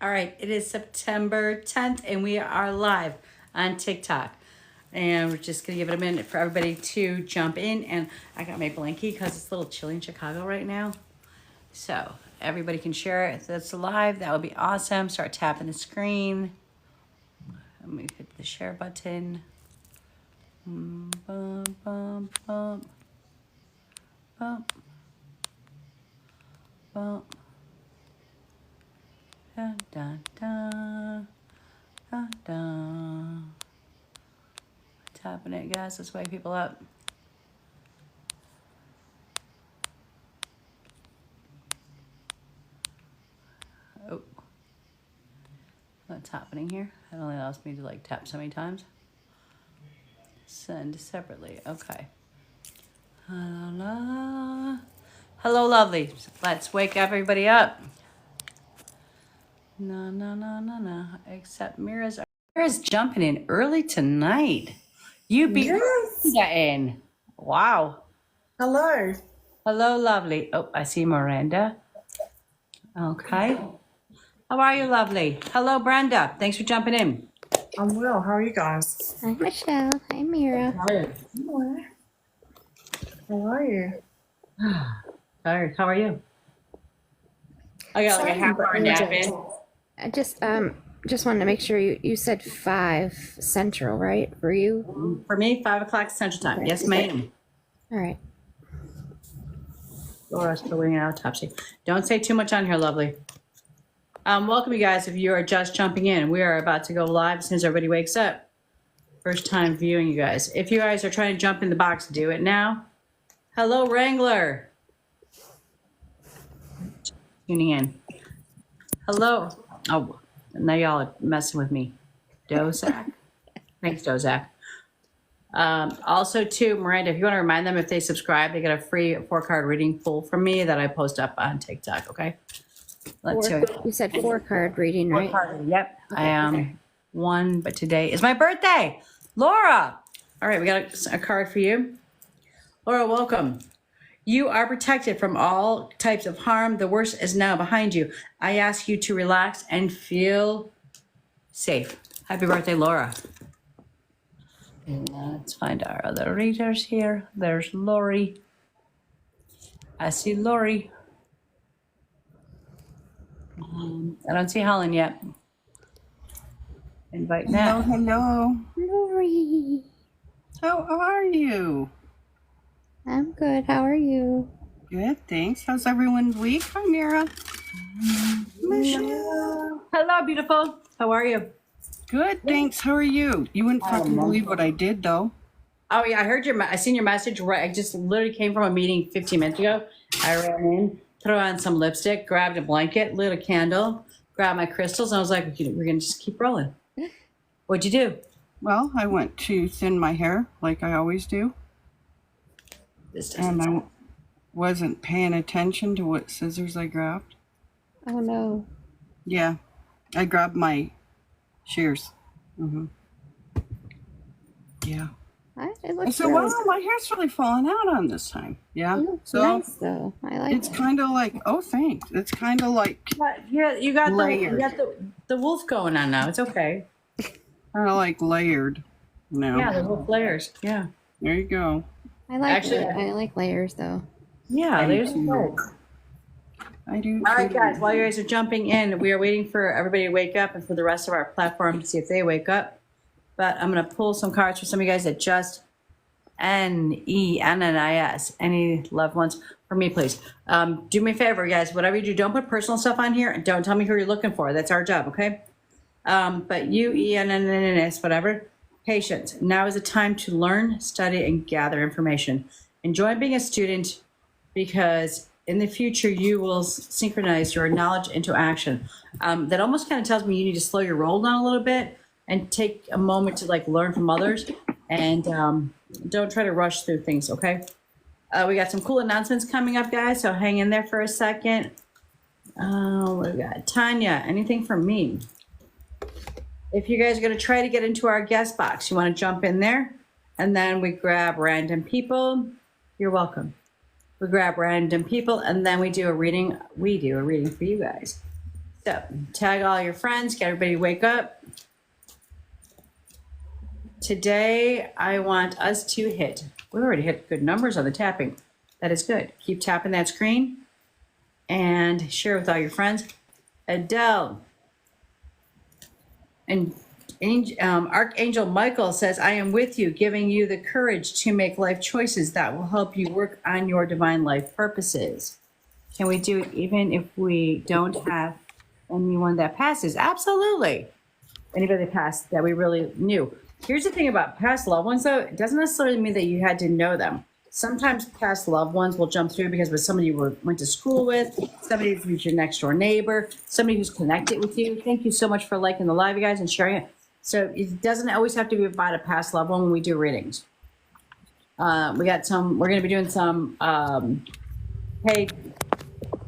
All right, it is September 10th and we are live on TikTok. And we're just gonna give it a minute for everybody to jump in. And I got my blankie because it's a little chilly in Chicago right now. So everybody can share it. If that's live, that would be awesome. Start tapping the screen. Let me hit the share button. Bum, bum, bum, bum, bum. Dun, dun, dun, dun, dun. Tapping it, guys. Let's wake people up. Oh, what's happening here? It only allows me to like tap so many times. Send separately. Okay. Hello, hello, lovely. Let's wake everybody up. No, no, no, no, no. Except Mira's jumping in early tonight. You beat Yes. Miranda in. Wow. Hello. Hello, lovely. Oh, I see Miranda. Okay. How are you, lovely? Hello, Brenda. Thanks for jumping in. I'm well. How are you guys? Hi, Michelle. Hi, Mira. Tired. Hello. How are you? Tired. How are you? I got like a half hour nap in. I just wanted to make sure you said 5 Central, right? For you? For me, 5 o'clock Central Time. Yes, ma'am. All right. Laura's still waiting out autopsy. Don't say too much on here, lovely. Welcome, you guys. If you are just jumping in, we are about to go live as soon as everybody wakes up. First time viewing, you guys. If you guys are trying to jump in the box, do it now. Hello, Wrangler. Tuning in. Hello. Oh, now y'all are messing with me. Dozak. Thanks, Dozak. Also, too, Miranda, if you want to remind them if they subscribe, they get a free 4-card reading pool from me that I post up on TikTok, okay? Let's do it. You said 4-card reading, right? 4-card, yep. I am one, but today is my birthday. Laura. All right, we got a card for you. Laura, welcome. You are protected from all types of harm. The worst is now behind you. I ask you to relax and feel safe. Happy birthday, Laura. And let's find our other readers here. There's Lori. I see Lori. I don't see Helen yet. Invite Nat. Hello. Lori. How are you? I'm good. How are you? Good, thanks. How's everyone's week? Hi, Mira. Michelle. Hello, beautiful. How are you? Good, thanks. How are you? You wouldn't fucking believe what I did, though. Oh yeah, I heard I seen your message. Right, I just literally came from a meeting 15 minutes ago. I ran in, threw on some lipstick, grabbed a blanket, lit a candle, grabbed my crystals, and I was like, "We're gonna just keep rolling." What'd you do? Well, I went to thin my hair like I always do, This doesn't. and I wasn't paying attention to what scissors I grabbed. Oh, no. Yeah, I grabbed my shears. Yeah. It I looks said, really, wow, my hair's really falling out on this time. Yeah. it looks So nice, though. I like it's it. kind of like, oh, thanks. It's kind of like Yeah, you got Layered. the wolf going on now. It's okay. layered. No. Yeah, the wolf layers. Yeah. There you go. I like Actually- it. I like layers, though. Yeah, I do there's too. I do. All right, too. guys, while you guys are jumping in, we are waiting for everybody to wake up and for the rest of our platform to see if they wake up. But I'm going to pull some cards for some of you guys that just NENNIS, any loved ones, for me, please. Do me a favor, guys, whatever you do, don't put personal stuff on here and don't tell me who you're looking for. That's our job, okay? But UENNIS, whatever, patience. Now is the time to learn, study, and gather information. Enjoy being a student because in the future you will synchronize your knowledge into action. That almost kind of tells me you need to slow your roll down a little bit and take a moment to like learn from others and don't try to rush through things, okay? We got some cool announcements coming up, guys, so hang in there for a second. What we got? Tanya, anything from me? If you guys are going to try to get into our guest box, you want to jump in there, and then we grab random people. You're welcome. We grab random people, and then we do a reading. We do a reading for you guys. So tag all your friends, get everybody to wake up. Today, I want us to hit, we already hit good numbers on the tapping. That is good. Keep tapping that screen and share with all your friends. Adele and Archangel Michael says, I am with you, giving you the courage to make life choices that will help you work on your divine life purposes. Can we do it even if we don't have anyone that passes? Absolutely. Anybody that passed that we really knew. Here's the thing about past loved ones, though. It doesn't necessarily mean that you had to know them. Sometimes past loved ones will jump through because with somebody you went to school with, somebody who's your next door neighbor, somebody who's connected with you. Thank you so much for liking the live, you guys, and sharing it. So it doesn't always have to be about a past loved one when we do readings. We're going to be doing some, hey,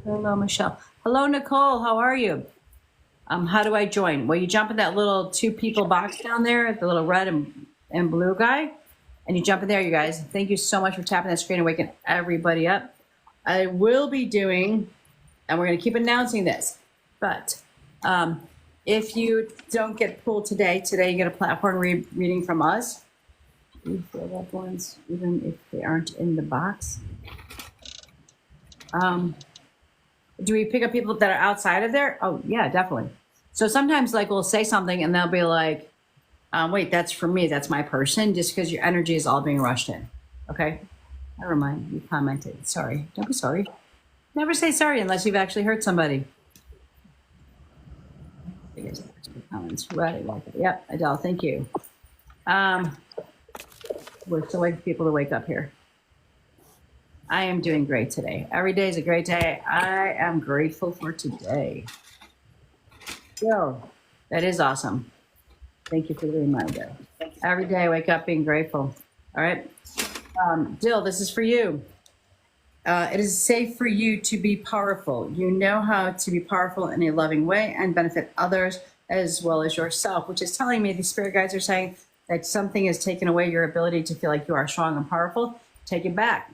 hello, Michelle. Hello, Nicole. How are you? How do I join? Well, you jump in that little 2 people box down there, the little red and blue guy, and you jump in there, you guys. Thank you so much for tapping that screen and waking everybody up. I will be doing, and we're going to keep announcing this, but if you don't get pulled today you get a platform reading from us. For loved ones, even if they aren't in the box. Do we pick up people that are outside of there? Oh, yeah, definitely. So sometimes like we'll say something and they'll be like, wait, that's for me. That's my person, just because your energy is all being rushed in. Okay? Never mind. You commented. Sorry. Don't be sorry. Never say sorry unless you've actually hurt somebody. Comments. Right. Yep. Adele, thank you. We're still waiting for people to wake up here. I am doing great today. Every day is a great day. I am grateful for today. Yo, that is awesome. Thank you for the reminder. Every day I wake up being grateful. All right. Dill, this is for you. It is safe for you to be powerful. You know how to be powerful in a loving way and benefit others as well as yourself, which is telling me the spirit guides are saying that something has taken away your ability to feel like you are strong and powerful. Take it back.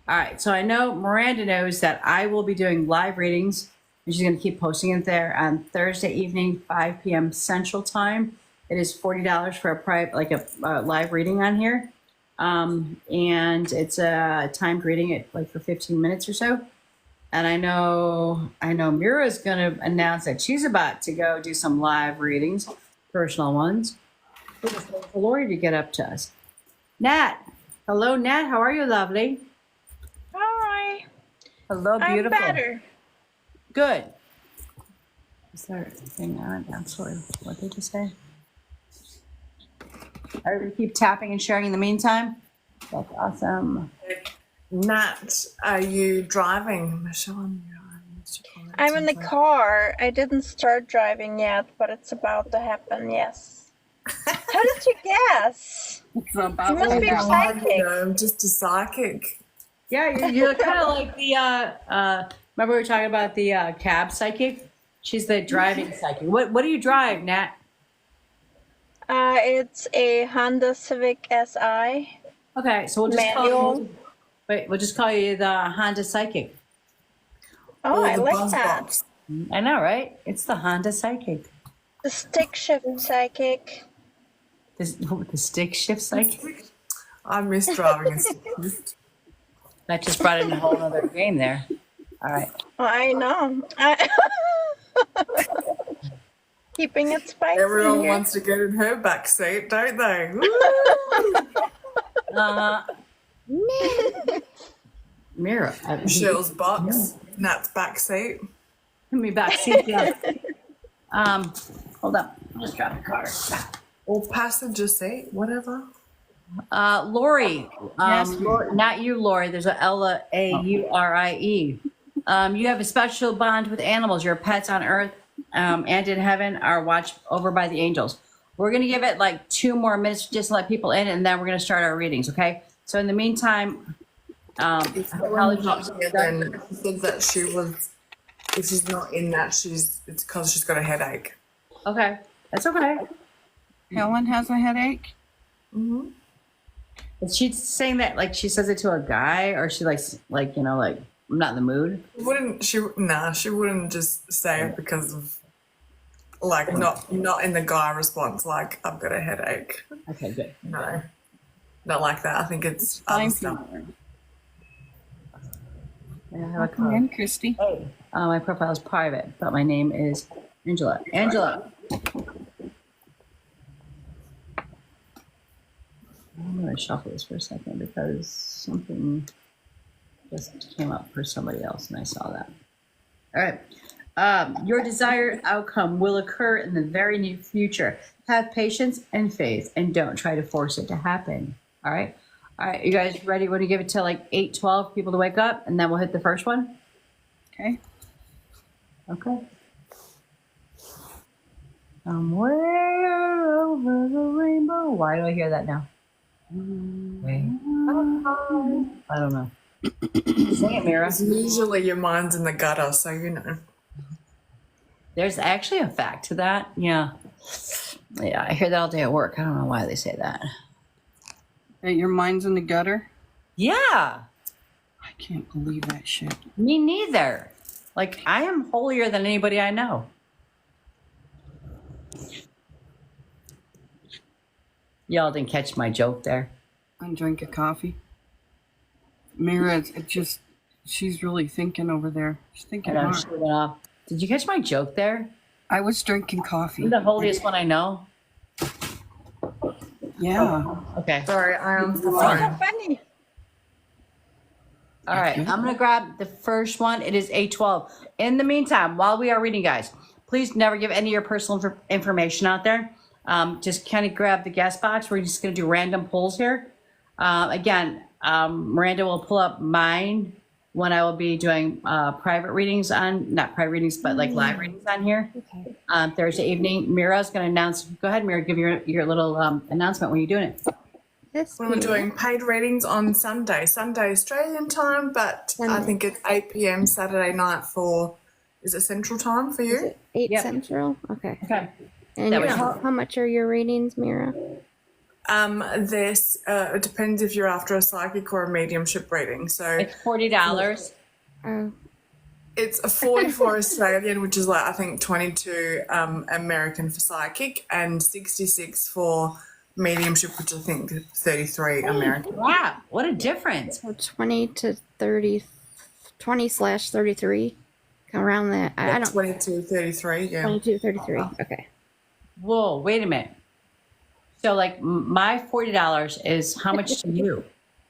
All right, so I know Miranda knows that I will be doing live readings, and she's going to keep posting it there on Thursday evening, 5 p.m. Central Time. It is $40 for a private, like a live reading on here, and it's a timed reading it like for 15 minutes or so. And I know Mira's going to announce that she's about to go do some live readings, personal ones. We're just waiting for Lori to get up to us. Nat, hello, Nat. How are you, lovely? Hi. Hello, beautiful. I'm better. Good. Is there anything on? I'm sorry. What did you say? All right, we keep tapping and sharing in the meantime. That's awesome. Nat, are you driving? Michelle, I'm in the car. I didn't start driving yet, but it's about to happen, yes. How did you guess? You must be psychic. I'm just a psychic. Yeah, you're kind of like the. Remember we were talking about the cab psychic? She's the driving psychic. What do you drive, Nat? It's a Honda Civic Si. Okay, so we'll just Manual. we'll just call you the Honda Psychic. Oh, I the like buzz that. box. I know, right? It's the Honda Psychic. The stick shift psychic. The stick shift psychic. I miss driving a stick. That just brought in a whole other game there. All right. I know. Keeping it spicy. Everyone here. wants to get in her back seat, don't they? Mira. Michelle's box, Nat's back seat. Give me back seat. Yeah. Hold up. I'll just drop the car. Or passenger seat, whatever. Lori. Yes. Lori, not you, Lori. There's a Laurie. You have a special bond with animals. Your pets on earth and in heaven are watched over by the angels. We're going to give it like 2 more minutes just to let people in, and then we're going to start our readings, okay? So in the meantime, If Helen's not here, then she said that she was. If she's not in that, it's because she's got a headache. okay, that's okay. Helen has a headache. Is she saying that like she says it to a guy, or she like I'm not in the mood. She wouldn't just say it because of like not in the guy response like I've got a headache. Okay, good. No, not like that. I think it's Fine, other stuff. I have a Come in, Christy. my profile is private, but my name is Angela. Angela. I'm going to shuffle this for a second because something just came up for somebody else and I saw that. All right. Your desired outcome will occur in the very near future. Have patience and faith and don't try to force it to happen. All right. All right. You guys ready? Want to give it to like 8:12 people to wake up and then we'll hit the first one? Okay. Okay. Somewhere over the rainbow. Why do I hear that now? Wait. I don't know. Sing it, Mira. Usually your mind's in the gutter, so you know. There's actually a fact to that. Yeah. Yeah, I hear that all day at work. I don't know why they say that. That your mind's in the gutter? Yeah. I can't believe that shit. Me neither. Like, I am holier than anybody I know. Y'all didn't catch my joke there. And drink a coffee. Mira, it just, she's really thinking over there. She's I thinking know, hard. she went off. Did you catch my joke there? I was drinking coffee. You're the holiest one I know. Yeah. Okay. Sorry, I am So sorry. funny. All right. I'm going to grab the first one. It is 8:12. In the meantime, while we are reading, guys, please never give any of your personal information out there. Just kind of grab the guest box. We're just going to do random polls here. Again, Miranda will pull up mine when I will be doing private readings on, not private readings, but like live readings on here. Okay. Thursday evening. Mira's going to announce. Go ahead, Mira, give your little announcement when you're doing it. This We're doing paid readings on Sunday Australian time, but I Sunday. think it's 8 p.m. Saturday night for, is it Central Time for you? 8 Yep. Central? Okay. Okay. And That was- how much are your readings, Mira? It depends if you're after a psychic or a mediumship reading. So It's $40. Oh, it's a 44 Australian, which is like I think 22 American for psychic, and 66 for mediumship, which I think 33 American. Wow, what a difference. so 20 to 30, 20/33, around that. I don't. 22, 33, yeah. 22, 33. Okay. Whoa, wait a minute. So like my $40 is how much to you?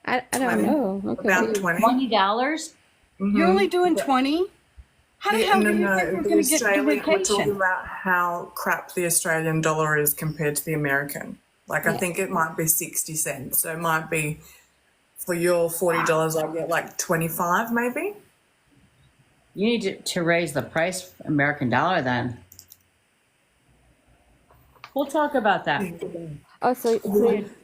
I don't know. Okay. About 20. $20? You're only doing 20? How the hell do you think we're The going to get to Australian, we're talking vacation? about how crap the Australian dollar is compared to the American. Like, I Yeah. think it might be 60 cents. So it might be, for your $40, I get like 25 maybe. You need to raise the price American dollar then. We'll talk about that. Oh, so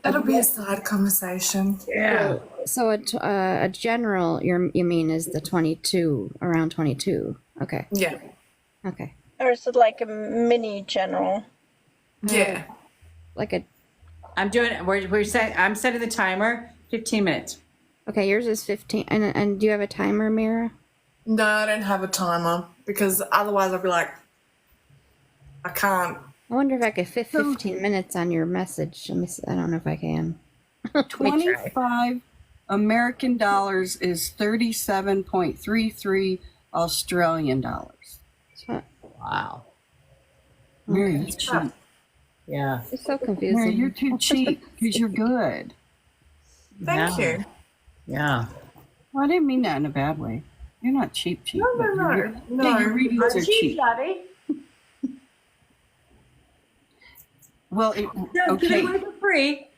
That'll be a side conversation. Yeah. so a general you mean is the 22, around 22. Okay. Yeah. Okay. Or is it like a mini general? Yeah. Like a I'm I'm setting the timer 15 minutes. okay. Yours is 15. And do you have a timer, Mira? No, I don't have a timer because otherwise I'll be like, I can't. I wonder if I could fit 15 minutes on your message. Let me see. I don't know if I can. Let me try. 25 American dollars is 37.33 Australian dollars. So- Wow. Mary, you're cheap. Yeah. It's so Mary, confusing. you're too cheap because you're good. Thank Yeah. you. Yeah. Well, I didn't mean that in a bad way. You're not cheap. No, but no, your- no. Yeah, your readings are cheap. Daddy. Well, okay. For free.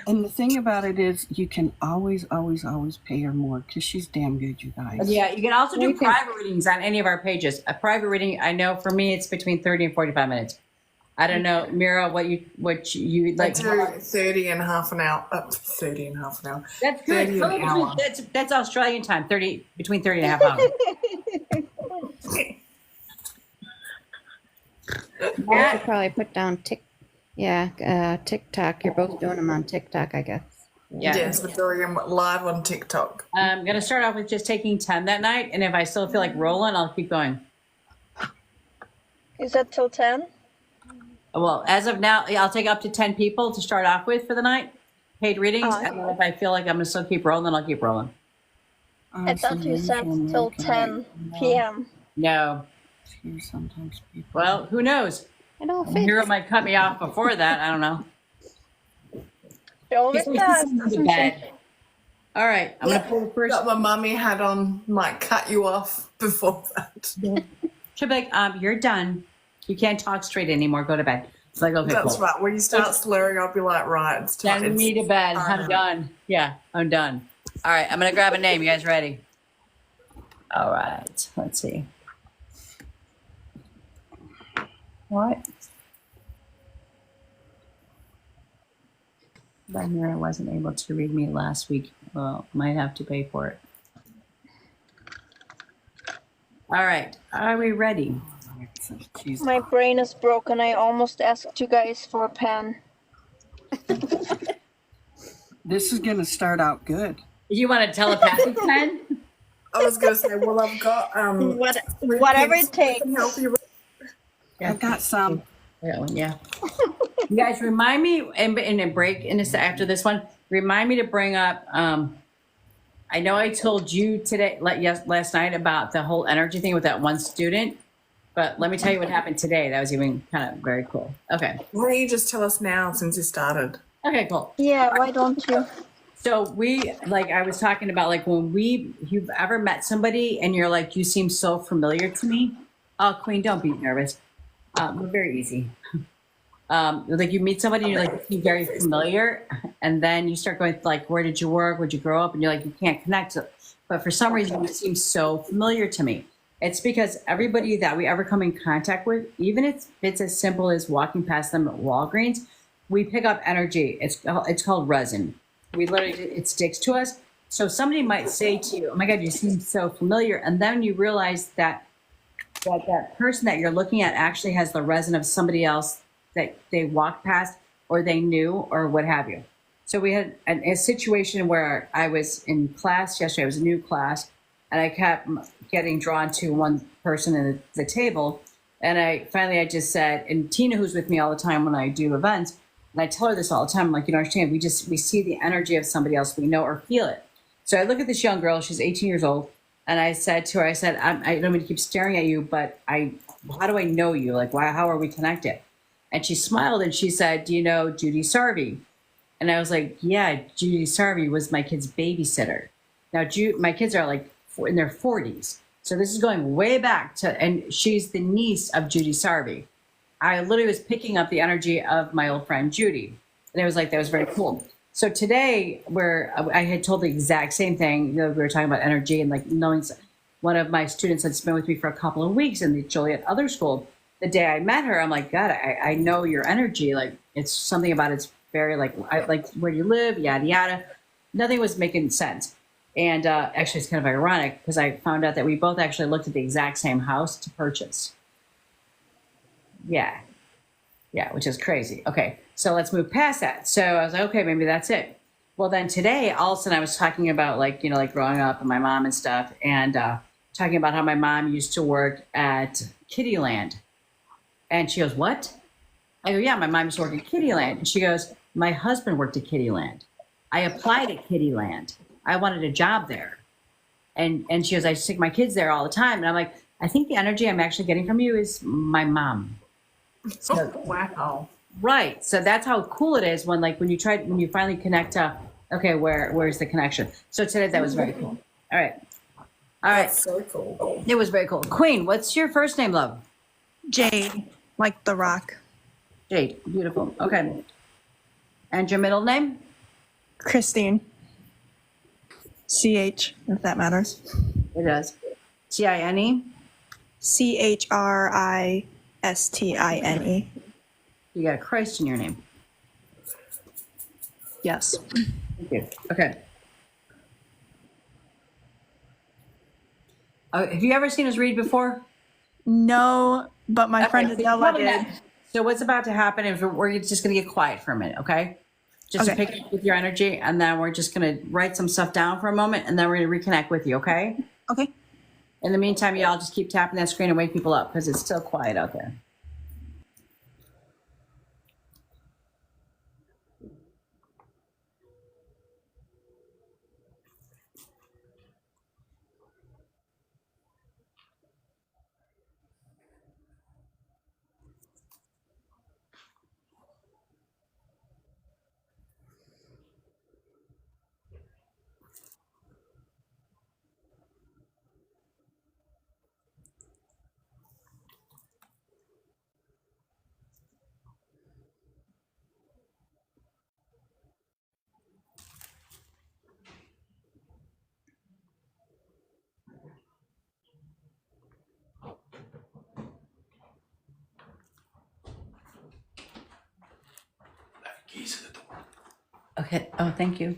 And the thing about it is, you can always, always, always pay her more because she's damn good, you guys. Yeah, you can also do You can- private readings on any of our pages. A private reading, I know for me, it's between 30 and 45 minutes. I don't know, Mira, what you I like. do 30 and half an hour. 30 and half an hour. That's good. 30 an hour. That's Australian time. 30 between 30 and a half hours. I should probably put down TikTok. You're both doing them on TikTok, I guess. Yeah. Yes, we're doing them live on TikTok. I'm going to start off with just taking 10 that night. And if I still feel like rolling, I'll keep going. Is that till 10? Well, as of now, I'll take up to 10 people to start off with for the night. Paid readings. Oh, okay. And then if I feel like I'm going to still keep rolling, I'll keep rolling. I thought you said till 10 p.m. No. Here sometimes people. Well, who knows? It all Hero fits. might cut me off before that. I don't know. She always does, doesn't she? Bad. All right. I'm going to pull the first. Got my mummy hat on, might cut you off before that. She'll be like, you're done. You can't talk straight anymore. Go to bed. It's like, okay, That's cool. right. When you start slurring, I'll be like, right, it's time. Send me to bed. I'm done. Yeah, I'm done. All right, I'm going to grab a name. You guys ready? All right. Let's see. What? Mira wasn't able to read me last week. Well, might have to pay for it. All right. Are we ready? She's My brain is broken. I almost asked you guys for a pen. This is going to start out good. You want a telepathic pen? I was going to say, well, I've got Whatever it takes. help you. I've got some. Yeah. You guys remind me in a break in this after this one. Remind me to bring up. I know I told you today, last night about the whole energy thing with that one student, but let me tell you what happened today. That was even kind of very cool. Okay. Why don't you just tell us now since you started? Okay. Cool. Yeah, why don't you? So I was talking about like you've ever met somebody and you're like, you seem so familiar to me. Oh, Queen, don't be nervous. We're very easy. Like you meet somebody and you're like, you very familiar. And then you start going like, where did you work? Where'd you grow up? And you're like, you can't connect. But for some reason, you seem so familiar to me. It's because everybody that we ever come in contact with, even if it's as simple as walking past them at Walgreens, we pick up energy. It's called resin. It sticks to us. So somebody might say to you, oh my God, you seem so familiar. And then you realize that person that you're looking at actually has the resin of somebody else that they walked past or they knew or what have you. So we had a situation where I was in class yesterday. It was a new class, and I kept getting drawn to one person at the table. And I just said, and Tina, who's with me all the time when I do events, and I tell her this all the time, I'm like, you don't understand, we see the energy of somebody else, we know or feel it. So I look at this young girl, she's 18 years old, and I said to her, I don't mean to keep staring at you, but how do I know you? Like, how are we connected? And she smiled and she said, do you know Judy Sarvey? And I was like, yeah, Judy Sarvey was my kid's babysitter. Now, my kids are like in their 40s. So this is going way back and she's the niece of Judy Sarvey. I literally was picking up the energy of my old friend Judy. And it was like, that was very cool. So today, where I had told the exact same thing, we were talking about energy and like knowing one of my students had been with me for a couple of weeks in the Joliet Other School. The day I met her, I'm like, God, I know your energy. Like, it's something about it's very like where you live, yada, yada. Nothing was making sense. And actually, it's kind of ironic because I found out that we both actually looked at the exact same house to purchase. Yeah, which is crazy. Okay, so let's move past that. So I was like, okay, maybe that's it. Well, then today, all of a sudden, I was talking about like growing up and my mom and stuff, and talking about how my mom used to work at Kittyland. And she goes, what? I go, yeah, my mom used to work at Kittyland. And she goes, my husband worked at Kittyland. I applied at Kittyland. I wanted a job there. And she goes, I just take my kids there all the time. And I'm like, I think the energy I'm actually getting from you is my mom. So, Wow. Right. So that's how cool it is when you finally connect to, okay, where's the connection? So today that was very cool. All right. That's so cool. It was very cool. Queen, what's your first name, love? Jade, like the rock. Jade. Beautiful. Okay. And your middle name? Christine. CH, if that matters. It does. Tine. CHRISTINE. You got a Christ in your name. Yes. Thank you. Okay. Have you ever seen us read before? No, but my friend Okay, so Adela probably did. not. So what's about to happen is we're just going to get quiet for a minute, okay? just Okay. to pick up with your energy, and then we're just going to write some stuff down for a moment, and then we're going to reconnect with you, okay? Okay. In the meantime, y'all just keep tapping that screen and wake people up because it's still quiet out there. Keys at the door. Okay. Oh, thank you.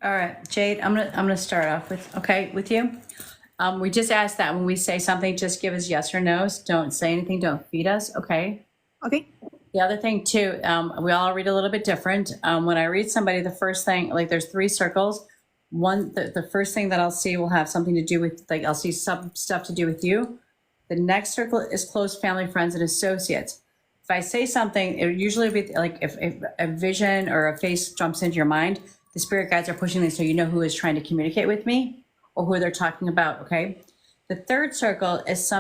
All right, Jade, I'm gonna start off with you. We just asked that when we say something, just give us yes or no's. Don't say anything. Don't feed us. Okay. Okay. The other thing too, we all read a little bit different. When I read somebody, the first thing, like there's 3 circles. One, the first thing that I'll see will have something to do with, like I'll see some stuff to do with you. The next circle is close family, friends, and associates. If I say something, it would usually be like if a vision or a face jumps into your mind, the spirit guides are pushing this so you know who is trying to communicate with me or who they're talking about. Okay. The third circle is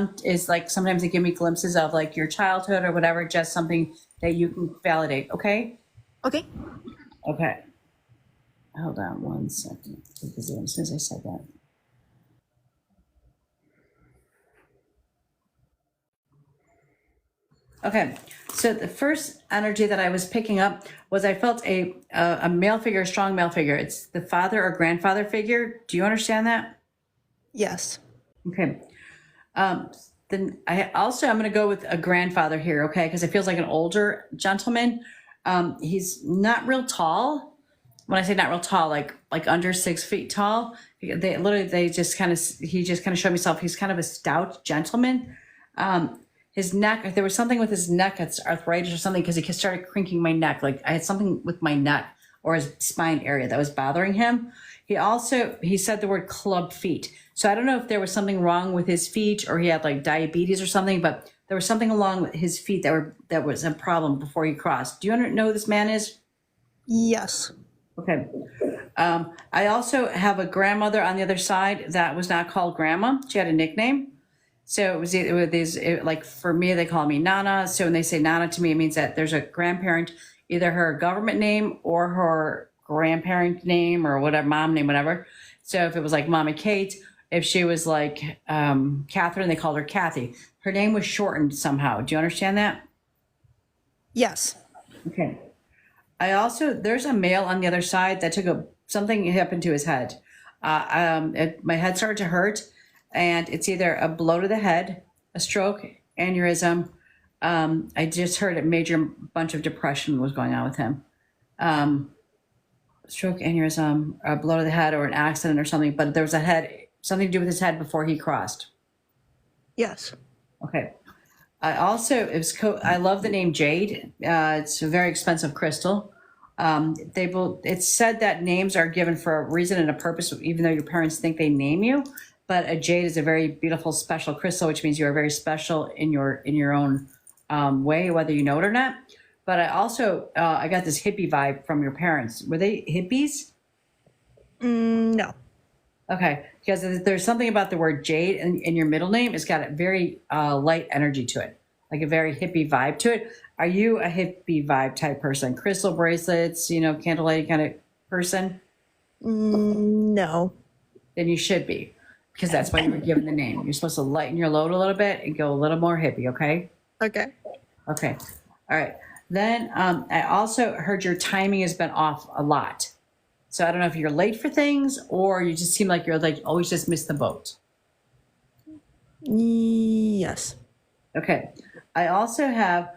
like sometimes they give me glimpses of like your childhood or whatever, just something that you can validate. Okay. Okay. Okay. Hold on one second. Because as soon as I said that. Okay. So the first energy that I was picking up was I felt a male figure, a strong male figure. It's the father or grandfather figure. Do you understand that? Yes. Okay. Then I'm going to go with a grandfather here, okay? Because it feels like an older gentleman. He's not real tall. When I say not real tall, like under 6 feet tall. He just kind of showed himself. He's kind of a stout gentleman. His neck, there was something with his neck, it's arthritis or something, because he started crinking my neck. Like I had something with my neck or his spine area that was bothering him. He said the word club feet. So I don't know if there was something wrong with his feet or he had like diabetes or something, but there was something along with his feet that was a problem before he crossed. Do you know who this man is? Yes. Okay. I also have a grandmother on the other side that was not called grandma. She had a nickname. So like for me, they call me Nana. So when they say Nana to me, it means that there's a grandparent, either her government name or her grandparent name or whatever, mom name, whatever. So if it was like Mama Kate, if she was like Catherine, they called her Kathy. Her name was shortened somehow. Do you understand that? Yes. Okay. There's a male on the other side that something happened to his head. My head started to hurt, and it's either a blow to the head, a stroke, aneurysm. I just heard a major bunch of depression was going on with him. Stroke, aneurysm, a blow to the head, or an accident or something. But there was something to do with his head before he crossed. Yes. Okay. I love the name Jade. It's a very expensive crystal. It's said that names are given for a reason and a purpose, even though your parents think they name you. But a jade is a very beautiful, special crystal, which means you are very special in your own way, whether you know it or not. But I got this hippie vibe from your parents. Were they hippies? No. Okay, because there's something about the word jade in your middle name. It's got a very light energy to it, like a very hippie vibe to it. Are you a hippie vibe type person? Crystal bracelets, candlelight kind of person? No. Then you should be, because that's why you were given the name. You're supposed to lighten your load a little bit and go a little more hippie, okay? Okay. Okay, all right. Then I also heard your timing has been off a lot. So I don't know if you're late for things or you just seem like you're like always just miss the boat. Yes. Okay. I also have,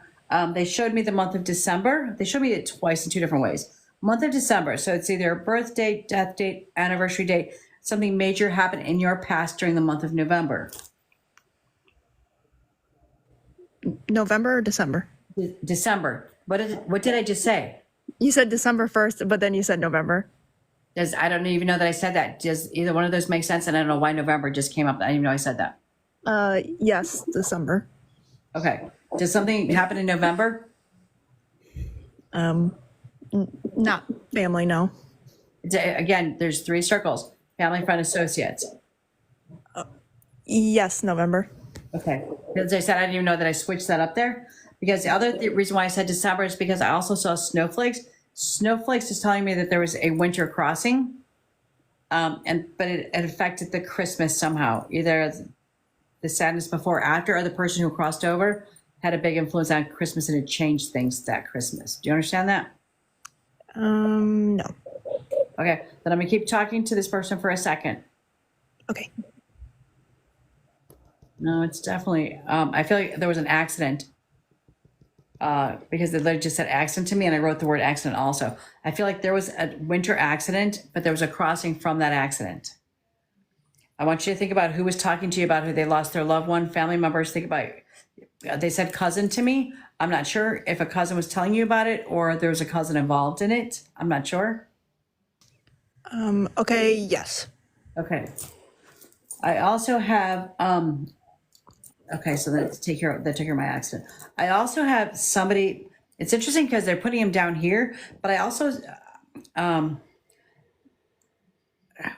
they showed me the month of December. They showed me it twice in 2 different ways. Month of December. So it's either a birth date, death date, anniversary date, something major happened in your past during the month of November. November or December? December. What did I just say? You said December 1st, but then you said November. I don't even know that I said that. Does either one of those make sense? And I don't know why November just came up. I didn't even know I said that. Yes, December. Okay. Does something happen in November? Not family, no. Again, there's 3 circles. Family, friend, associates. Yes, November. Okay. As I said, I didn't even know that I switched that up there. Because the other reason why I said December is because I also saw snowflakes. Snowflakes is telling me that there was a winter crossing. But it affected the Christmas somehow. Either the sadness before or after, or the person who crossed over had a big influence on Christmas and it changed things that Christmas. Do you understand that? No. Okay. Then I'm going to keep talking to this person for a second. Okay. No, it's definitely, I feel like there was an accident. Because they literally just said accident to me and I wrote the word accident also. I feel like there was a winter accident, but there was a crossing from that accident. I want you to think about who was talking to you about who they lost their loved one, family members. Think about, they said cousin to me. I'm not sure if a cousin was telling you about it or there was a cousin involved in it. I'm not sure. Okay, yes. Okay. I also have, okay, so that took care of my accident. I also have somebody, it's interesting because they're putting him down here, but I also,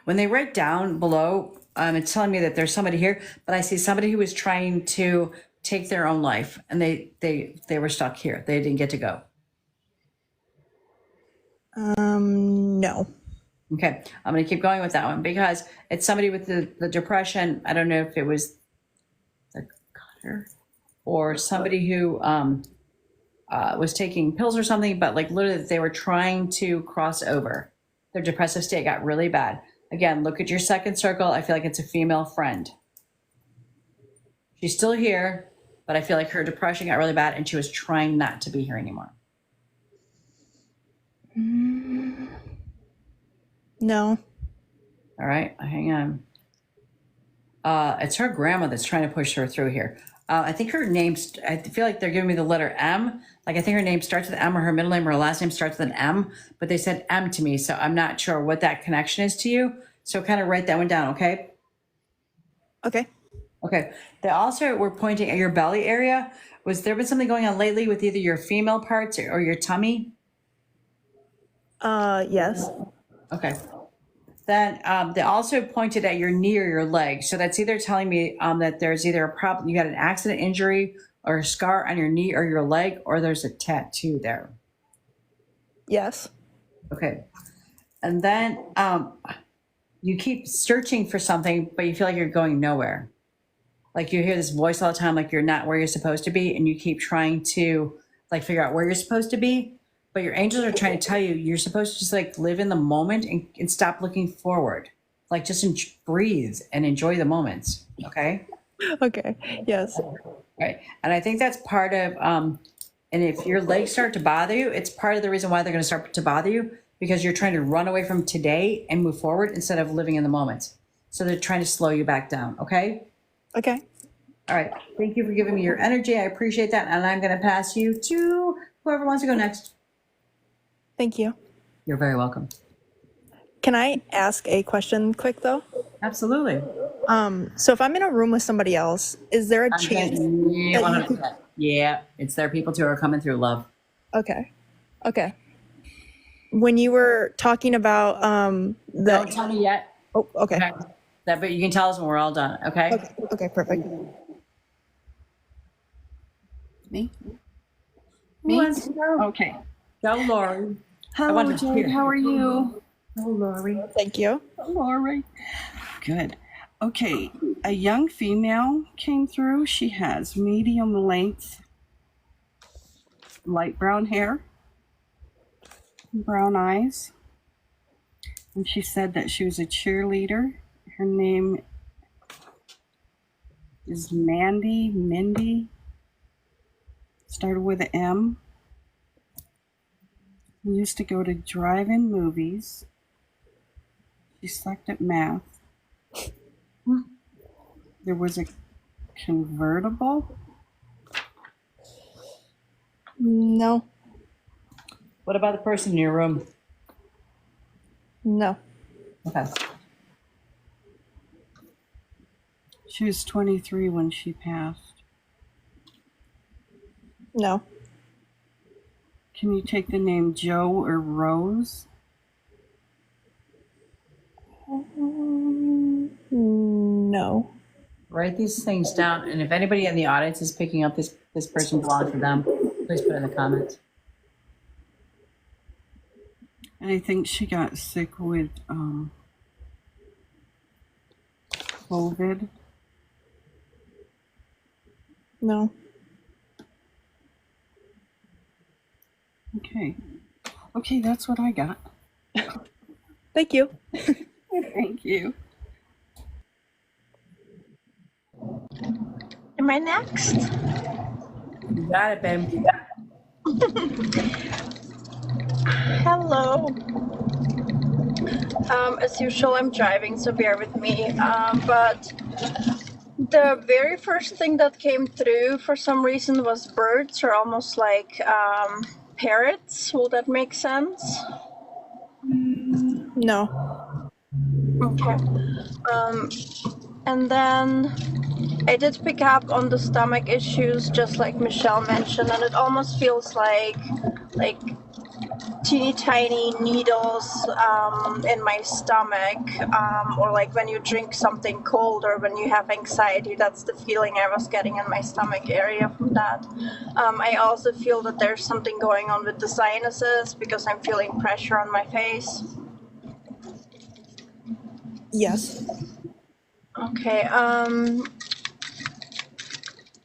when they write down below, it's telling me that there's somebody here, but I see somebody who was trying to take their own life and they were stuck here. They didn't get to go. No. Okay, I'm going to keep going with that one because it's somebody with the depression. I don't know if it was the cutter or somebody who was taking pills or something, but like literally they were trying to cross over. Their depressive state got really bad. Again, look at your second circle. I feel like it's a female friend. She's still here, but I feel like her depression got really bad and she was trying not to be here anymore. No. All right, hang on. It's her grandma that's trying to push her through here. I think her name's, I feel like they're giving me the letter M. Like I think her name starts with M or her middle name or her last name starts with an M, but they said M to me. So I'm not sure what that connection is to you. So kind of write that one down, okay? Okay. Okay. They also were pointing at your belly area. Was there been something going on lately with either your female parts or your tummy? Yes. Okay. Then they also pointed at your knee or your leg. So that's either telling me that there's either a problem, you got an accident injury or a scar on your knee or your leg, or there's a tattoo there. Yes. Okay. And then you keep searching for something, but you feel like you're going nowhere. Like you hear this voice all the time, like you're not where you're supposed to be, and you keep trying to like figure out where you're supposed to be. But your angels are trying to tell you you're supposed to just like live in the moment and stop looking forward. Like just breathe and enjoy the moments. Okay. Okay. Yes. Right. And I think that's part of, and if your legs start to bother you, it's part of the reason why they're going to start to bother you because you're trying to run away from today and move forward instead of living in the moment. So they're trying to slow you back down. Okay. Okay. All right. Thank you for giving me your energy. I appreciate that. And I'm going to pass you to whoever wants to go next. Thank you. You're very welcome. Can I ask a question quick though? Absolutely. So if I'm in a room with somebody else, is there a chance? Yeah, that you 100%. Yeah, it's their people too are coming through, love. Okay. Okay. When you were talking about Don't tell me yet. oh, okay. Okay. That, but you can tell us when we're all done. Okay. Okay. Okay. Perfect. Me? Who wants to go? Okay. Go, Lori. Hello, wanted to Jade. hear. How are you? Go, Lori. Thank you. Lori. Good. Okay. A young female came through. She has medium length, light brown hair, brown eyes. And she said that she was a cheerleader. Her name is Mindy. Started with an M. We used to go to drive-in movies. She sucked at math. There was a convertible. No. What about the person in your room? No. Okay. She was 23 when she passed. No. Can you take the name Joe or Rose? No. Write these things down, and if anybody in the audience is picking up this person belongs to them, please put it in the comments. And I think she got sick with COVID. No. Okay. Okay, that's what I got. Thank you. Thank you. Am I next? You got it, babe. Hello. As usual, I'm driving, so bear with me. But the very first thing that came through for some reason was birds, or almost like parrots. Will that make sense? No. Okay. And then I did pick up on the stomach issues, just like Michelle mentioned, and it almost feels like teeny tiny needles in my stomach, or like when you drink something cold or when you have anxiety. That's the feeling I was getting in my stomach area from that. I also feel that there's something going on with the sinuses because I'm feeling pressure on my face. Yes. Okay.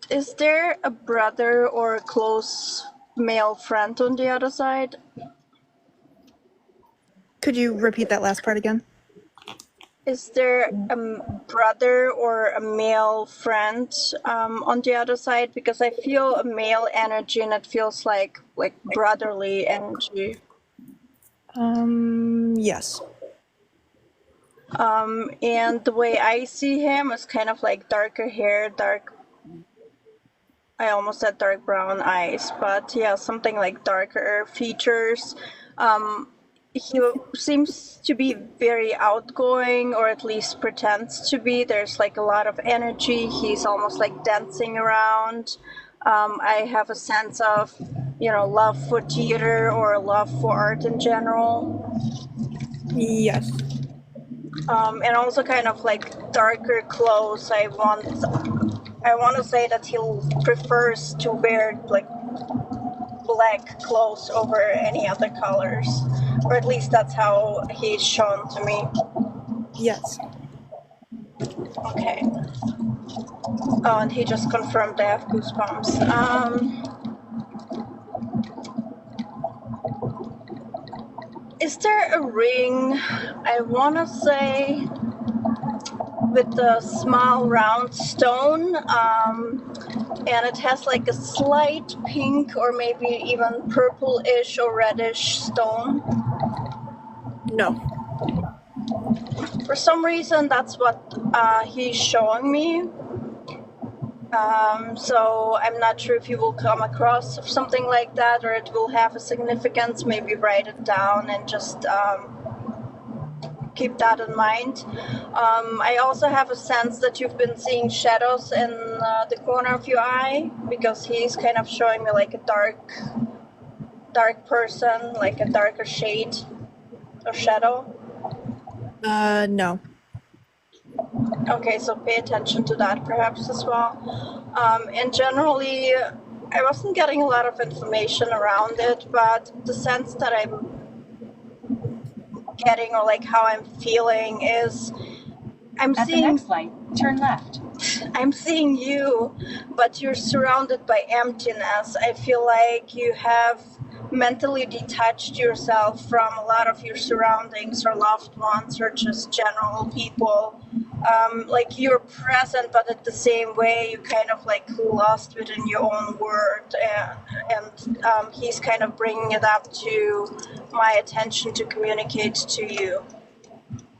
Is there a brother or a close male friend on the other side. Could you repeat that last part again? Is there a brother or a male friend on the other side? Because I feel a male energy and it feels like brotherly energy. Yes. And the way I see him is kind of like darker hair, I almost said dark brown eyes, but yeah, something like darker features. He seems to be very outgoing, or at least pretends to be. There's like a lot of energy. He's almost like dancing around. I have a sense of, love for theater or love for art in general. Yes. And also kind of like darker clothes. I want to say that he prefers to wear like black clothes over any other colors, or at least that's how he's shown to me. Yes. Okay. Oh, and he just confirmed I have goosebumps. Is there a ring? I want to say with a small round stone, and it has like a slight pink or maybe even purple-ish or reddish stone. No. For some reason, that's what he's showing me. So I'm not sure if you will come across something like that, or it will have a significance. Maybe write it down and just keep that in mind. I also have a sense that you've been seeing shadows in the corner of your eye, because he's kind of showing me like a dark person, like a darker shade of shadow. No. Okay, so pay attention to that perhaps as well. And generally, I wasn't getting a lot of information around it, but the sense that I'm getting, or like how I'm feeling, is I'm At the seeing next light, turn left. I'm seeing you, but you're surrounded by emptiness. I feel like you have mentally detached yourself from a lot of your surroundings or loved ones or just general people. Like you're present, but at the same way you kind of like lost within your own world. And he's kind of bringing it up to my attention to communicate to you,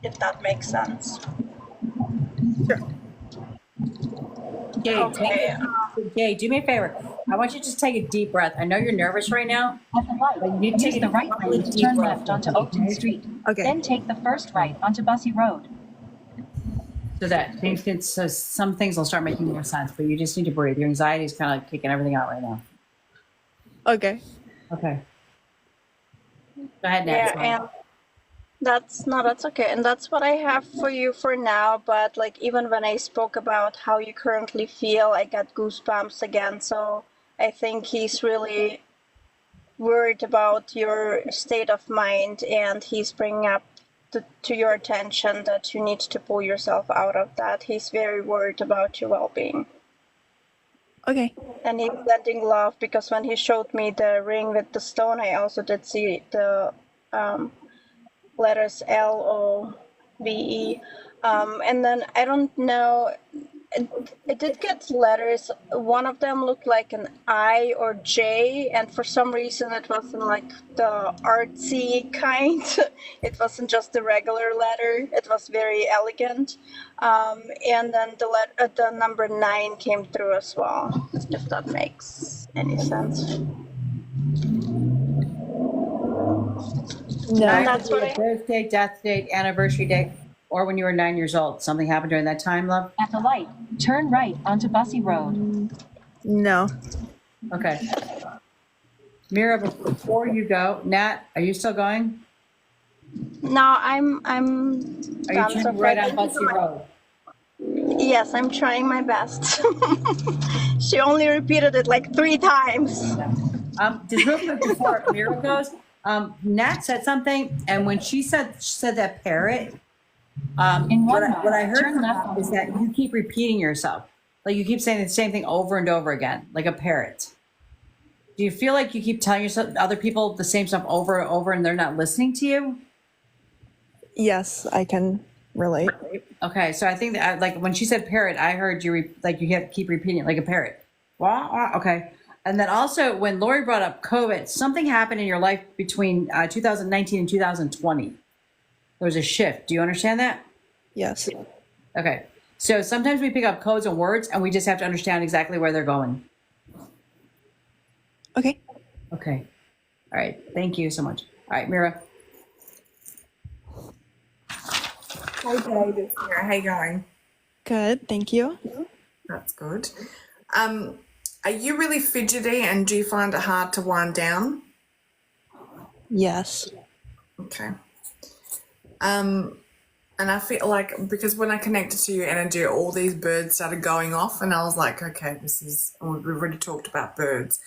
if that makes sense. Sure. Okay. Jay, do me a favor. I want you to just take a deep breath. I know you're nervous right now. At the light, But you use take the a right really lane to deep turn breath. left onto Oakton Street. Okay. Then take the first right onto Bussy Road. So that things can, so some things will start making more sense, but you just need to breathe. Your anxiety is kind of like kicking everything out right now. Okay. Okay. Go ahead, Yeah, Nat. and that's okay. And that's what I have for you for now. But like even when I spoke about how you currently feel, I got goosebumps again. So I think he's really worried about your state of mind, and he's bringing up to your attention that you need to pull yourself out of that. He's very worried about your well-being. Okay. And he's sending love, because when he showed me the ring with the stone, I also did see the letters LOVE. And then I don't know, I did get letters. One of them looked like an I or J, and for some reason it wasn't like the artsy kind. It wasn't just the regular letter. It was very elegant. And then the number 9 came through as well, if that makes any sense. No. And that's what I Birthday, death date, anniversary date, or when you were 9 years old. Something happened during that time, love? At the light, turn right onto Bussy Road. No. Okay. Mira, before you go, Nat, are you still going? No, I'm Are you done so turning far. right on Bussy Road? Yes, I'm trying my best. She only repeated it like 3 times. Just real quick before Mira goes, Nat said something, and when she said that parrot, In what 1 I mile, heard turn from left her is that you keep repeating yourself. Like you keep saying the same thing over and over again, like a parrot. Do you feel like you keep telling yourself other people the same stuff over and over and they're not listening to you? Yes, I can relate. Okay, so I think that like when she said parrot, I heard you like you have to keep repeating it like a parrot. Wah, wah, okay. And then also when Lori brought up COVID, something happened in your life between 2019 and 2020. There was a shift. Do you understand that? Yes. Okay. So sometimes we pick up codes and words and we just have to understand exactly where they're going. Okay. Okay. All right. Thank you so much. All right, Mira. Hey, David. How you going? Good. Thank you. That's good. Are you really fidgety and do you find it hard to wind down? Yes. Okay. And I feel like because when I connected to your energy, all these birds started going off, and I was like, okay, we've already talked about birds.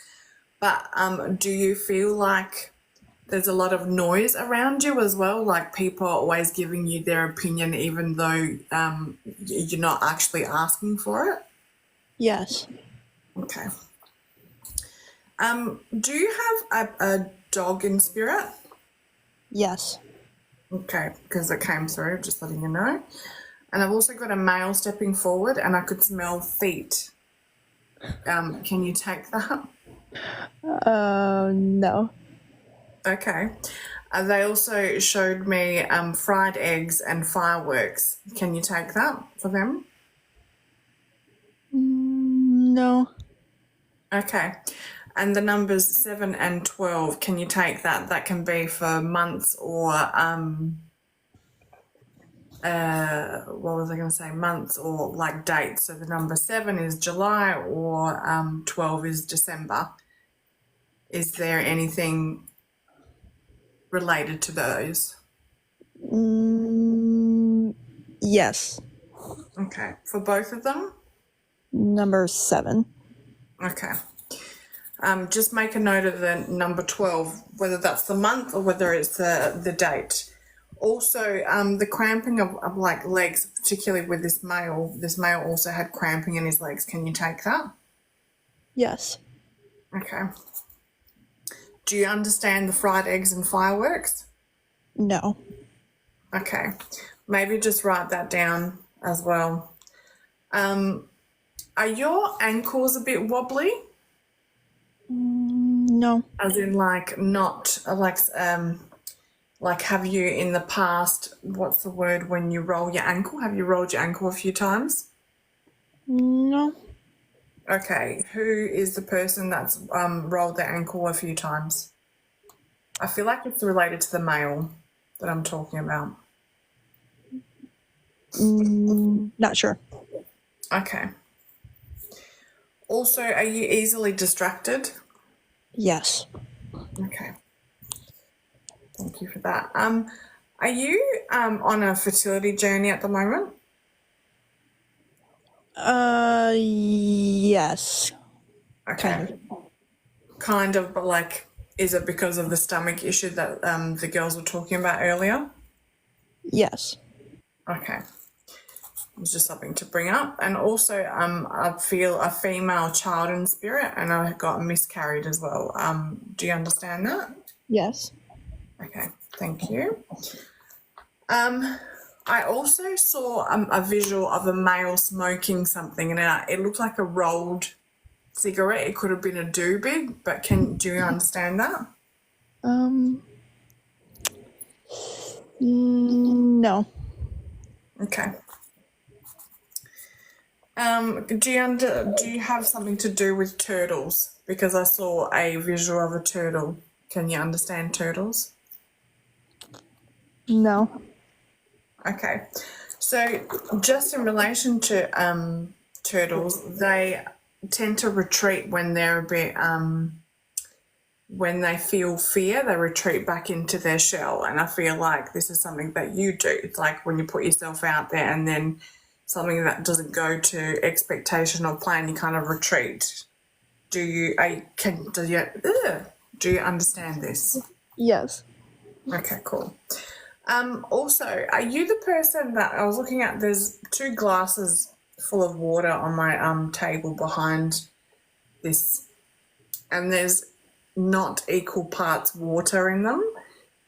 But do you feel like there's a lot of noise around you as well? Like people are always giving you their opinion, even though you're not actually asking for it? Yes. Okay. Do you have a dog in spirit? Yes. Okay, because it came through, just letting you know. And I've also got a male stepping forward and I could smell feet. Can you take that? No. Okay. They also showed me fried eggs and fireworks. Can you take that for them? No. Okay. And the numbers 7 and 12, can you take that? That can be for months or, what was I going to say? Months or like dates. So the number 7 is July or 12 is December. Is there anything related to those? Yes. Okay. For both of them? Number 7. Okay. Just make a note of the number 12, whether that's the month or whether it's the date. Also, the cramping of like legs, particularly with this male also had cramping in his legs. Can you take that? Yes. Okay. Do you understand the fried eggs and fireworks? No. Okay. Maybe just write that down as well. Are your ankles a bit wobbly? No. As in, like, not like have you in the past? What's the word when you roll your ankle? Have you rolled your ankle a few times? No. Okay, who is the person that's rolled their ankle a few times? I feel like it's related to the male that I'm talking about. Not sure. Okay. Also, are you easily distracted? Yes. Okay. Thank you for that. Are you on a fertility journey at the moment? Yes. Okay. Kind of, but like, is it because of the stomach issue that the girls were talking about earlier? Yes. Okay. It's just something to bring up. And also, I feel a female child in spirit and I got miscarried as well. Do you understand that? Yes. Okay, thank you. I also saw a visual of a male smoking something and it looked like a rolled cigarette. It could have been a doobie, but do you understand that? No. Okay. Do you have something to do with turtles? Because I saw a visual of a turtle. Can you understand turtles? No. Okay. So just in relation to turtles, they tend to retreat when they're a bit when they feel fear, they retreat back into their shell. And I feel like this is something that you do. It's like when you put yourself out there and then something that doesn't go to expectation or plan, you kind of retreat. Do you understand this? Yes. Okay, cool. Also, are you the person that I was looking at? There's 2 glasses full of water on my table behind this, and there's not equal parts water in them.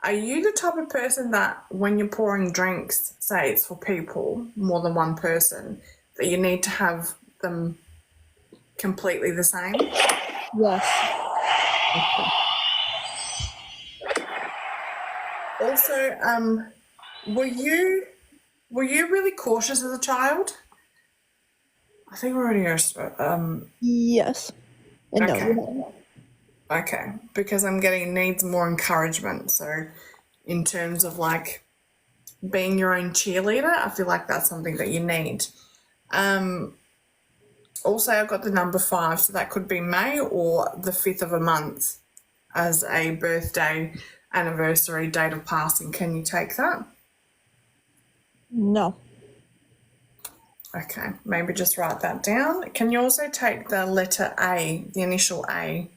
Are you the type of person that when you're pouring drinks, say it's for people, more than one person, that you need to have them completely the same? Yes. Also, were you really cautious as a child? I think we're already Yes. And Okay. no. Okay, because I'm getting needs more encouragement. So, in terms of like being your own cheerleader, I feel like that's something that you need. Also, I've got the number 5, so that could be May or the 5th of a month as a birthday, anniversary, date of passing. Can you take that? No. Okay, maybe just write that down. Can you also take the letter A, the initial A,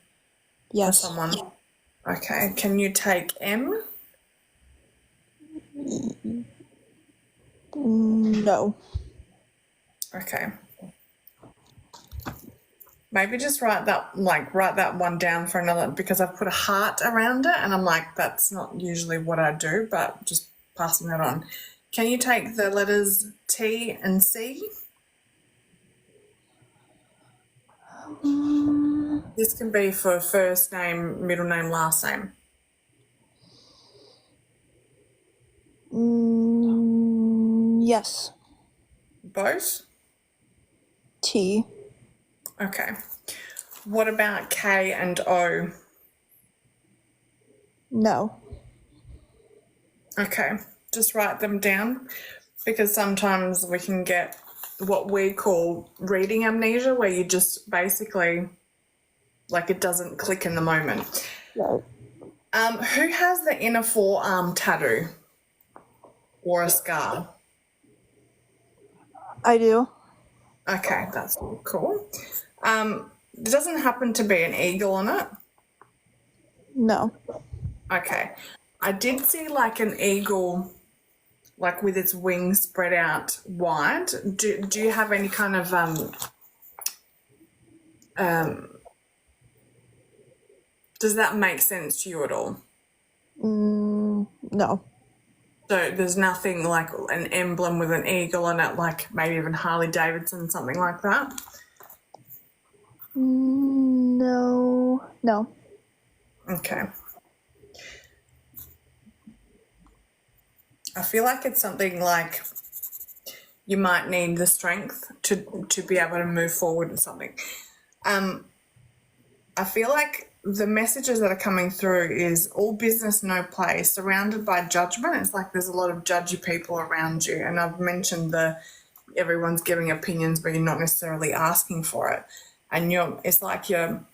for Yes. someone? Okay, can you take M? No. Okay. Maybe just write that one down for another, because I've put a heart around it and I'm like, that's not usually what I do, but just passing that on. Can you take the letters T and C? This can be for first name, middle name, last name. Yes. Both? T. Okay. What about K and O? No. Okay, just write them down, because sometimes we can get what we call reading amnesia, where you just basically, like, it doesn't click in the moment. Right. Who has the inner forearm tattoo or a scar? I do. Okay, that's cool. There doesn't happen to be an eagle on it? No. Okay. I did see like an eagle, like with its wings spread out wide. Do you have any kind of does that make sense to you at all? No. So there's nothing like an emblem with an eagle on it, like maybe even Harley Davidson, something like that? No. No. Okay. I feel like it's something like you might need the strength to be able to move forward in something. I feel like the messages that are coming through is all business, no play, surrounded by judgment. It's like there's a lot of judgy people around you. And I've mentioned everyone's giving opinions, but you're not necessarily asking for it. And it's like you're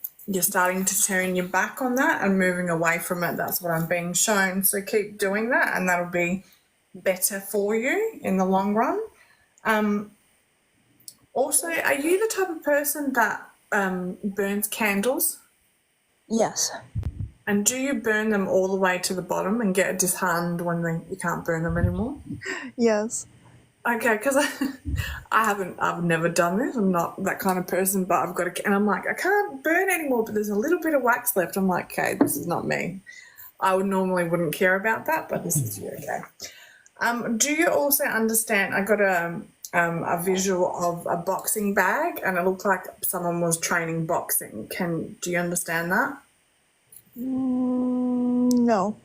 starting to turn your back on that and moving away from it. That's what I'm being shown. So keep doing that, and that'll be better for you in the long run. Also, are you the type of person that burns candles? Yes. And do you burn them all the way to the bottom and get disheartened when you can't burn them anymore? Yes. Okay, because I've never done this. I'm not that kind of person, but I've got and I'm like, I can't burn anymore, but there's a little bit of wax left. I'm like, okay, this is not me. I wouldn't care about that, but this is you, okay. Do you also understand? I got a visual of a boxing bag, and it looked like someone was training boxing. Do you understand that? No.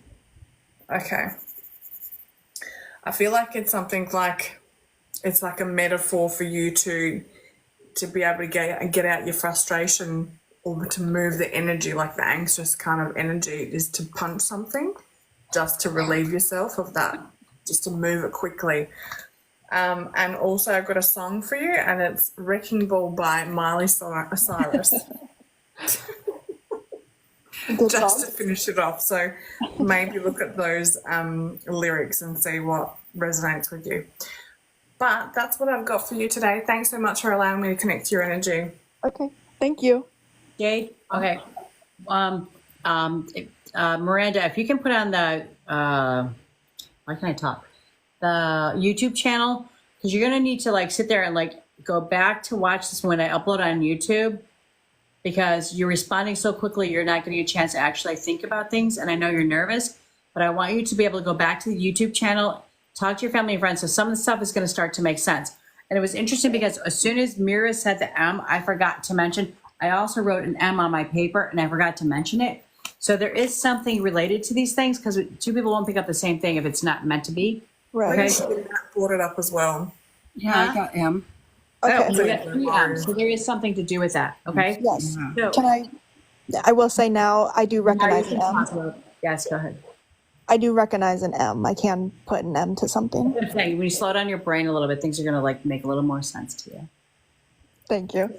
Okay. I feel like it's something like it's like a metaphor for you to be able to get out your frustration, or to move the energy, like the anxious kind of energy is to punch something just to relieve yourself of that, just to move it quickly. And also I've got a song for you, and it's Wrecking Ball by Miley Cyrus. Just to finish it off. So maybe look at those lyrics and see what resonates with you. But that's what I've got for you today. Thanks so much for allowing me to connect to your energy. Okay. Thank you. Jade? Okay. Miranda, if you can put on the, why can I talk? The YouTube channel, because you're going to need to like sit there and like go back to watch this when I upload on YouTube. because you're responding so quickly, you're not getting a chance to actually think about things. And I know you're nervous, but I want you to be able to go back to the YouTube channel, talk to your family and friends. So some of the stuff is going to start to make sense. And it was interesting because as soon as Mira said the M, I forgot to mention, I also wrote an M on my paper and I forgot to mention it. So there is something related to these things because two people won't pick up the same thing if it's not meant to be. Right. Okay. Matt brought it up as well. Yeah, I got M. Okay. Oh, we got 3 M's. So there is something to do with that. Okay. Yes. So, Can I will say now, I do recognize an M. yes, go ahead. I do recognize an M. I can put an M to something. I'm saying, when you slow down your brain a little bit, things are going to like make a little more sense to you. Thank you.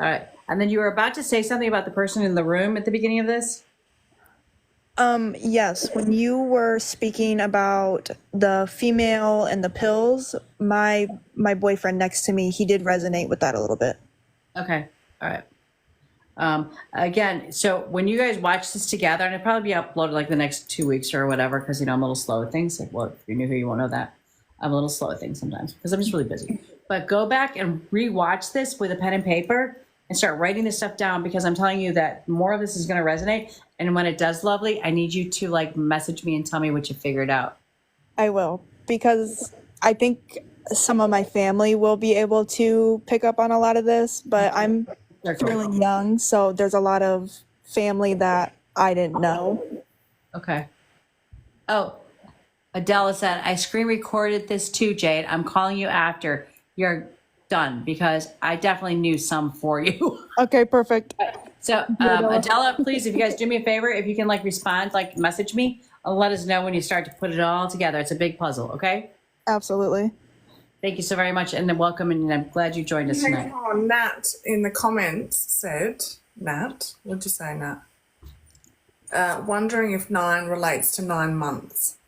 All right. And then you were about to say something about the person in the room at the beginning of this. Yes, when you were speaking about the female and the pills, my boyfriend next to me, he did resonate with that a little bit. Okay. All right. Again, so when you guys watch this together, and it'll probably be uploaded like the next 2 weeks or whatever, because I'm a little slow at things. Well, if you're new here, you won't know that. I'm a little slow at things sometimes because I'm just really busy. But go back and re-watch this with a pen and paper and start writing this stuff down, because I'm telling you that more of this is going to resonate. And when it does, lovely, I need you to like message me and tell me what you figured out. I will, because I think some of my family will be able to pick up on a lot of this, but I'm really young, so there's a lot of family that I didn't know. Okay. Oh, Adela said, I screen recorded this too, Jade. I'm calling you after you're done because I definitely knew some for you. Okay, perfect. So, Adela, please, if you guys do me a favor, if you can like respond, like message me, let us know when you start to put it all together. It's a big puzzle, okay? Absolutely. Thank you so very much, and then welcome, and I'm glad you joined us Hang tonight. on, Nat in the comments said, Nat, what'd you say, Nat? Wondering if 9 relates to 9 months.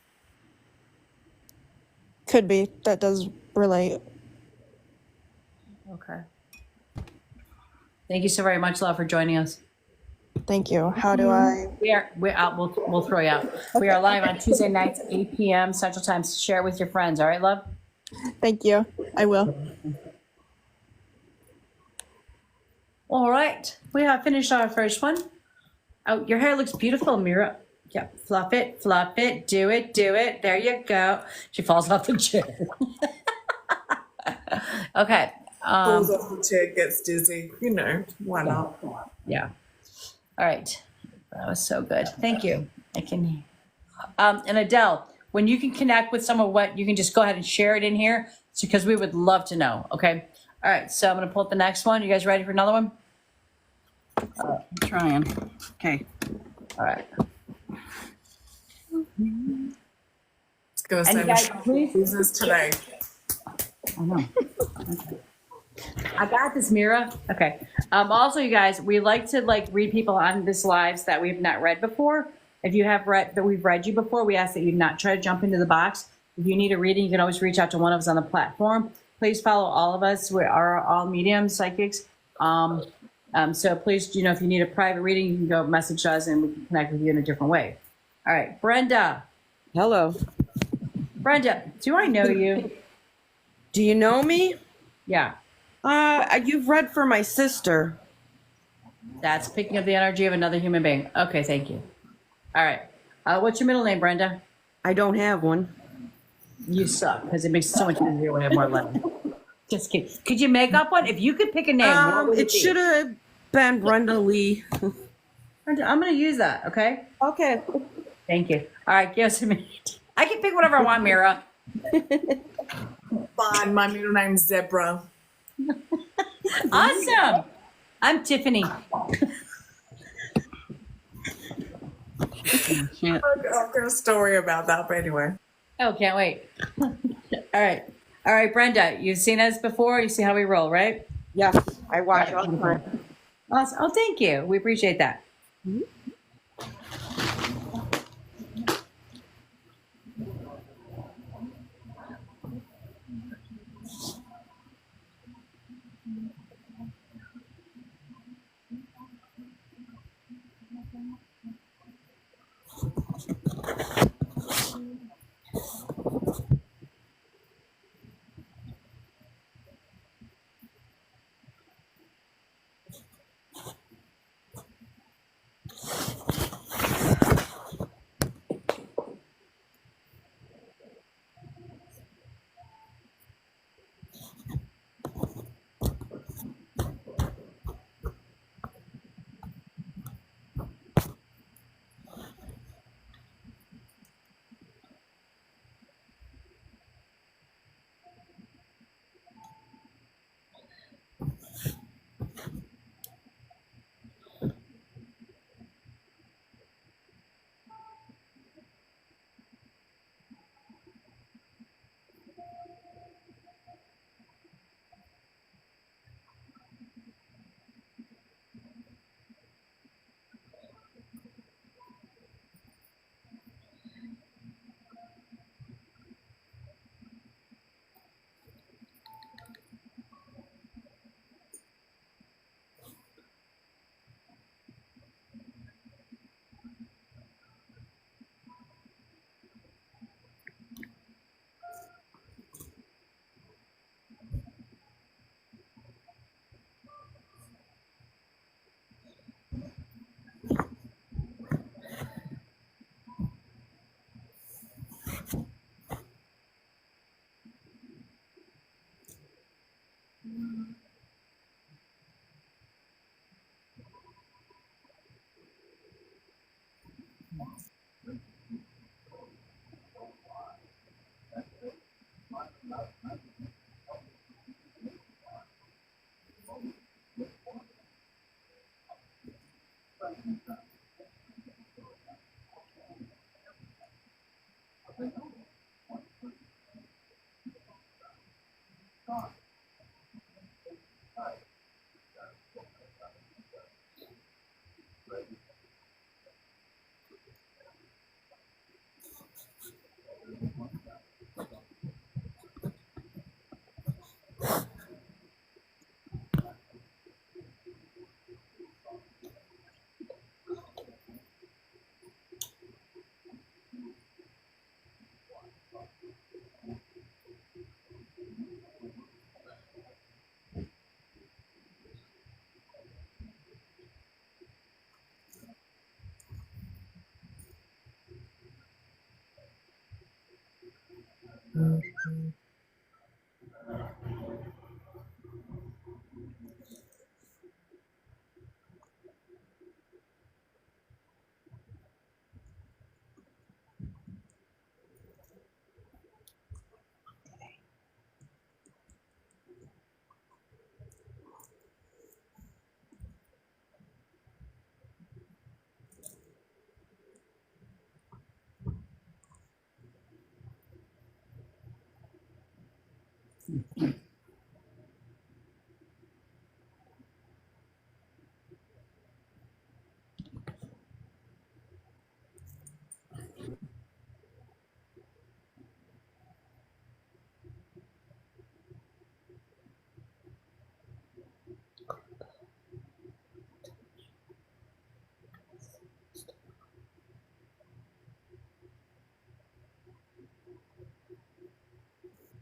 Could be. That does relate. Okay. Thank you so very much, love, for joining us. Thank you. How do I? We're out. We'll throw you out. We are live on Tuesday nights, 8 p.m. Central Time. Share it with your friends. All right, love? Thank you. I will. All right. We have finished our first one. Oh, your hair looks beautiful, Mira. Yeah, fluff it, do it, do it. There you go. She falls off the chair. Okay. Falls off the chair, gets dizzy. You know, why not? Yeah. All right. That was so good. Thank you. I can. And Adele, when you can connect with some of what, you can just go ahead and share it in here, because we would love to know. Okay. All right. So I'm going to pull up the next one. You guys ready for another one? I'm trying. Okay. All right. It's gonna And you say guys, Michelle please. business today. I know. Okay. I got this, Mira. Okay. Also, you guys, we like to like read people on this lives that we've not read before. If you have read that we've read you before, we ask that you not try to jump into the box. If you need a reading, you can always reach out to one of us on the platform. Please follow all of us. We are all mediums, psychics. So please, if you need a private reading, you can go message us and we can connect with you in a different way. All right, Brenda. Hello. Brenda, do I know you? Do you know me? Yeah. You've read for my sister. That's picking up the energy of another human being. Okay, thank you. All right. What's your middle name, Brenda? I don't have one. You suck, because it makes it so much easier when I have more letters. Just kidding. Could you make up one? If you could pick a name, what would It be? should have been Brenda Lee. Brenda, I'm going to use that, okay? Okay. Thank you. All right, give us a minute. I can pick whatever I want, Mira. Fine, my middle name's Zebra. Awesome. I'm Tiffany. Shit. I've got a story about that, but anyway. Oh, can't wait. All right. All right, Brenda, you've seen us before. You see how we roll, right? Yes, I watch all the time. Awesome. Oh, thank you. We appreciate that.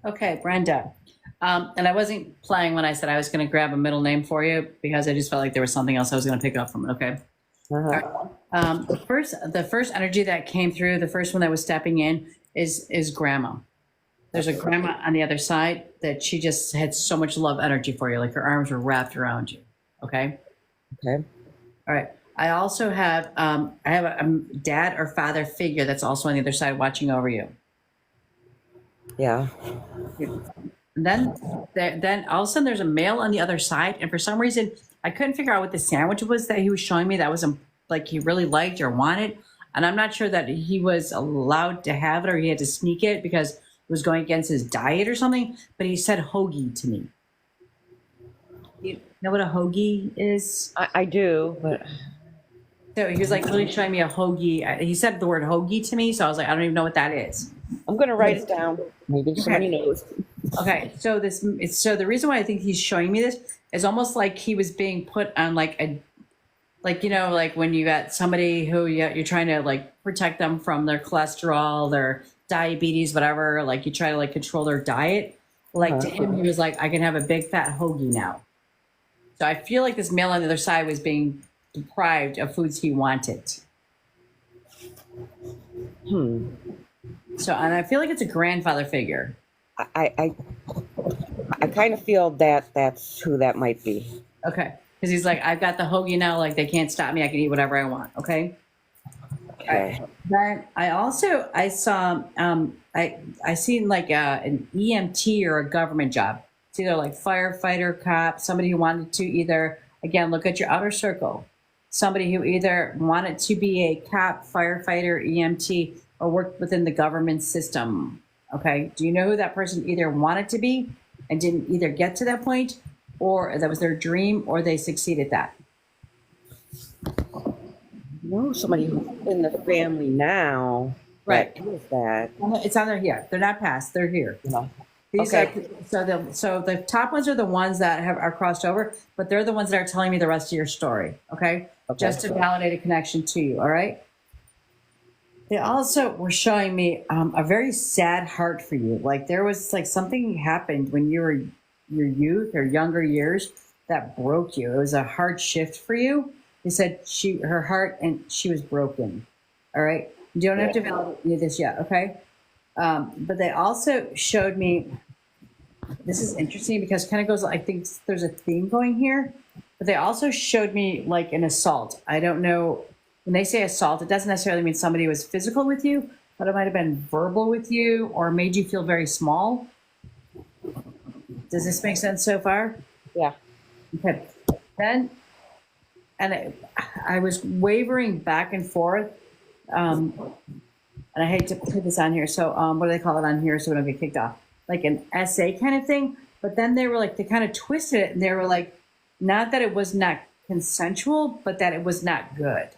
Okay, Brenda. And I wasn't playing when I said I was going to grab a middle name for you because I just felt like there was something else I was going to pick up from it. Okay. All right. The first energy that came through, the first one that was stepping in is grandma. There's a grandma on the other side that she just had so much love energy for you. Like her arms were wrapped around you. Okay. Okay. All right. I also have, I have a dad or father figure that's also on the other side watching over you. Yeah. And then all of a sudden there's a male on the other side. And for some reason, I couldn't figure out what the sandwich was that he was showing me that was like he really liked or wanted. And I'm not sure that he was allowed to have it or he had to sneak it because it was going against his diet or something. But he said hoagie to me. You know what a hoagie is? I do, but So he was like really showing me a hoagie. He said the word hoagie to me. So I was like, I don't even know what that is. I'm going to write it down. Maybe somebody knows. Okay, so the reason why I think he's showing me this is almost like he was being put on like like when you got somebody who you're trying to like protect them from their cholesterol, their diabetes, whatever. Like you try to like control their diet. Like to him, he was like, I can have a big fat hoagie now. So I feel like this male on the other side was being deprived of foods he wanted. So, and I feel like it's a grandfather figure. I kind of feel that that's who that might be. Okay. Because he's like, I've got the hoagie now. Like, they can't stop me. I can eat whatever I want. Okay. Okay. Then I saw, I seen like an EMT or a government job. It's either like firefighter, cop, somebody who wanted to either, again, look at your outer circle. Somebody who either wanted to be a cop, firefighter, EMT, or worked within the government system. Okay. Do you know who that person either wanted to be and didn't either get to that point, or that was their dream, or they succeeded that? No, somebody who's in the family now. Right. Who is that? It's on there here. They're not past. They're here. No. These Okay. so the top ones are the ones that are crossed over, but they're the ones that are telling me the rest of your story. Okay. Just to validate a connection to you. All right. They also were showing me a very sad heart for you. Like there was like something happened when you were your youth or younger years that broke you. It was a hard shift for you. They said her heart and she was broken. All right. You don't have to validate any of this yet. Okay. But they also showed me, this is interesting because it kind of goes, I think there's a theme going here, but they also showed me like an assault. I don't know, when they say assault, it doesn't necessarily mean somebody was physical with you, but it might have been verbal with you or made you feel very small. Does this make sense so far? Yeah. Okay. Then, and I was wavering back and forth. And I hate to put this on here. So, what do they call it on here? So we don't get kicked off. Like an essay kind of thing. But then they were like, they kind of twisted it and they were like, not that it was not consensual, but that it was not good.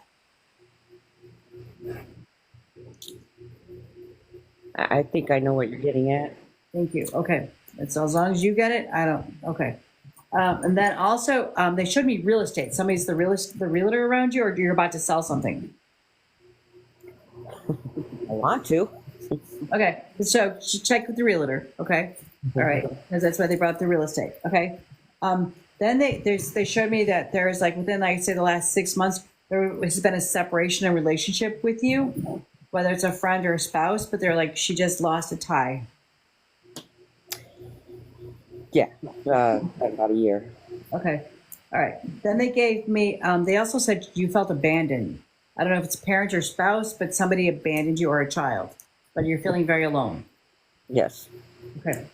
I think I know what you're getting at. Thank you. Okay. So as long as you get it, I don't. Okay. And then also, they showed me real estate. Somebody's the realtor around you, or you're about to sell something. I want to. Okay. So check with the realtor. Okay. All right. Because that's why they brought up the real estate. Okay. Then they showed me that there's like within, like I say, the last 6 months, there has been a separation in relationship with you, whether it's a friend or a spouse, but they're like, she just lost a tie. Yeah, about a year. Okay. All right. Then they gave me, they also said you felt abandoned. I don't know if it's a parent or spouse, but somebody abandoned you or a child, but you're feeling very alone. Yes. Okay.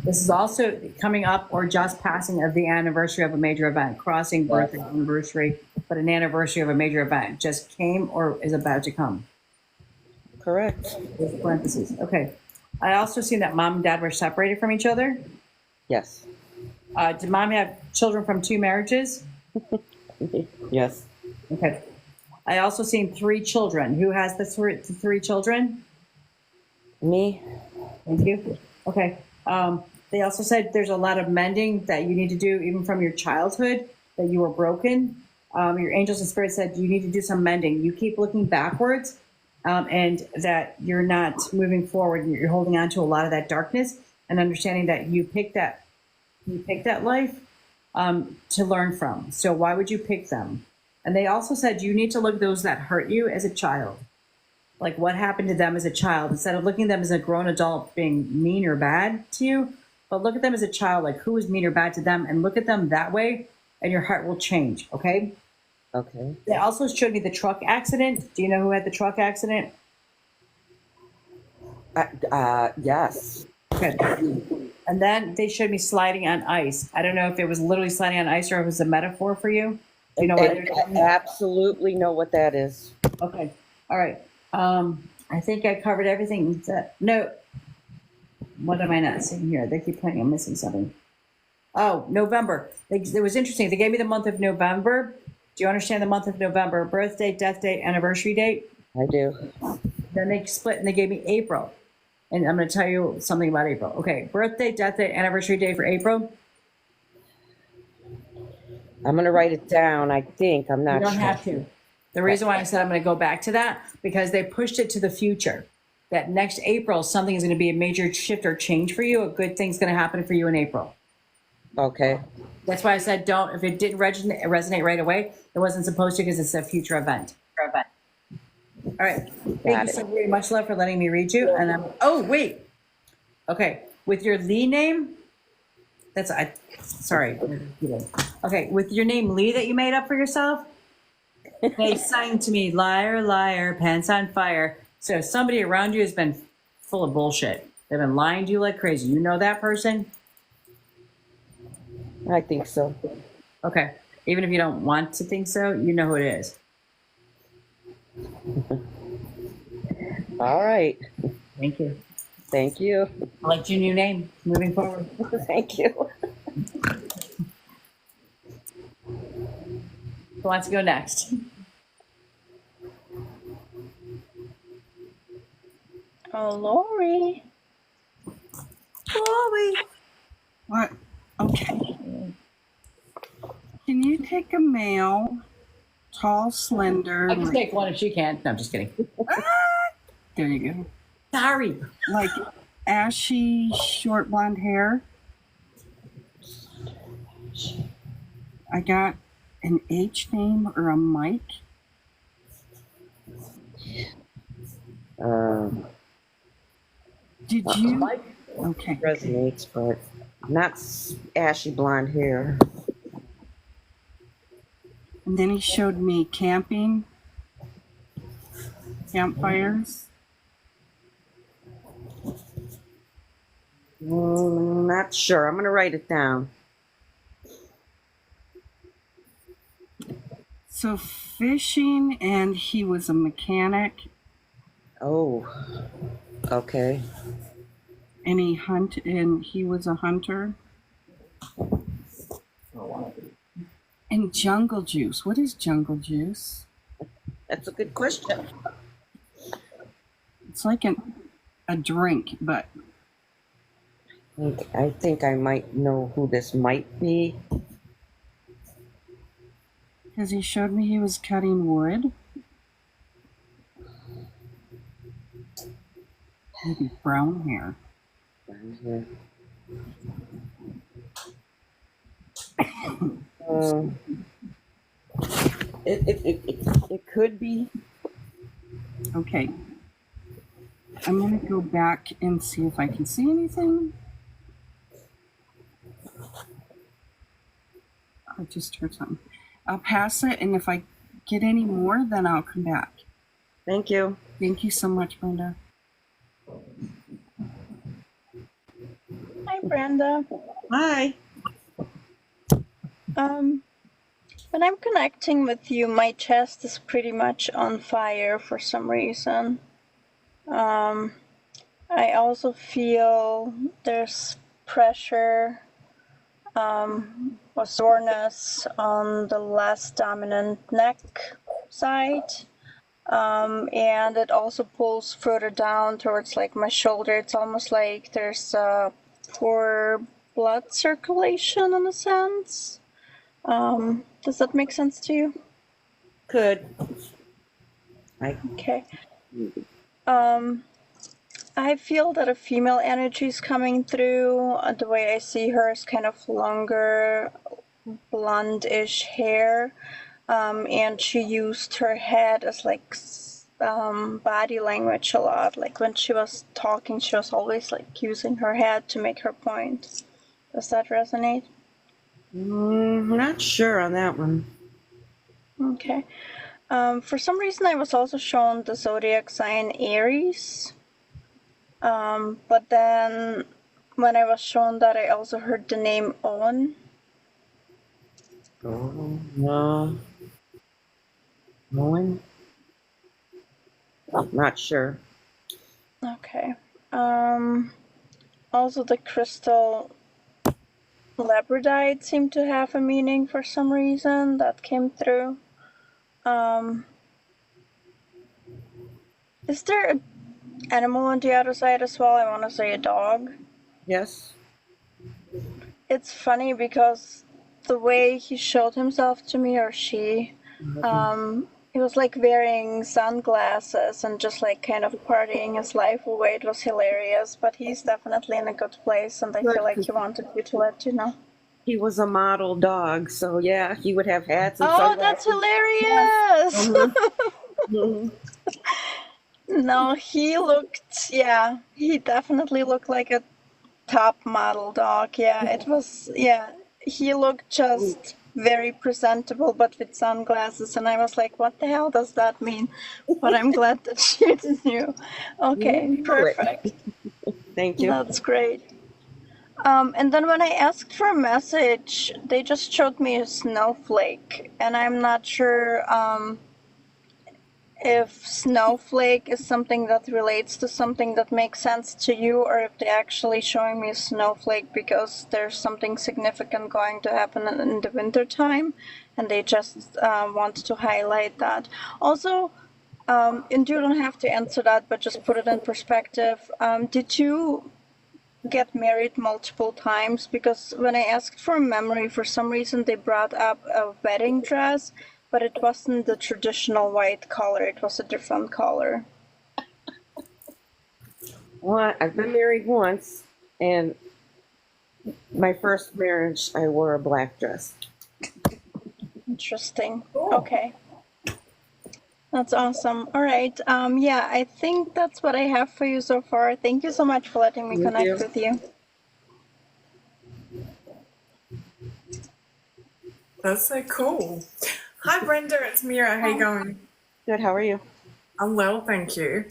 This is also coming up or just passing of the anniversary of a major event, crossing birthday anniversary, but an anniversary of a major event just came or is about to come. Correct. With parentheses. Okay. I also seen that mom and dad were separated from each other. Yes. Did mom have children from 2 marriages? Yes. Okay. I also seen 3 children. Who has the three children? Me. Thank you. Okay. They also said there's a lot of mending that you need to do, even from your childhood, that you were broken. Your angels and spirits said you need to do some mending. You keep looking backwards, and that you're not moving forward. You're holding on to a lot of that darkness, and understanding that you picked that life to learn from. So why would you pick them? And they also said you need to look at those that hurt you as a child. Like what happened to them as a child, instead of looking at them as a grown adult being mean or bad to you, but look at them as a child, like who was mean or bad to them, and look at them that way, and your heart will change, okay? Okay. They also showed me the truck accident. Do you know who had the truck accident? Yes. Okay. And then they showed me sliding on ice. I don't know if it was literally sliding on ice or if it was a metaphor for you. Do you know what? I absolutely know what that is. Okay. All right. I think I covered everything. No. What am I not seeing here? They keep playing. I'm missing something. Oh, November. It was interesting. They gave me the month of November. Do you understand the month of November? Birth date, death date, anniversary date? I do. Then they split and they gave me April. And I'm going to tell you something about April. Okay. Birth date, death date, anniversary date for April. I'm going to write it down. I think. I'm not You don't sure. have to. The reason why I said I'm going to go back to that, because they pushed it to the future. That next April, something is going to be a major shift or change for you. A good thing's going to happen for you in April. Okay. That's why I said don't. If it didn't resonate right away, it wasn't supposed to, because it's a future event. All right. Thank you so very much, love, for letting me read you. And oh wait. Okay, with your Lee name. Sorry. Okay, with your name Lee that you made up for yourself. They sang to me, liar, liar, pants on fire. So somebody around you has been full of bullshit. They've been lying to you like crazy. You know that person? I think so. Okay. Even if you don't want to think so, you know who it is. All right. Thank you. Thank you. I like your new name moving forward. Thank you. Who wants to go next? Oh, Lori. Lori. What? Okay. Can you take a male, tall, slender? I can take one if she can. No, I'm just kidding. There you go. Sorry. Like ashy, short blonde hair. I got an H name or a Mike. Did you? Okay. Resonates, but not ashy blonde hair. And then he showed me camping, campfires. Not sure. I'm gonna write it down. So fishing, and he was a mechanic, Oh, okay. and he was a hunter. And jungle juice. What is jungle juice? That's a good question. It's like a drink, but I think I might know who this might be. because he showed me he was cutting wood. Maybe brown hair. It could be. Okay. I'm going to go back and see if I can see anything. I just heard something. I'll pass it, and if I get any more, then I'll come back. Thank you. Thank you so much, Brenda. Hi, Brenda. Hi. When I'm connecting with you, my chest is pretty much on fire for some reason. I also feel there's pressure or soreness on the less dominant neck side. And it also pulls further down towards like my shoulder. It's almost like there's poor blood circulation in a sense. Does that make sense to you? Could. Okay. I feel that a female energy is coming through. The way I see her is kind of longer, blonde-ish hair. And she used her head as like body language a lot. Like when she was talking, she was always like using her head to make her point. Does that resonate? Not sure on that one. Okay. For some reason, I was also shown the zodiac sign Aries. But then when I was shown that, I also heard the name Owen. Oh, no. No. Not sure. Okay. Also, the crystal labradorite seemed to have a meaning for some reason that came through. Is there an animal on the other side as well? I want to say a dog. Yes. It's funny because the way he showed himself to me, or she, he was like wearing sunglasses and just like kind of partying his life away. It was hilarious, but he's definitely in a good place, and I feel like he wanted you to let you know. He was a model dog, so yeah, he would have hats and Oh, sunglasses. that's hilarious! Mhm. No, he definitely looked like a top model dog. Yeah, it was, he looked just very presentable, but with sunglasses, and I was like, what the hell does that mean? But I'm glad that you knew. Okay, perfect. Thank you. That's great. And then when I asked for a message, they just showed me a snowflake, and I'm not sure if snowflake is something that relates to something that makes sense to you, or if they're actually showing me a snowflake because there's something significant going to happen in the winter time, and they just want to highlight that. Also, and you don't have to answer that, but just put it in perspective. Did you get married multiple times? Because when I asked for a memory, for some reason they brought up a wedding dress, but it wasn't the traditional white color, it was a different color. Well, I've been married once, and my first marriage, I wore a black dress. Interesting. Okay. That's awesome. All right. Yeah, I think that's what I have for you so far. Thank you so much for letting me Thank connect you. with you. That's so cool. Hi, Brenda. It's Mira. How you going? Good. How are you? I'm well, thank you.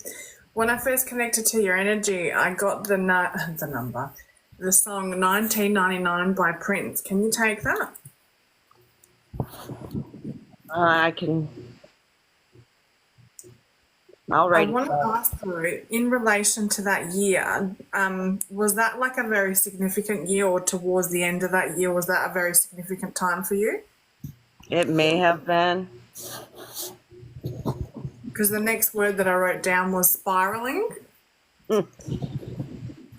When I first connected to your energy, I got the number, the song 1999 by Prince. Can you take that? I can. I'll I write it want to down. ask though, in relation to that year, was that like a very significant year, or towards the end of that year, was that a very significant time for you? It may have been. Because the next word that I wrote down was spiraling, Mm,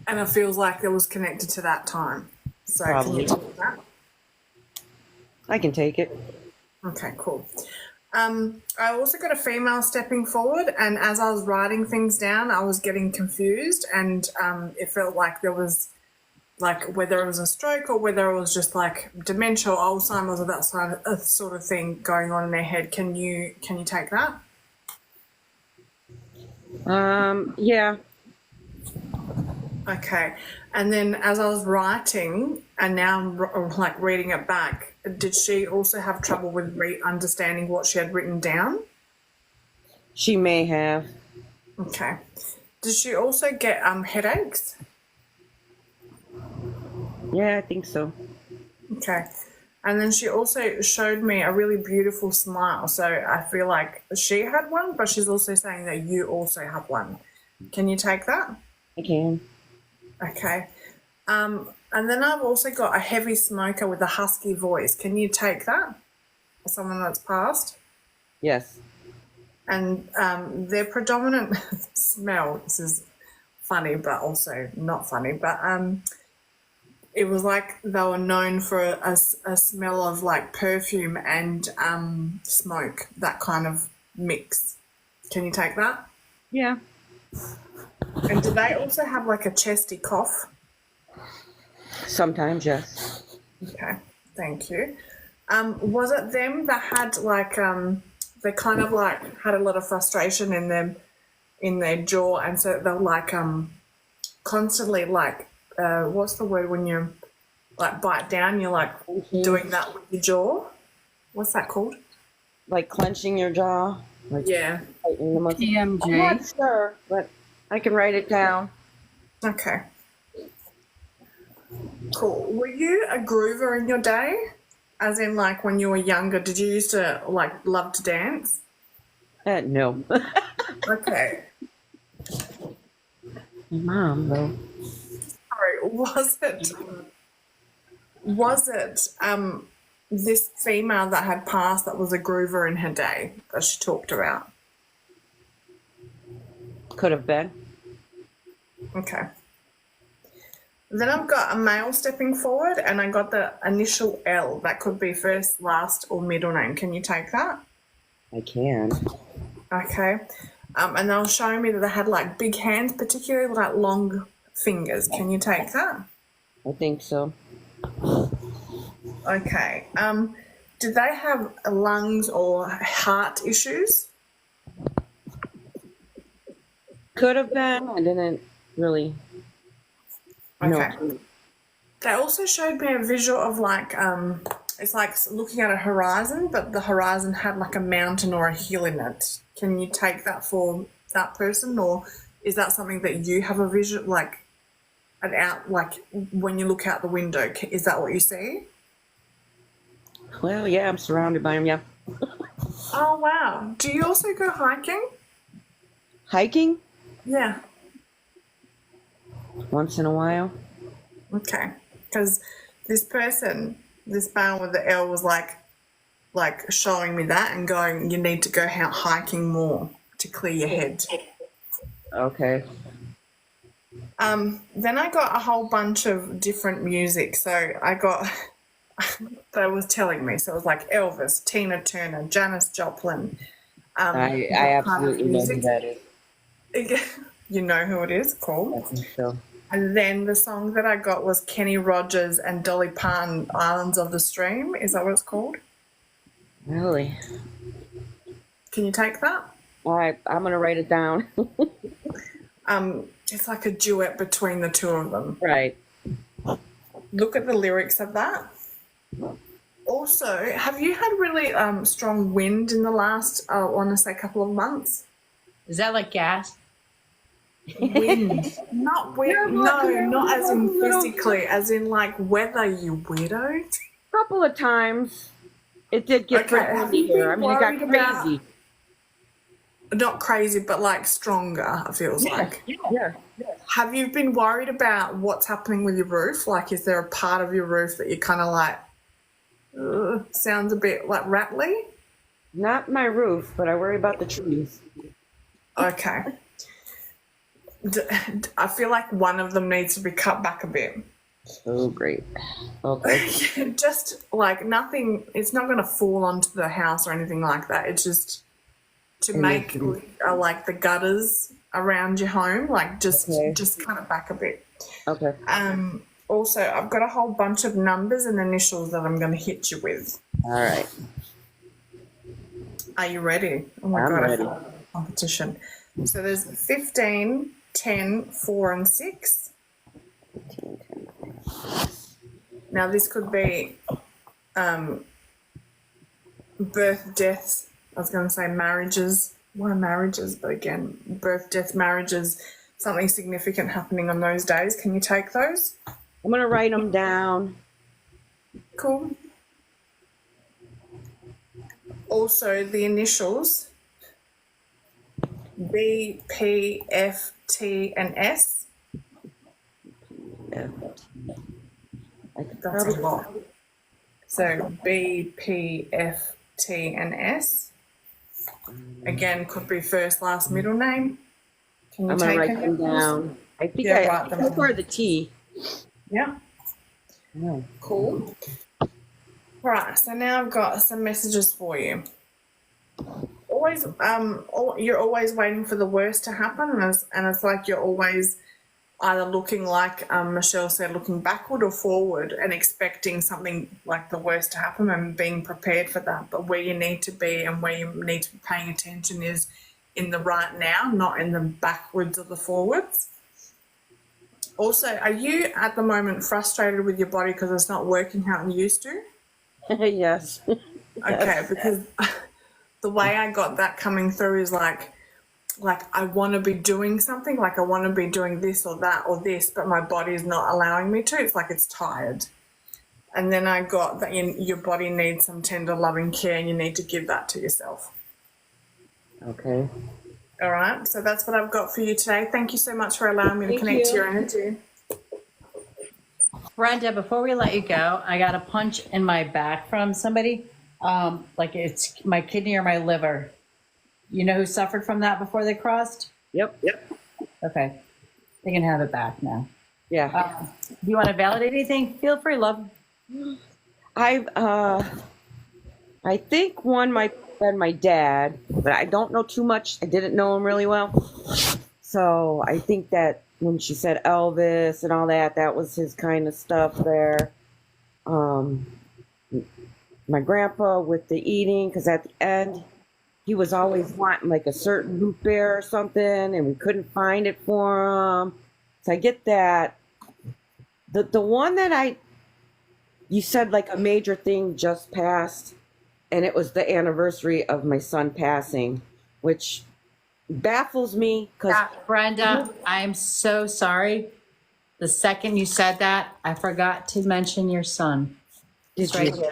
and it feels like it was connected to that time. So can you probably. take that? I can take it. Okay, cool. I also got a female stepping forward, and as I was writing things down, I was getting confused, and it felt like there was, like, whether it was a stroke or whether it was just like dementia or Alzheimer's or that sort of thing going on in their head. Can you take that? Yeah. Okay. And then as I was writing, and now I'm like reading it back, did she also have trouble with understanding what she had written down? She may have. Okay. Did she also get headaches? Yeah, I think so. Okay. And then she also showed me a really beautiful smile. So I feel like she had one, but she's also saying that you also have one. Can you take that? I can. Okay. And then I've also got a heavy smoker with a husky voice. Can you take that? Someone that's passed? Yes. And their predominant smell, this is funny but also not funny, but it was like they were known for a smell of like perfume and smoke, that kind of mix. Can you take that? Yeah. And do they also have like a chesty cough? Sometimes, yes. Okay, thank you. Was it them that had like they kind of like had a lot of frustration in them, in their jaw, and so they're like constantly like what's the word when you like bite down, you're like doing that with your jaw? What's that called? Like clenching your jaw. Like Yeah. tightening the muscle. I'm TMJ. not sure, but I can write it down. Okay. Cool. Were you a groover in your day? As in, like, when you were younger, did you used to, like, love to dance? No. Okay. Mom, though. Sorry, was it this female that had passed that was a groover in her day that she talked about? Could have been. Okay. Then I've got a male stepping forward, and I got the initial L. That could be first, last, or middle name. Can you take that? I can. Okay. And they were showing me that they had like big hands, particularly like long fingers. Can you take that? I think so. Okay. Did they have lungs or heart issues? Could have been. I didn't really. Okay. No. They also showed me a visual of like it's like looking at a horizon, but the horizon had like a mountain or a hill in it. Can you take that for that person, or is that something that you have a vision like an out like when you look out the window? Is that what you see? Well, yeah, I'm surrounded by them. Yeah. Oh wow! Do you also go hiking? Hiking Yeah. once in a while. Okay. Because this person, this man with the L, was like showing me that and going, you need to go out hiking more to clear your head. Okay. Then I got a whole bunch of different music. So I got, they was telling me, so it was like Elvis, Tina Turner, Janis Joplin. I absolutely know who that is. You know who it is? Cool. I think so. And then the song that I got was Kenny Rogers and Dolly Parton, Islands of the Stream. Is that what it's called? Really? Can you take that? All right, I'm gonna write it down. It's like a duet between the two of them. Right. Look at the lyrics of that. Also, have you had really strong wind in the last, I want to say, couple of months? Is that like gas? Wind. Not wind. No, not as in physically, as in like weather, you weirdo. Couple of times, it did get Okay, pretty have windy you been here. I mean, it got worried about- crazy. Not crazy, but like stronger, it feels like. Yeah. Have you been worried about what's happening with your roof? Like, is there a part of your roof that you're kind of like, sounds a bit like rattly? Not my roof, but I worry about the trees. Okay. I feel like one of them needs to be cut back a bit. Oh, great. Okay. Just like nothing, it's not going to fall onto the house or anything like that. It's just to make like the gutters around your home, like just cut it back a bit. Okay. Also, I've got a whole bunch of numbers and initials that I'm going to hit you with. All right. Are you ready? Oh my I'm God, ready. I feel like a competition. So there's 15, 10, 4, and 6. Now this could be birth, deaths. I was going to say marriages. Why marriages? But again, birth, death, marriages, something significant happening on those days. Can you take those? I'm going to write them down. Cool. Also, the initials B, P, F, T, and S. Yeah. That's a lot. So B, P, F, T, and S. Again, could be first, last, middle name. Can you I'm going to take write any them of those? down. I think Yeah, I write them prefer down. the T. Yeah. Oh. Cool. Right, so now I've got some messages for you. Always, you're always waiting for the worst to happen, and it's like you're always either looking like Michelle said, looking backward or forward, and expecting something like the worst to happen and being prepared for that. But where you need to be and where you need to be paying attention is in the right now, not in the backwards or the forwards. Also, are you at the moment frustrated with your body because it's not working how it used to? Yes. Okay, because the way I got that coming through is like I want to be doing something, like I want to be doing this or that or this, but my body is not allowing me to. It's like it's tired. And then I got that your body needs some tender, loving care, and you need to give that to yourself. Okay. All right, so that's what I've got for you today. Thank you so much for allowing me to connect to your energy. Brenda, before we let you go, I got a punch in my back from somebody. Like it's my kidney or my liver. You know who suffered from that before they crossed? Yep. Okay. They can have it back now. Yeah. Do you want to validate anything? Feel free, love. I think one might have been my dad, but I don't know too much. I didn't know him really well. So I think that when she said Elvis and all that, that was his kind of stuff there. My grandpa with the eating, because at the end, he was always wanting like a certain root beer or something, and we couldn't find it for him. So I get that. The one that you said like a major thing just passed, and it was the anniversary of my son passing, which baffles me because Brenda, I'm so sorry. The second you said that, I forgot to mention your son. did Right you? here.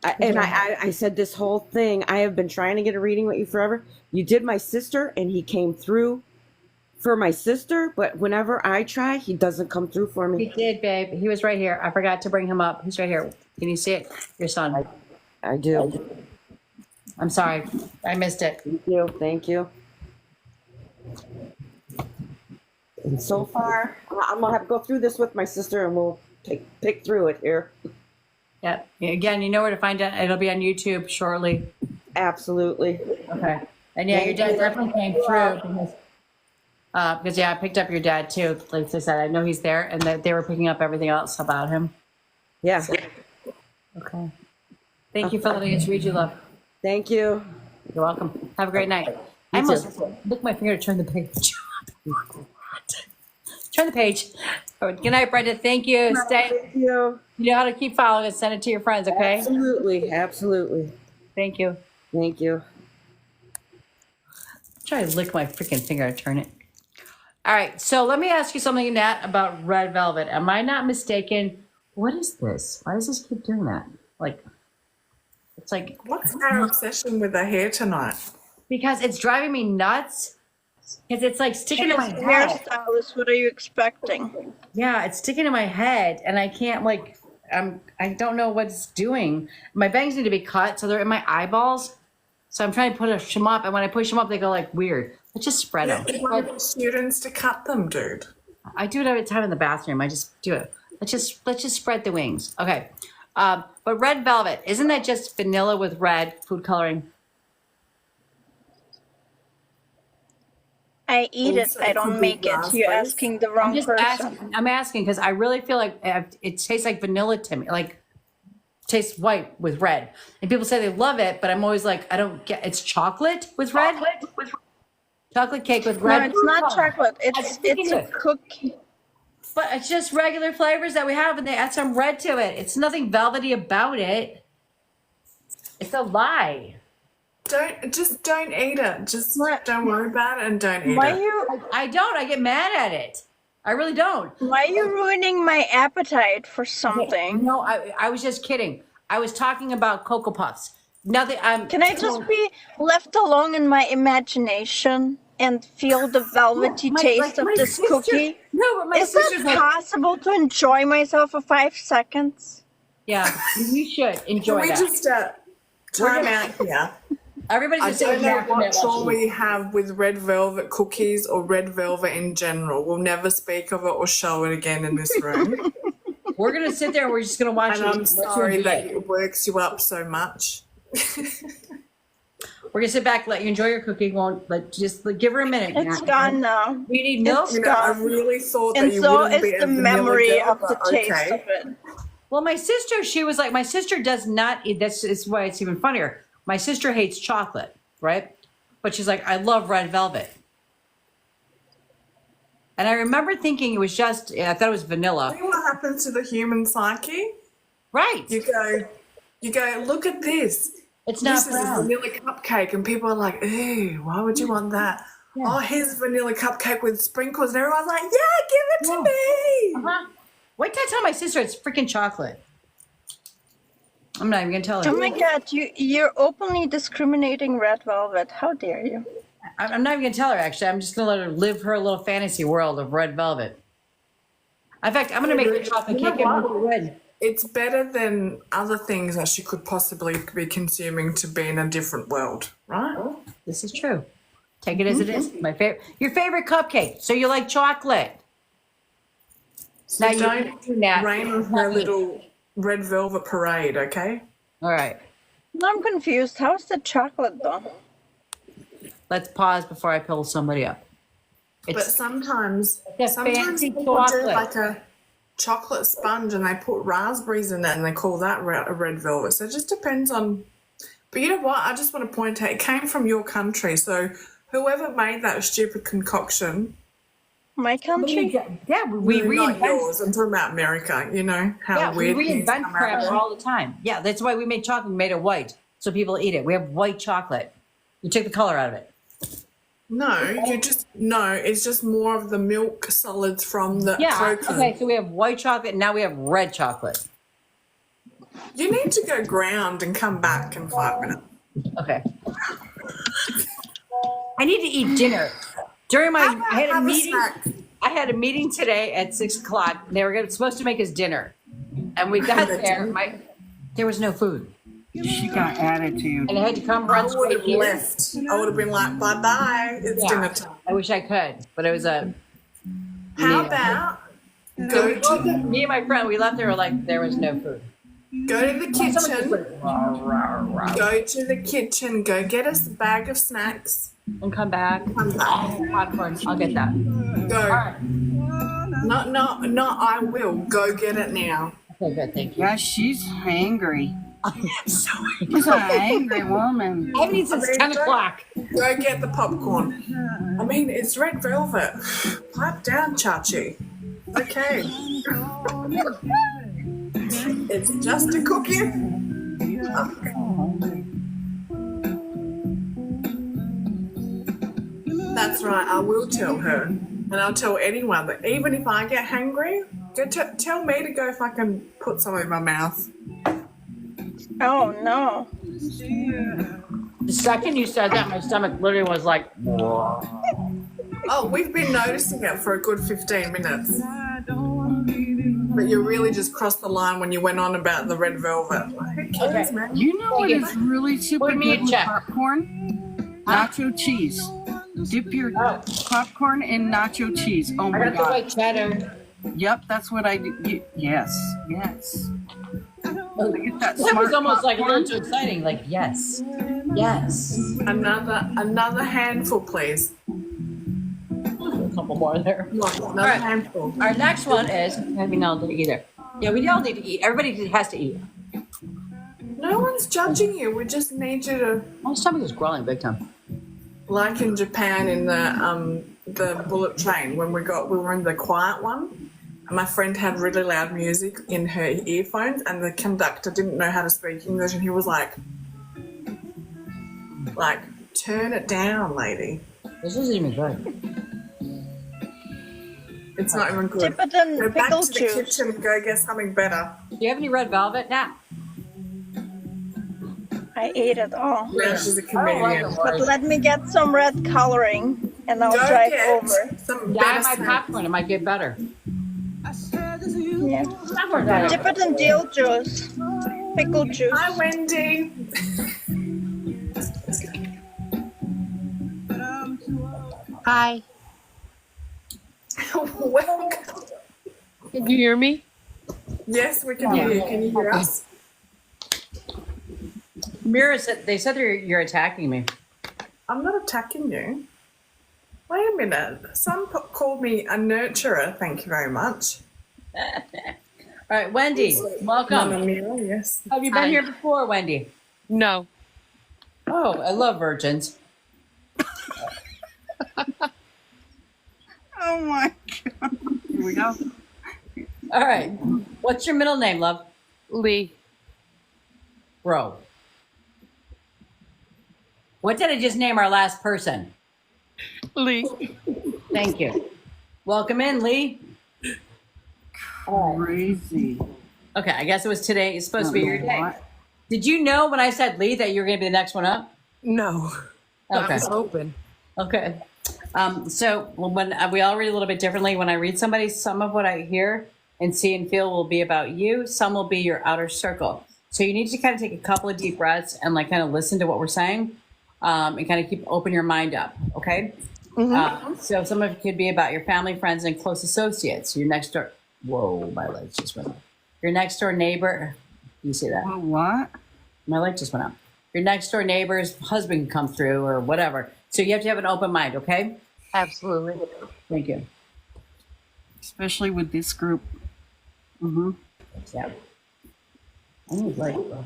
I said this whole thing. I have been trying to get a reading with you forever. You did my sister, and he came through for my sister, but whenever I try, he doesn't come through for He me. did, babe. He was right here. I forgot to bring him up. He's right here. Can you see it? Your son. I do. I'm sorry. I missed it. Thank you. Thank you. And so far, I'm gonna have to go through this with my sister, and we'll pick through it here. Yeah. Again, you know where to find it. It'll be on YouTube shortly. Absolutely. Okay. And yeah, your dad definitely came through because yeah, I picked up your dad too. Like I said, I know he's there, and that they were picking up everything else about him. Yeah. Okay. Thank you for letting us read you, love. Thank you. You're welcome. Have a great night. I almost licked my finger to turn the page. Turn the page. Oh, good night, Brenda. Thank you. Stay. Thank you. You know how to keep following and send it to your friends, okay? Absolutely. Absolutely. Thank you. Thank you. Try to lick my freaking finger to turn it. All right, so let me ask you something, Nat, about red velvet. Am I not mistaken? What is this? Why does this keep doing that? Like, it's like, What's our obsession with the hair tonight? because it's driving me nuts. Because it's like sticking to my She's a head. hairstylist. What are you expecting? Yeah, it's sticking to my head, and I can't like. I don't know what it's doing. My bangs need to be cut, so they're in my eyeballs. So I'm trying to push them up, and when I push them up, they go like weird. Let's just spread them. Get one of the students to cut them, dude. I do it every time in the bathroom. I just do it. Let's just spread the wings. Okay. But red velvet, isn't that just vanilla with red food coloring? I eat it. Also, I it don't could make be it. You're raspberries. asking the wrong person. I'm asking because I really feel like it tastes like vanilla to me. Like tastes white with red. And people say they love it, but I'm always like, I don't get. It's chocolate with red. Chocolate cake with red. No, it's not chocolate. It's thinking a it. cookie. But it's just regular flavors that we have, and they add some red to it. It's nothing velvety about it. It's a lie. Don't eat it. Just don't worry about it and don't eat Why it. you I don't. I get mad at it. I really don't. why are you ruining my appetite for something? No, I was just kidding. I was talking about Cocoa Puffs. Nothing. Can I just be left alone in my imagination and feel the velvety taste of this cookie? No, but my Is sister's it like, possible to enjoy myself for 5 seconds? yeah, you should Can enjoy we that. just time out here? Everybody's I just don't saying know that what trouble we have with red velvet cookies or red velvet in general. We'll never speak of it or show it again in this room. We're gonna sit there. And we're just gonna watch And it. I'm sorry that it works you up so much. We're gonna sit back, let you enjoy your cookie. Won't just give her a minute. It's Nat. gone now. You need milk. You know, I really thought that And you so wouldn't is be a the vanilla memory girl, of the but taste okay. of it. Well, my sister, she was like, my sister does not eat. This is why it's even funnier. My sister hates chocolate, right? But she's like, I love red velvet. And I remember thinking it was just, I thought it was vanilla. See what happens to the human psyche? Right. You go, look at this. It's not This is a brown. vanilla cupcake, and people are like, "Ew, why would you want that?" Oh, here's vanilla cupcake with sprinkles, and everyone's like, "Yeah, give it to me." Uh-huh. Wait till I tell my sister it's freaking chocolate. I'm not even gonna tell her. Oh my god, you're openly discriminating red velvet. How dare you? I'm not even gonna tell her. Actually, I'm just gonna let her live her little fantasy world of red velvet. In fact, I'm gonna make the chocolate You know cake and what? red. It's better than other things that she could possibly be consuming to be in a different world, right? This is true. Take it as it is. My favorite, your favorite cupcake. So you like chocolate. So Now you don't do that. rain on her little red velvet parade, okay? All right. I'm confused. How's the chocolate though? Let's pause before I pull somebody up. But It's sometimes It's a fancy people do chocolate. like a chocolate sponge and they put raspberries in it and they call that a red velvet. So it just depends on. But you know what? I just want to point out it came from your country. So whoever made that stupid concoction, My country? yeah, we no, not reinvent. yours. I'm talking about America. You know how Yeah, we weird things reinvent come crap out. all the time. Yeah, that's why we made chocolate. We made it white so people eat it. We have white chocolate. You took the color out of it. It's just more of the milk solids from the Yeah. protein. Okay, so we have white chocolate, and now we have red chocolate. You need to go ground and come back in 5 minutes. Okay. I need to eat dinner. During my, I had a Have a meeting. snack. I had a meeting today at 6:00. They were supposed to make us dinner, and we got there. There was no food, She got attitude. and I had to come I run would straight have here. left. I would have been like, bye bye, it's Yeah. dinner time. I wish I could, but it was a. How about go to Me and my friend, we left there. We're like, there was no food. go to the Someone just kitchen, went, "Rah, rah, rah," go to the kitchen, go get us a bag of snacks. and come back. Come back. Popcorn. I'll get that. Go. All right. Not I will. Go get it now. Okay, good. Thank you. Yeah, she's hangry. I am so She's an angry woman. I haven't eaten since 10 o'clock. Go get the popcorn. I mean, it's red velvet. Pipe down, Chachi. Okay. It's just a cookie. That's right, I will tell her. And I'll tell anyone that even if I get hungry, tell me to go fucking put some in my mouth. Oh no. The second you said that, my stomach literally was like, whoa. Oh, we've been noticing it for a good 15 minutes. But you really just crossed the line when you went on about the red velvet. Who cares, Okay. man? You know what is really super What do you mean, good with check? popcorn? Nacho cheese. Dip your popcorn in nacho cheese. Oh I my got the god. white cheddar. Yep, that's what I do. Yes, yes. I get that That was smart almost like a popcorn. little too exciting. Like, yes. Yes. Another handful, please. A couple more there. Another right. handful. Our next one is, I mean, all didn't either. Yeah, we all need to eat. Everybody has to eat. No one's judging you. We just need you to, My stomach is growling big time. like in Japan in the bullet train when we were in the quiet one. And my friend had really loud music in her earphones, and the conductor didn't know how to speak English, and he was like, turn it down, lady. This isn't even good. It's not even good. Dip it in Go back pickle to the juice. kitchen and go get something better. Do you have any red velvet? Nah. I ate it all. Yeah, she's a I don't like comedian. it, But boys. let me get some red coloring and I'll Go drive get over. some Dye better my snack. popcorn. It might get better. Yeah. Popcorn dye. Dip it in dill juice. Pickle juice. Hi, Wendy. Hi. Welcome. Can you hear me? Yes, we can hear you. Can you hear us? Mira said, they said you're attacking me. I'm not attacking you. Wait a minute. Some called me a nurturer. Thank you very much. All right, Wendy, Mama welcome. Mira, yes. Have you been Hi. here before, Wendy? No. Oh, I love virgins. Oh my god. Here we go. All right. What's your middle name, love? Lee. Bro. What did I just name our last person? Lee. Thank you. Welcome in, Lee. Crazy. Okay, I guess it was today. It's supposed to be your day. What? Did you know when I said Lee that you were going to be the next one up? No. I Okay. was open. Okay. So when we all read a little bit differently. When I read somebody, some of what I hear and see and feel will be about you. Some will be your outer circle. So you need to kind of take a couple of deep breaths and like kind of listen to what we're saying, and kind of open your mind up. Okay. So some of it could be about your family, friends, and close associates. Your next door. Whoa, my legs just went up. Your next door neighbor. You see that? Oh, what? My leg just went up. Your next door neighbor's husband can come through or whatever. So you have to have an open mind, okay? Absolutely. Thank you. Especially with this group. Mm-hmm. Yeah. I need light, bro.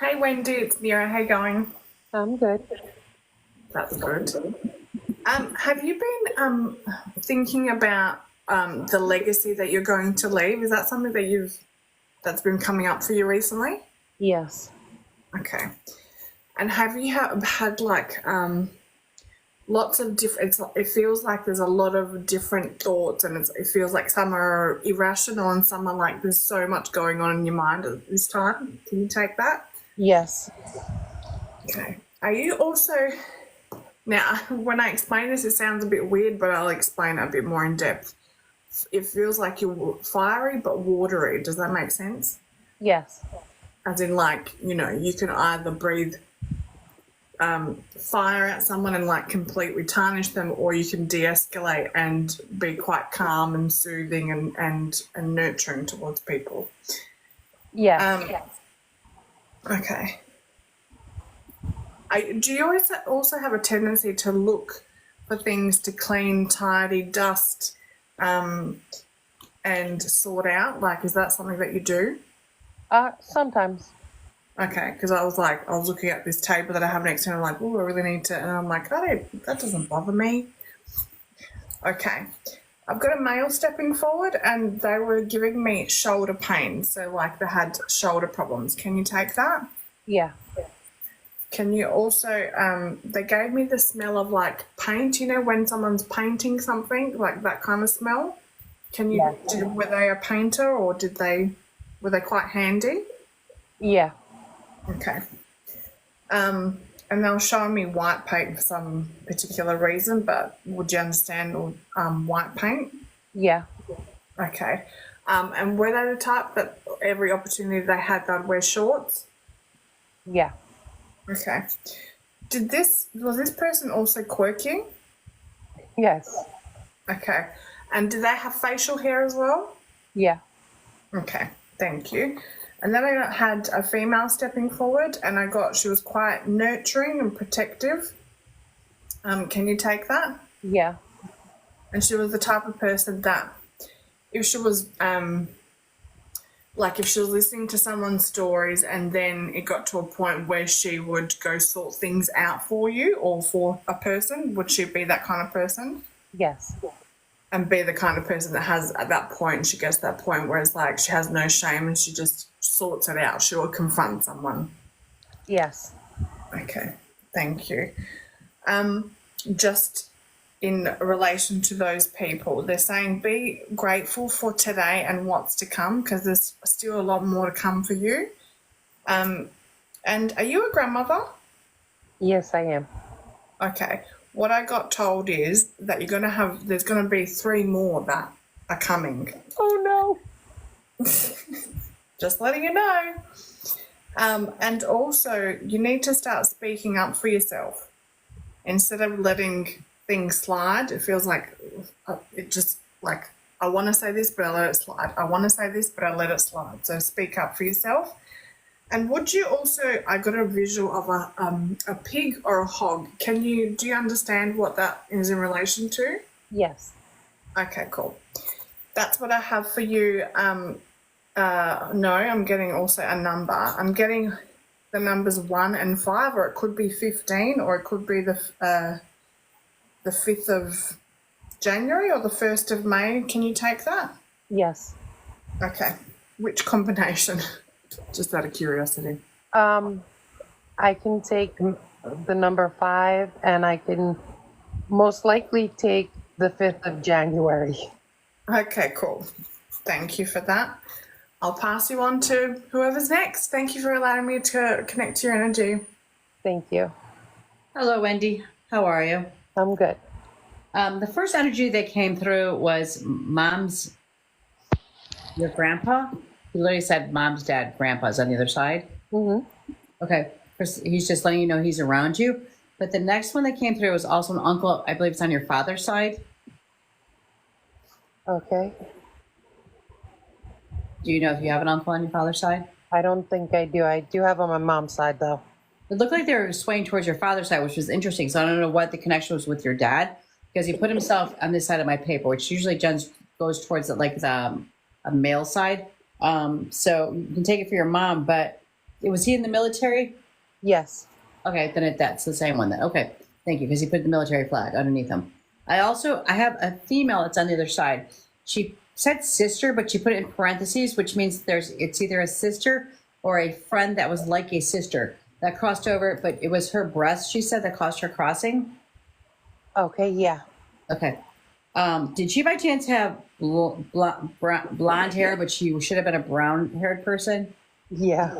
Hey Wendy, it's Mira. How you going? I'm good. That's good. Have you been thinking about the legacy that you're going to leave? Is that something that's been coming up for you recently? Yes. Okay. And have you had like lots of different? It feels like there's a lot of different thoughts, and it feels like some are irrational and some are like there's so much going on in your mind at this time. Can you take that? Yes. Okay. Are you also now? When I explain this, it sounds a bit weird, but I'll explain it a bit more in depth. It feels like you're fiery but watery. Does that make sense? Yes. As in, like, you know, you can either breathe fire at someone and like completely tarnish them, or you can de-escalate and be quite calm and soothing and nurturing towards people. Yes. Okay. Do you always also have a tendency to look for things to clean, tidy, dust, and sort out? Like, is that something that you do? Sometimes. Okay, because I was looking at this table that I have next to me, I'm like, oh, I really need to, and I'm like, that doesn't bother me. Okay. I've got a male stepping forward and they were giving me shoulder pain. So like they had shoulder problems. Can you take that? Yeah. Can you also, they gave me the smell of like paint, you know, when someone's painting something, like that kind of smell. Can you, were they a painter or were they quite handy? Yeah. Okay. And they were showing me white paint for some particular reason, but would you understand white paint? Yeah. Okay. And were they the type that every opportunity they had, they'd wear shorts? Yeah. Okay. Was this person also quirky? Yes. Okay. And did they have facial hair as well? Yeah. Okay. Thank you. And then I had a female stepping forward and she was quite nurturing and protective. Can you take that? Yeah. And she was the type of person that if she was if she was listening to someone's stories and then it got to a point where she would go sort things out for you or for a person, would she be that kind of person? Yes. And be the kind of person that has at that point, she gets to that point where it's like she has no shame and she just sorts it out. She will confront someone. Yes. Okay, thank you. Just in relation to those people, they're saying be grateful for today and what's to come because there's still a lot more to come for you. And are you a grandmother? Yes, I am. Okay. What I got told is that there's going to be 3 more that are coming. Oh, no. Just letting you know. And also, you need to start speaking up for yourself. Instead of letting things slide, it feels like I want to say this, but I let it slide. I want to say this, but I let it slide. So speak up for yourself. And would you also, I got a visual of a pig or a hog. Do you understand what that is in relation to? Yes. Okay, cool. That's what I have for you. No, I'm getting also a number. I'm getting the numbers 1 and 5, or it could be 15, or it could be the 5th of January or the 1st of May. Can you take that? Yes. Okay. Which combination? Just out of curiosity. I can take the number 5 and I can most likely take the 5th of January. Okay, cool. Thank you for that. I'll pass you on to whoever's next. Thank you for allowing me to connect to your energy. Thank you. Hello, Wendy. How are you? I'm good. The first energy that came through was your grandpa. He literally said mom's dad, grandpa's on the other side. Mm-hmm. Okay. He's just letting you know he's around you. But the next one that came through was also an uncle. I believe it's on your father's side. Okay. Do you know if you have an uncle on your father's side? I don't think I do. I do have on my mom's side, though. It looked like they were swaying towards your father's side, which was interesting. So I don't know what the connection was with your dad, because he put himself on this side of my paper, which usually goes towards a male side. So you can take it for your mom, but Was he in the military? Yes. Okay, then that's the same one then. Okay, thank you, because he put the military flag underneath him. I have a female that's on the other side. She said sister, but she put it in parentheses, which means it's either a sister or a friend that was like a sister that crossed over, but it was her breast, she said, that caused her crossing. Okay, yeah. Okay. Did she by chance have blonde hair, but she should have been a brown haired person? Yeah.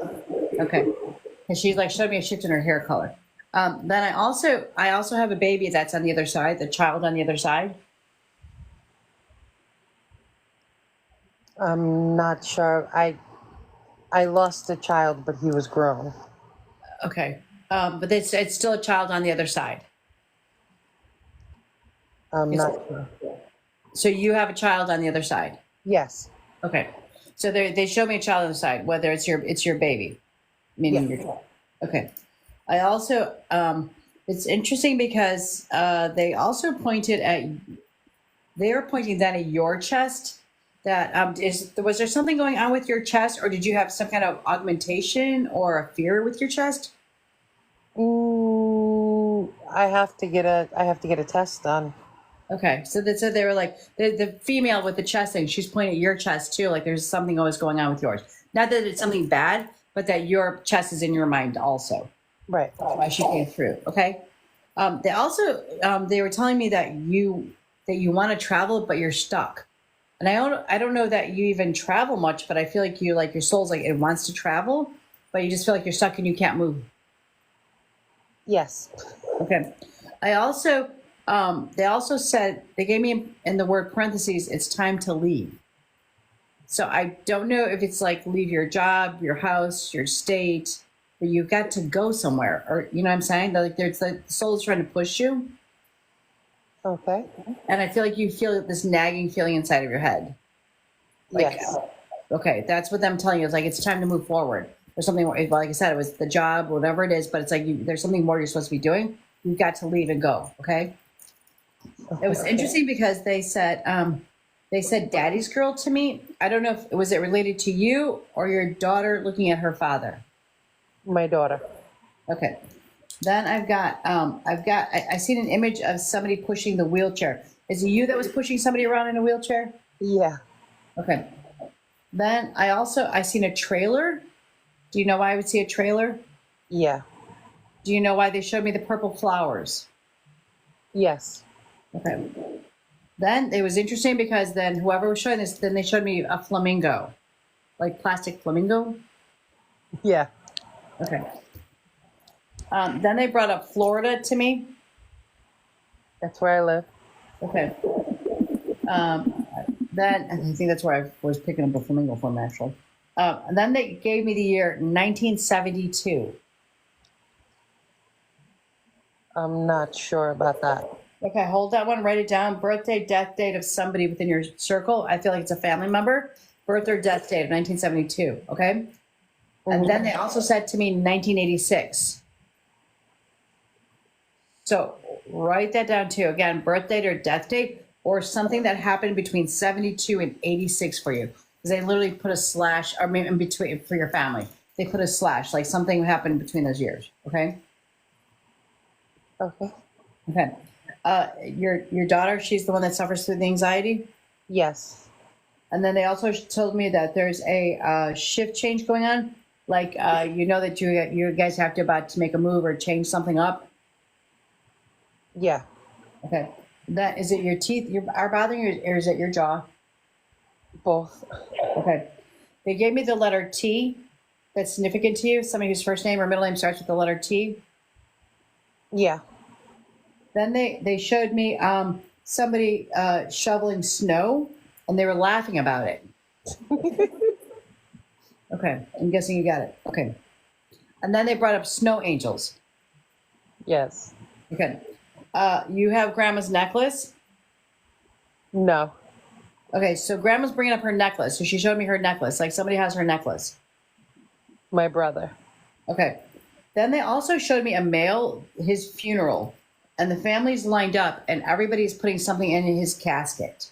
Okay. And she's like showed me a shift in her hair color. Then I also have a baby that's on the other side, the child on the other side. I'm not sure. I lost a child, but he was grown. Okay. But it's still a child on the other side. I'm not sure. So you have a child on the other side. Yes. Okay. So they show me a child on the side, whether it's your baby, meaning Yeah. your child. Okay. I also it's interesting because they also were pointing that at your chest. That was there something going on with your chest, or did you have some kind of augmentation or a fear with your chest? I have to get a test done. Okay, so they were like the female with the chest thing. She's pointing at your chest too, like there's something always going on with yours. Not that it's something bad, but that your chest is in your mind also. Right. That's why she came through. Okay. They also they were telling me that you want to travel, but you're stuck. And I don't know that you even travel much, but I feel like your soul's like it wants to travel, but you just feel like you're stuck and you can't move. Yes. Okay. I also they also said they gave me in the word parentheses, it's time to leave. So I don't know if it's like leave your job, your house, your state, but you've got to go somewhere, or you know what I'm saying? Like the soul's trying to push you. Okay. And I feel like you feel this nagging feeling inside of your head. Like, Yes. Okay, that's what I'm telling you. It's like it's time to move forward. There's something more. Like I said, it was the job, whatever it is, but it's like there's something more you're supposed to be doing. You've got to leave and go. Okay. It was interesting because they said daddy's girl to me. I don't know if was it related to you or your daughter looking at her father. My daughter. Okay. Then I seen an image of somebody pushing the wheelchair. Is it you that was pushing somebody around in a wheelchair? Yeah. Okay. Then I seen a trailer. Do you know why I would see a trailer? Yeah. Do you know why they showed me the purple flowers? Yes. Okay. Then it was interesting because then whoever was showing this, then they showed me a flamingo, like plastic flamingo. Yeah. Okay. Then they brought up Florida to me. That's where I live. Okay. Then I think that's where I was picking up the flamingo from actually. And then they gave me the year 1972. I'm not sure about that. Okay, hold that one, write it down. Birthday, death date of somebody within your circle. I feel like it's a family member. Birth or death date of 1972. Okay. And then they also said to me 1986. So write that down too. Again, birth date or death date or something that happened between 72 and 86 for you. Because they literally put a slash, or maybe in between for your family. They put a slash, like something happened between those years. Okay. Okay. Okay. Your daughter, she's the one that suffers through the anxiety? Yes. And then they also told me that there's a shift change going on. Like, you know that you guys have to make a move or change something up. Yeah. Okay. Is it your teeth are bothering you or is it your jaw? Both. Okay. They gave me the letter T that's significant to you. Somebody whose first name or middle name starts with the letter T. Yeah. Then they showed me somebody shoveling snow, and they were laughing about it. Okay, I'm guessing you got it. Okay. And then they brought up snow angels. Yes. Okay. You have grandma's necklace? No. Okay, so grandma's bringing up her necklace. So she showed me her necklace, like somebody has her necklace. My brother. Okay. Then they also showed me a male, his funeral, and the family's lined up, and everybody's putting something in his casket.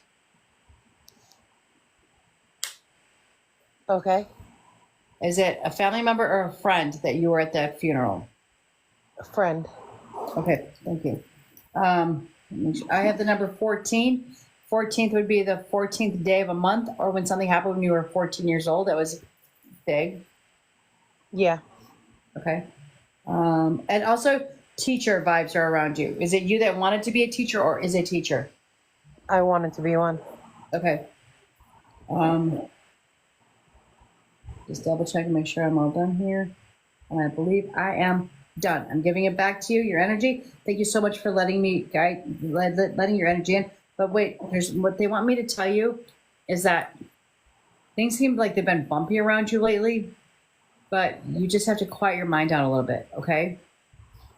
Okay. Is it a family member or a friend that you were at the funeral? A friend. Okay, thank you. I have the number 14. 14th would be the 14th day of a month, or when something happened when you were 14 years old. That was big. Yeah. Okay. And also, teacher vibes are around you. Is it you that wanted to be a teacher, or is a teacher? I wanted to be one. Okay. Just double check and make sure I'm all done here. And I believe I am done. I'm giving it back to you, your energy. Thank you so much for letting me letting your energy in. But wait, here's what they want me to tell you is that things seem like they've been bumpy around you lately, but you just have to quiet your mind down a little bit, okay?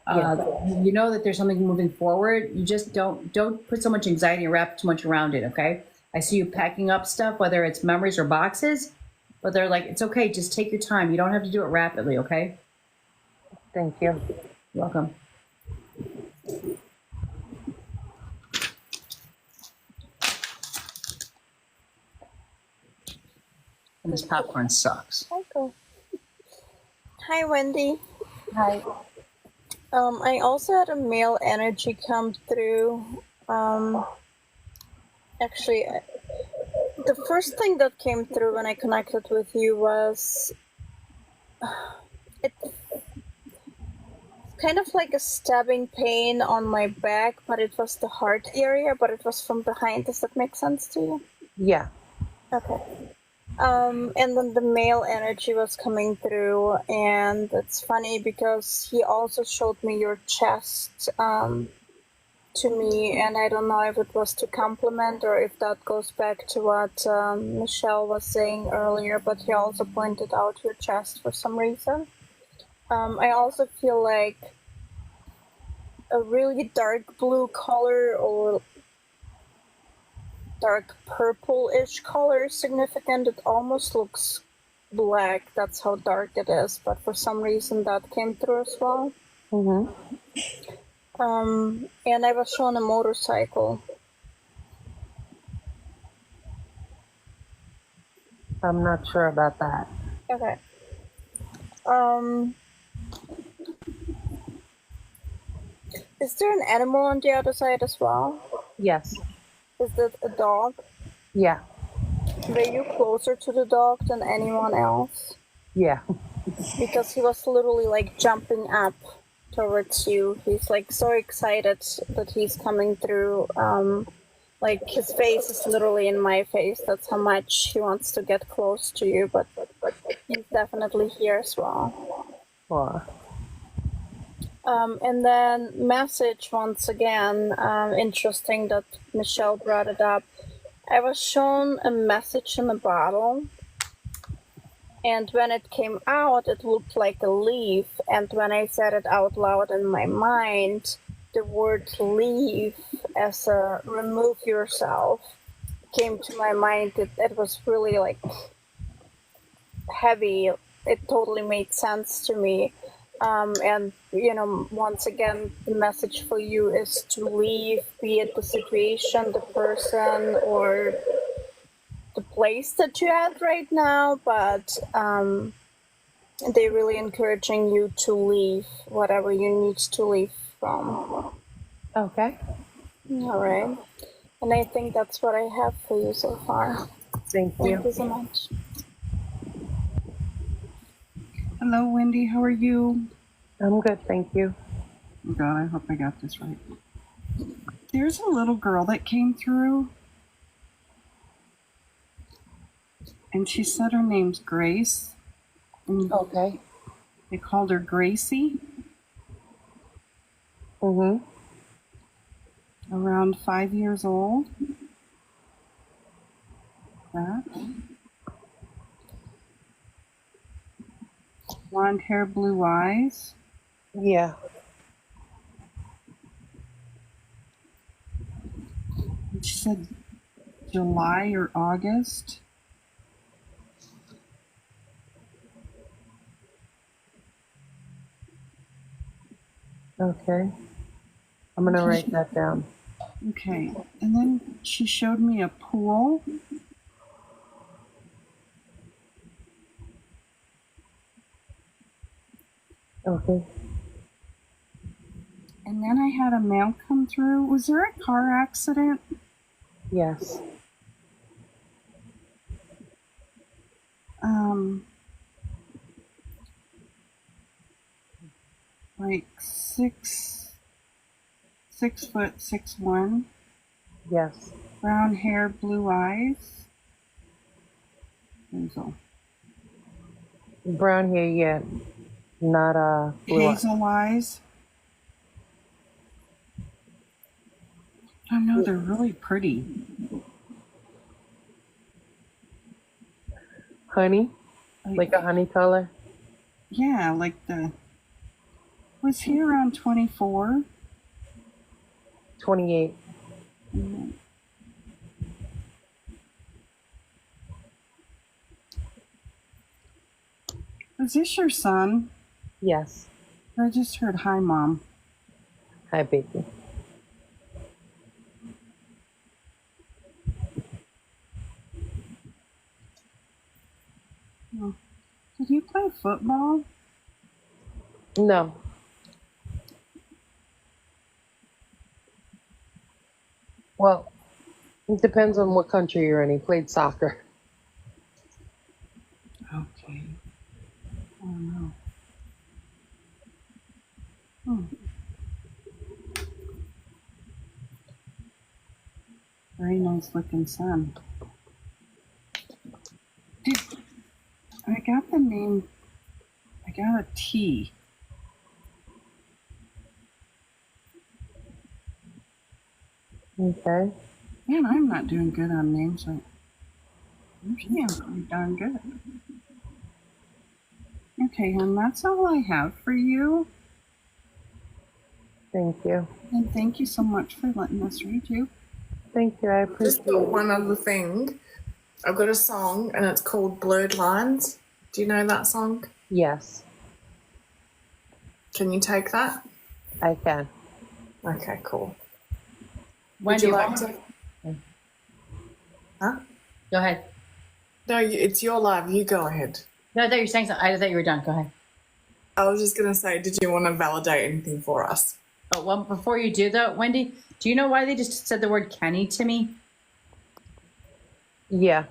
You know that there's something moving forward. You just don't put so much anxiety and wrap too much around it, okay? I see you packing up stuff, whether it's memories or boxes, but they're like, it's okay, just take your time. You don't have to do it rapidly, okay? Thank you. You're welcome. And this popcorn sucks. Hi, Wendy. Hi. I also had a male energy come through. Actually, the first thing that came through when I connected with you was it kind of like a stabbing pain on my back, but it was the heart area, but it was from behind. Does that make sense to you? Yeah. Okay. And then the male energy was coming through, and it's funny because he also showed me your chest to me, and I don't know if it was to compliment or if that goes back to what Michelle was saying earlier, but he also pointed out your chest for some reason. I also feel like a really dark blue color or dark purple-ish color is significant. It almost looks black. That's how dark it is. But for some reason that came through as well. Mm-hmm. And I was shown a motorcycle. I'm not sure about that. Okay. Is there an animal on the other side as well? Yes. Is that a dog? Yeah. Were you closer to the dog than anyone else? Yeah. Because he was literally like jumping up towards you. He's like so excited that he's coming through. Like his face is literally in my face. That's how much he wants to get close to you, but he's definitely here as well. Wow. And then message once again. Interesting that Michelle brought it up. I was shown a message in a bottle, and when it came out, it looked like a leaf. And when I said it out loud in my mind, the word leave as a remove yourself came to my mind. It was really like heavy. It totally made sense to me. And, you know, once again, the message for you is to leave, be it the situation, the person, or the place that you're at right now. But they're really encouraging you to leave whatever you need to leave from. Okay. All right. And I think that's what I have for you so far. Thank you. Thank you so much. Hello, Wendy. How are you? I'm good, thank you. Oh God, I hope I got this right. There's a little girl that came through, and she said her name's Grace. And Okay. they called her Gracie. Mm-hmm. Around 5 years old. That. Blonde hair, blue eyes. Yeah. She said July or August. Okay. I'm gonna write that down. Okay. And then she showed me a pool. Okay. And then I had a mail come through. Was there a car accident? Yes. Like 6 foot 6'1", Yes. brown hair, blue eyes. Hazel. Brown hair, yeah. Not blue eyes. Hazel eyes. I know they're really pretty. Honey? Like a honey color? Yeah, like was he around 24? 28. Is this your son? Yes. I just heard hi, Mom. Hi, baby. Oh. Did you play football? No. Well, it depends on what country you're in. He played soccer. Okay. Oh no. Hmm. Very nice looking son. I got the name. I got a T. Okay. Man, I'm not doing good on names. Usually I'm pretty darn good. Okay, and that's all I have for you. Thank you. And thank you so much for letting us read you. Thank you. I Just appreciate got it. one other thing. I've got a song and it's called Blurred Lines. Do you know that song? Yes, Can you take that? I can. Okay, cool. When Would do you you like want to? Huh? Go ahead. No, it's your live. You go ahead. No, I thought you were saying something. I thought you were done. Go ahead. I was just going to say, did you want to validate anything for us? Oh, well, before you do though, Wendy, do you know why they just said the word Kenny to me? Yeah.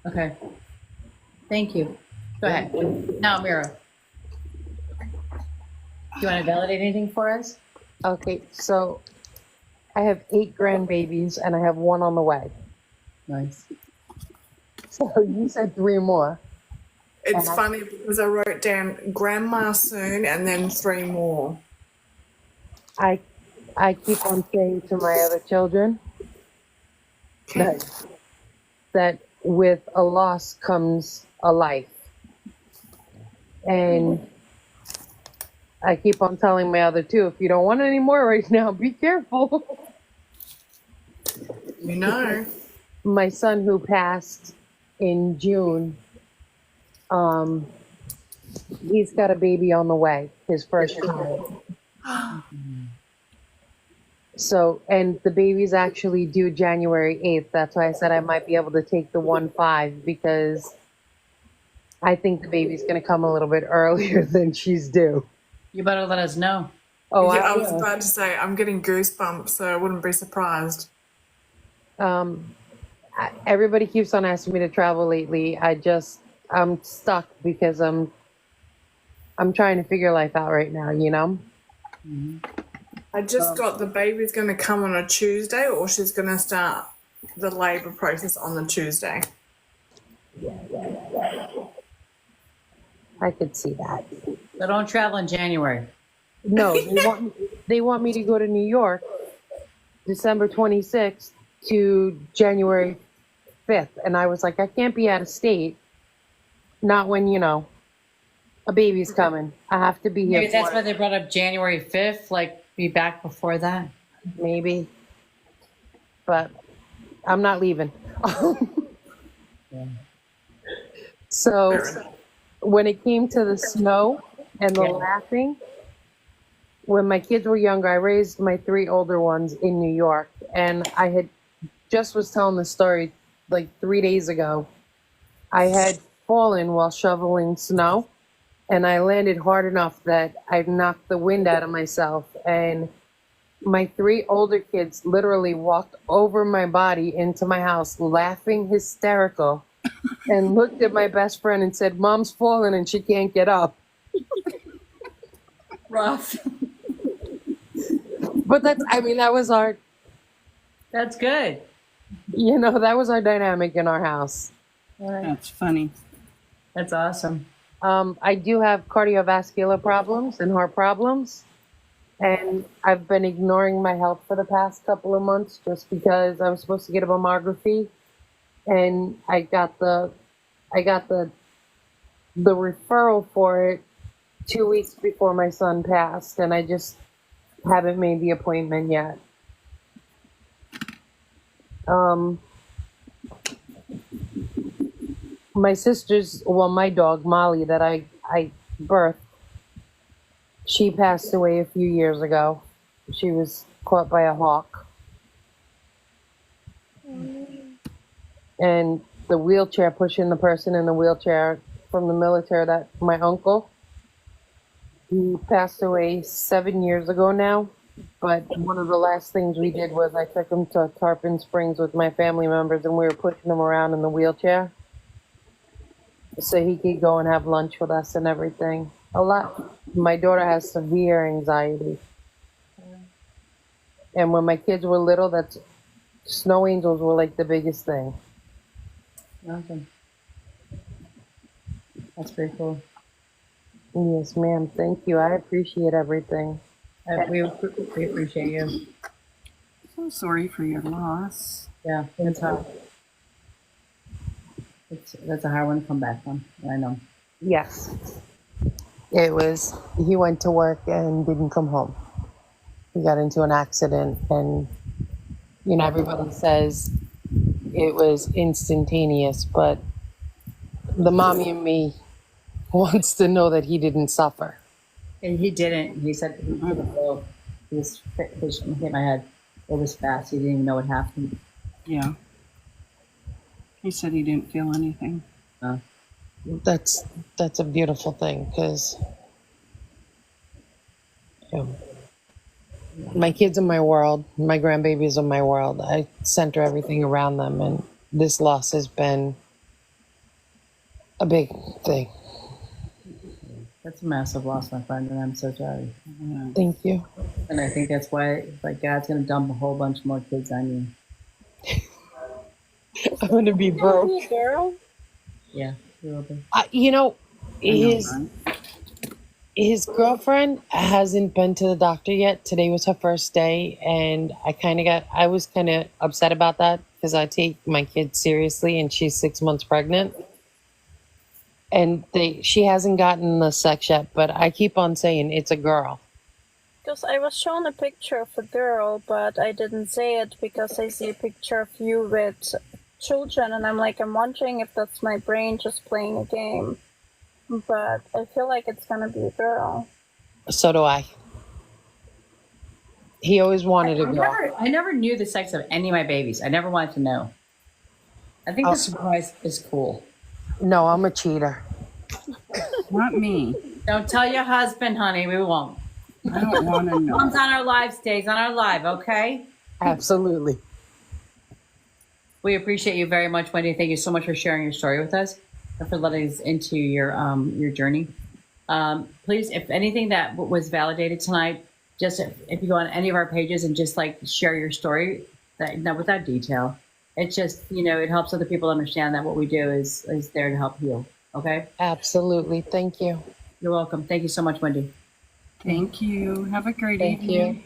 Okay. Thank you. Go ahead. Now, Mira. Do you want to validate anything for us? Okay, so I have 8 grandbabies and I have 1 on the way. Nice. So you said 3 more. It's And funny because I wrote down grandma soon and then 3 more. I keep on saying to my other children that with a loss comes a life. And I keep on telling my other 2, if you don't want any more right now, be careful. You know. My son who passed in June, he's got a baby on the way, his first child. So, and the baby's actually due January 8th. That's why I said I might be able to take the 1-5 because I think the baby's going to come a little bit earlier than she's due. You better let us know. Oh, Yeah, I I was will. about to say, I'm getting goosebumps, so I wouldn't be surprised. Everybody keeps on asking me to travel lately. I'm stuck because I'm trying to figure life out right now, you know? I just got the baby's going to come on a Tuesday, or she's going to start the labour process on the Tuesday. I could see that. So don't travel in January. No, they want me to go to New York December 26th to January 5th. And I was like, I can't be out of state. Not when, a baby's coming. I have to be here. Maybe that's why they brought up January 5th, like be back before that. Maybe. But I'm not leaving. So when it came to the snow and the laughing, when my kids were younger, I raised my 3 older ones in New York. And I had just was telling the story like 3 days ago. I had fallen while shoveling snow and I landed hard enough that I knocked the wind out of myself. And my 3 older kids literally walked over my body into my house, laughing hysterical, and looked at my best friend and said, "Mom's fallen and she can't get up." Rough. But that was our, That's good. that was our dynamic in our house. That's funny. That's awesome. I do have cardiovascular problems and heart problems, and I've been ignoring my health for the past couple of months just because I was supposed to get a mammography, and I got the referral for it 2 weeks before my son passed, and I just haven't made the appointment yet. My dog Molly that I birthed, she passed away a few years ago. She was caught by a hawk. And the wheelchair, pushing the person in the wheelchair from the military, that my uncle, he passed away 7 years ago now. But one of the last things we did was I took him to Tarpon Springs with my family members, and we were pushing him around in the wheelchair so he could go and have lunch with us and everything. My daughter has severe anxiety. And when my kids were little, snow angels were like the biggest thing. Awesome. That's pretty cool. Yes, ma'am. Thank you. I appreciate everything. We appreciate you. So sorry for your loss. Yeah, it's hard. That's a hard one to come back from. I know. Yes. It was, he went to work and didn't come home. He got into an accident, and, everybody says it was instantaneous, but the mommy in me wants to know that he didn't suffer. And he didn't. He said he didn't go. He hit my head. It was fast. He didn't even know what happened. Yeah. He said he didn't feel anything. That's a beautiful thing, because my kids are my world. My grandbabies are my world. I center everything around them, and this loss has been a big thing. That's a massive loss, my friend, and I'm so sorry. Thank you. And I think that's why, God's going to dump a whole bunch more kids on you. I'm going to be broke. Girl. Yeah, you will be. His girlfriend hasn't been to the doctor yet. Today was her first day, and I was kind of upset about that because I take my kid seriously, and she's 6 months pregnant. And she hasn't gotten the sex yet, but I keep on saying it's a girl. Because I was shown a picture of a girl, but I didn't say it because I see a picture of you with children, and I'm wondering if that's my brain just playing a game. But I feel like it's gonna be a girl. So do I. He always wanted a girl. I never knew the sex of any of my babies. I never wanted to know. I think the surprise is cool. No, I'm a cheater. Not me. Don't tell your husband, honey. We won't. I don't want to know. Comes on our live, stays on our live, okay? Absolutely. We appreciate you very much, Wendy. Thank you so much for sharing your story with us and for letting us into your journey. Please, if anything that was validated tonight, just if you go on any of our pages and just share your story, not without detail. It's just, it helps other people understand that what we do is there to help heal. Okay? Absolutely. Thank you. You're welcome. Thank you so much, Wendy. Thank you. Have a great Thank evening.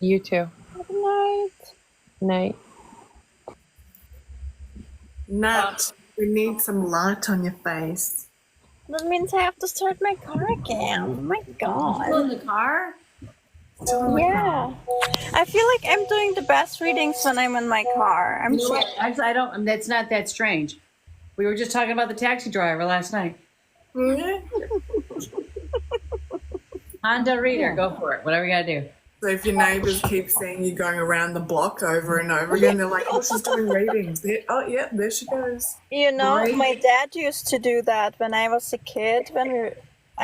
You. You too. Good night. Night. Nat, we need some light on your face. That means I have to start my car again. Oh my god. Still in the car? Yeah. I feel like I'm doing the best readings when I'm in my car. I'm sure. I don't. That's not that strange. We were just talking about the taxi driver last night. Honda Reader, go for it. Whatever you gotta do. So if your neighbours keep seeing you going around the block over and over again, they're like, "Oh, she's doing readings." Oh, yeah, there she goes. My dad used to do that when I was a kid.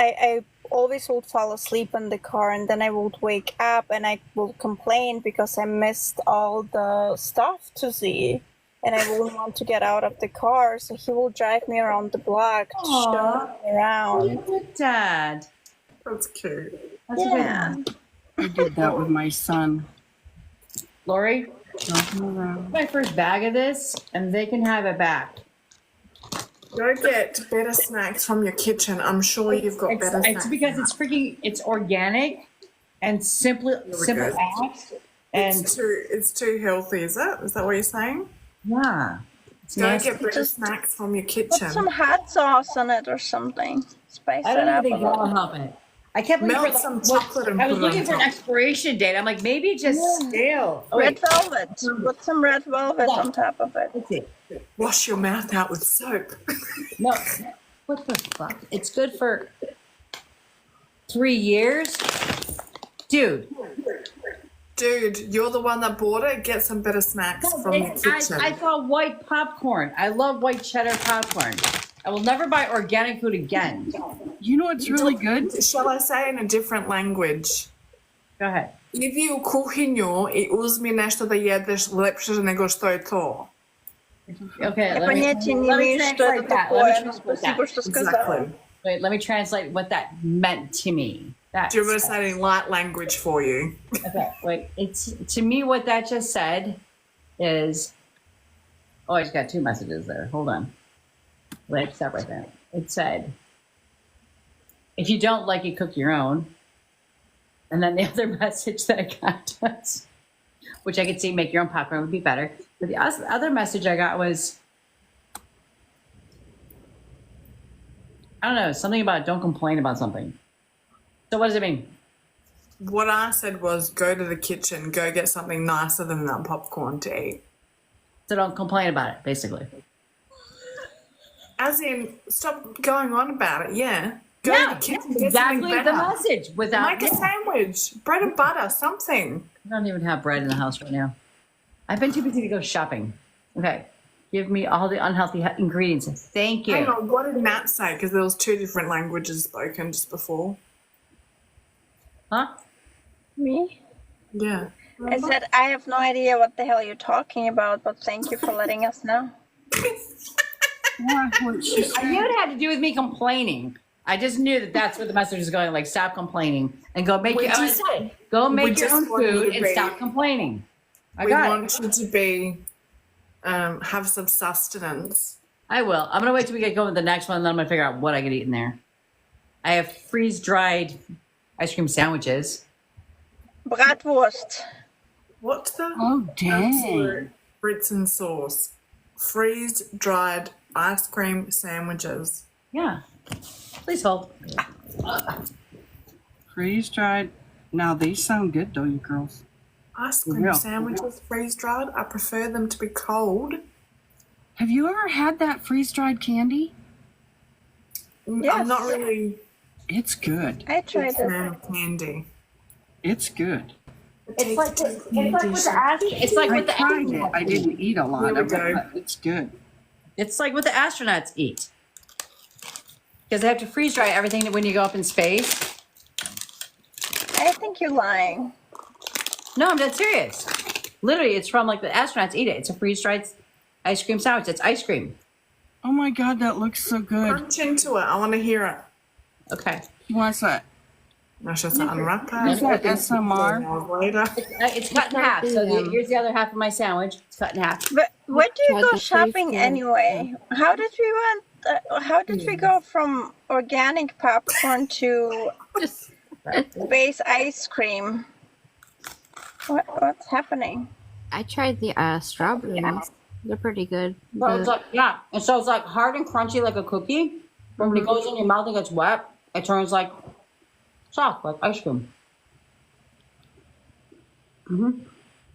I always would fall asleep in the car, and then I would wake up and I would complain because I missed all the stuff to see, and I wouldn't want to get out of the car. So he will drive me around the block to show me around. Good dad. That's cute. That's a good Yeah. one. I did that with my son. Lori, Driving around. my first bag of this, and they can have it back. Go get better snacks from your kitchen. I'm sure you've got better snacks. It's because it's organic and simple go. acts. And It's too healthy, is it? Is that what you're saying? yeah, it's Go nice. get better snacks from your kitchen. Put some hot sauce on it or something. Spice I it don't up even a think that'll little. help it. I kept looking Melt for some chocolate and I was put it on looking for an top. expiration date. I'm like, maybe it's just stale. Oh, Red wait. velvet. Put some red velvet on top of it. Let's see. Wash your mouth out with soap. No, what the fuck? It's good for 3 years, dude. Dude, you're the one that bought it. Get some better snacks from your kitchen. I saw white popcorn. I love white cheddar popcorn. I will never buy organic food again. You know what's really good? Shall I say in a different language? Go ahead. Иди у кухню и uzmi nešto da jedeš lepše nego što je to. Okay, Я let me понятия не имею, что translate это that. Let me такое, но translate спасибо, that. что сказала. Exactly. Wait, let me translate what that meant to me. That's, Do you want me to say it in light language for you? okay, wait. It's to me what that just said is. Oh, I just got 2 messages there. Hold on. Wait, stop right there. It said, if you don't like it, cook your own. And then the other message that I got was, which I could see, make your own popcorn would be better. But the other message I got was, I don't know, something about don't complain about something. So what does it mean? What I said was go to the kitchen, go get something nicer than that popcorn to eat. So don't complain about it, basically. As in, stop going on about it, yeah. Go Yeah, to the kitchen, that's get something exactly the better. message. Without Make a sandwich, bread and butter, something. I don't even have bread in the house right now. I've been too busy to go shopping. Okay. Give me all the unhealthy ingredients. Thank you. Hang on, what did Matt say? Because there was 2 different languages spoken just before. Huh? Me? Yeah. I said, I have no idea what the hell you're talking about, but thank you for letting us know. Yeah, what she I knew said. it had to do with me complaining. I just knew that that's where the message was going. Like, stop complaining and go make your own. Go make your own just want you food to and be- stop complaining. I We got it. want you to be, have some sustenance. I will. I'm gonna wait till we get going with the next one, and then I'm gonna figure out what I could eat in there. I have freeze-dried ice cream sandwiches. Bratwurst. What's the Oh, dang. absolute Brits and sauce? Freeze-dried ice cream sandwiches. Yeah. Please hold. Freeze dried. Now, these sound good, though, you girls. Ice cream Yeah. sandwiches freeze-dried. I prefer them to be cold. Have you ever had that freeze dried candy? Yes. I'm not really It's good. I a tried it. fan of candy. It's good. It's like with the It's like I what the tried it. I didn't eat a lot Here we of it, go. but it's good. It's like what the astronauts eat. Because they have to freeze dry everything when you go up in space. I think you're lying. No, I'm dead serious. Literally, it's from like the astronauts eat it. It's a freeze dried ice cream sandwich. It's ice cream. Oh my God, that looks so good. Crunch into it. I want to hear it. Okay. What's that? I should say unwrap Is that it. SMR? Hours later. It's cut in half. So here's the other half of my sandwich. It's cut in half. But where do you Tried go the shopping freeze anyway? How did we how did we go from organic popcorn to Just space ice cream? What's happening? I tried the strawberry ones. They're pretty good. So it's like, yeah. And so it's like hard and crunchy like a cookie. But when it goes in your mouth and gets wet, it turns like soft, like ice cream. Mm-hmm.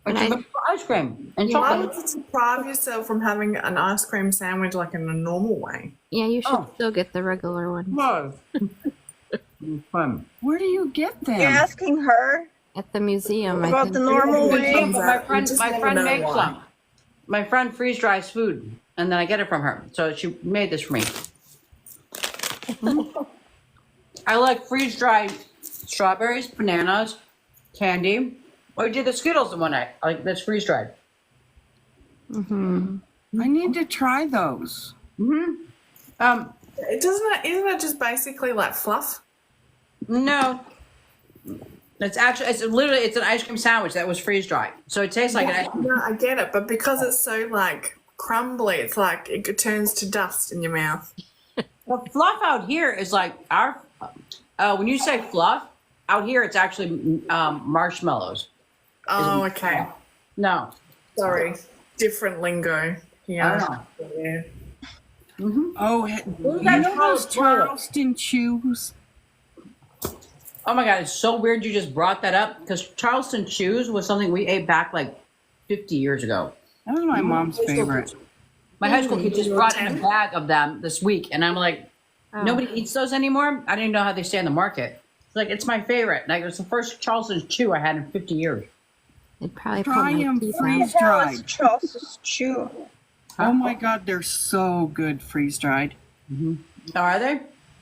It's I- good for ice cream and Why chocolate. would you deprive yourself from having an ice cream sandwich like in a normal way? Yeah, you should Oh. still get the regular one Love. Fun. Where do you get them? You're asking her at the museum. I about think. the normal Good way. things. But my You friend, just my never friend know makes why. some. My friend freeze dries food, and then I get it from her. So she made this for me. I like freeze-dried strawberries, bananas, candy. Oh, you did the Skittles in one night. I like that's freeze-dried. Mm-hmm. I need to try those. Mm-hmm. Isn't it just basically like fluff? No. It's literally it's an ice cream sandwich that was freeze-dried. So it tastes like an ice cream. No, I get it, but because it's so like crumbly, it's like it turns to dust in your mouth. Well, fluff out here is like our. When you say fluff, out here it's actually marshmallows. Oh, okay. No. Sorry, different lingo. Yeah. Yeah. Oh, you know those Charleston chews? Oh my God, it's so weird you just brought that up because Charleston Chews was something we ate back like 50 years ago. That was my mom's favorite. My high school kid just brought in a bag of them this week, and I'm like, nobody eats those anymore. I didn't know how they stay on the market. It's like it's my favorite. Like it was the first Charleston Chew I had in 50 years. They'd probably Try them teeth out. freeze dried. Charles Chew. Oh my God, they're so good freeze dried. Oh, are they?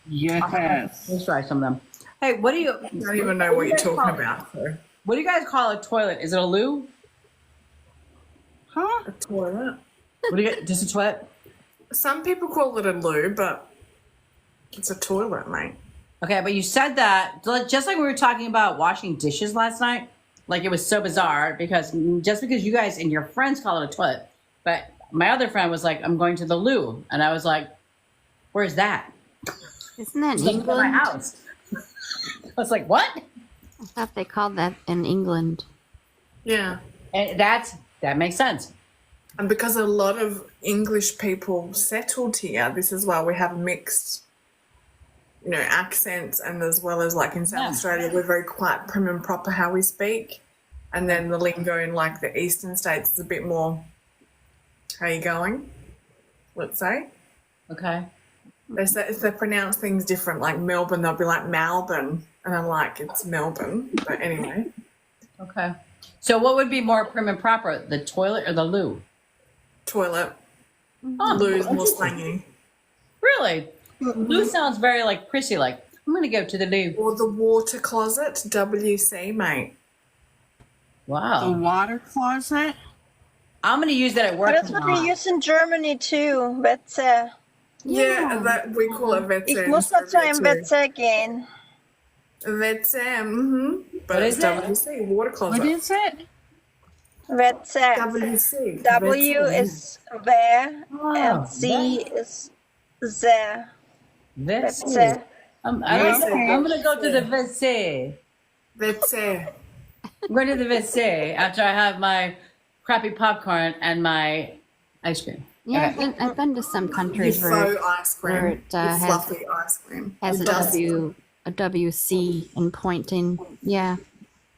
Yes. Let's try some of them. Hey, what do you? I don't even know what you're talking about. So. What do you guys call a toilet? Is it a loo? Huh? A toilet. What do you get? Just a toilet? Some people call it a loo, but it's a toilet, mate. Okay, but you said that just like we were talking about washing dishes last night. Like it was so bizarre because just because you guys and your friends call it a toilet, but my other friend was like, "I'm going to the loo," and I was like, "Where's that?" Isn't that It's in next to my England? house. I was like, "What?" I thought they called that in England. Yeah. And that makes sense. And because a lot of English people settled here, this is why we have mixed, accents, and as well as like in South Australia, we're very quite prim and proper how we speak. And then the lingo in like the eastern states is a bit more, how you going? Let's say. Okay. They pronounce things different, like Melbourne, they'll be like Malburn. And I'm like, it's Melbourne. But anyway. Okay. So what would be more prim and proper, the toilet or the loo? Toilet. Oh, Loo's more slangy. Really? Loo sounds very like prissy, like, I'm going to go to the loo. Or the water closet, WC, mate. The Wow. water closet? I'm going to use that at work. That's what we use in Germany too. Wetze. Yeah, that we call it Wetze. Ich muss noch zu einem Wetze gehen. Wetze, But What it's is it? WC, water closet. What is it? Wetze. WC. W Wetze. is wer Oh, and Z is sehr. This. Wetze. I'm Okay. going to go to the WC. Wetze. I'm going to the WC after I have my crappy popcorn and my ice cream. Yeah, Okay. I've been to some Your countries faux where ice cream. where it, Your has- fluffy ice cream. has Your a WC and pointing. Yeah.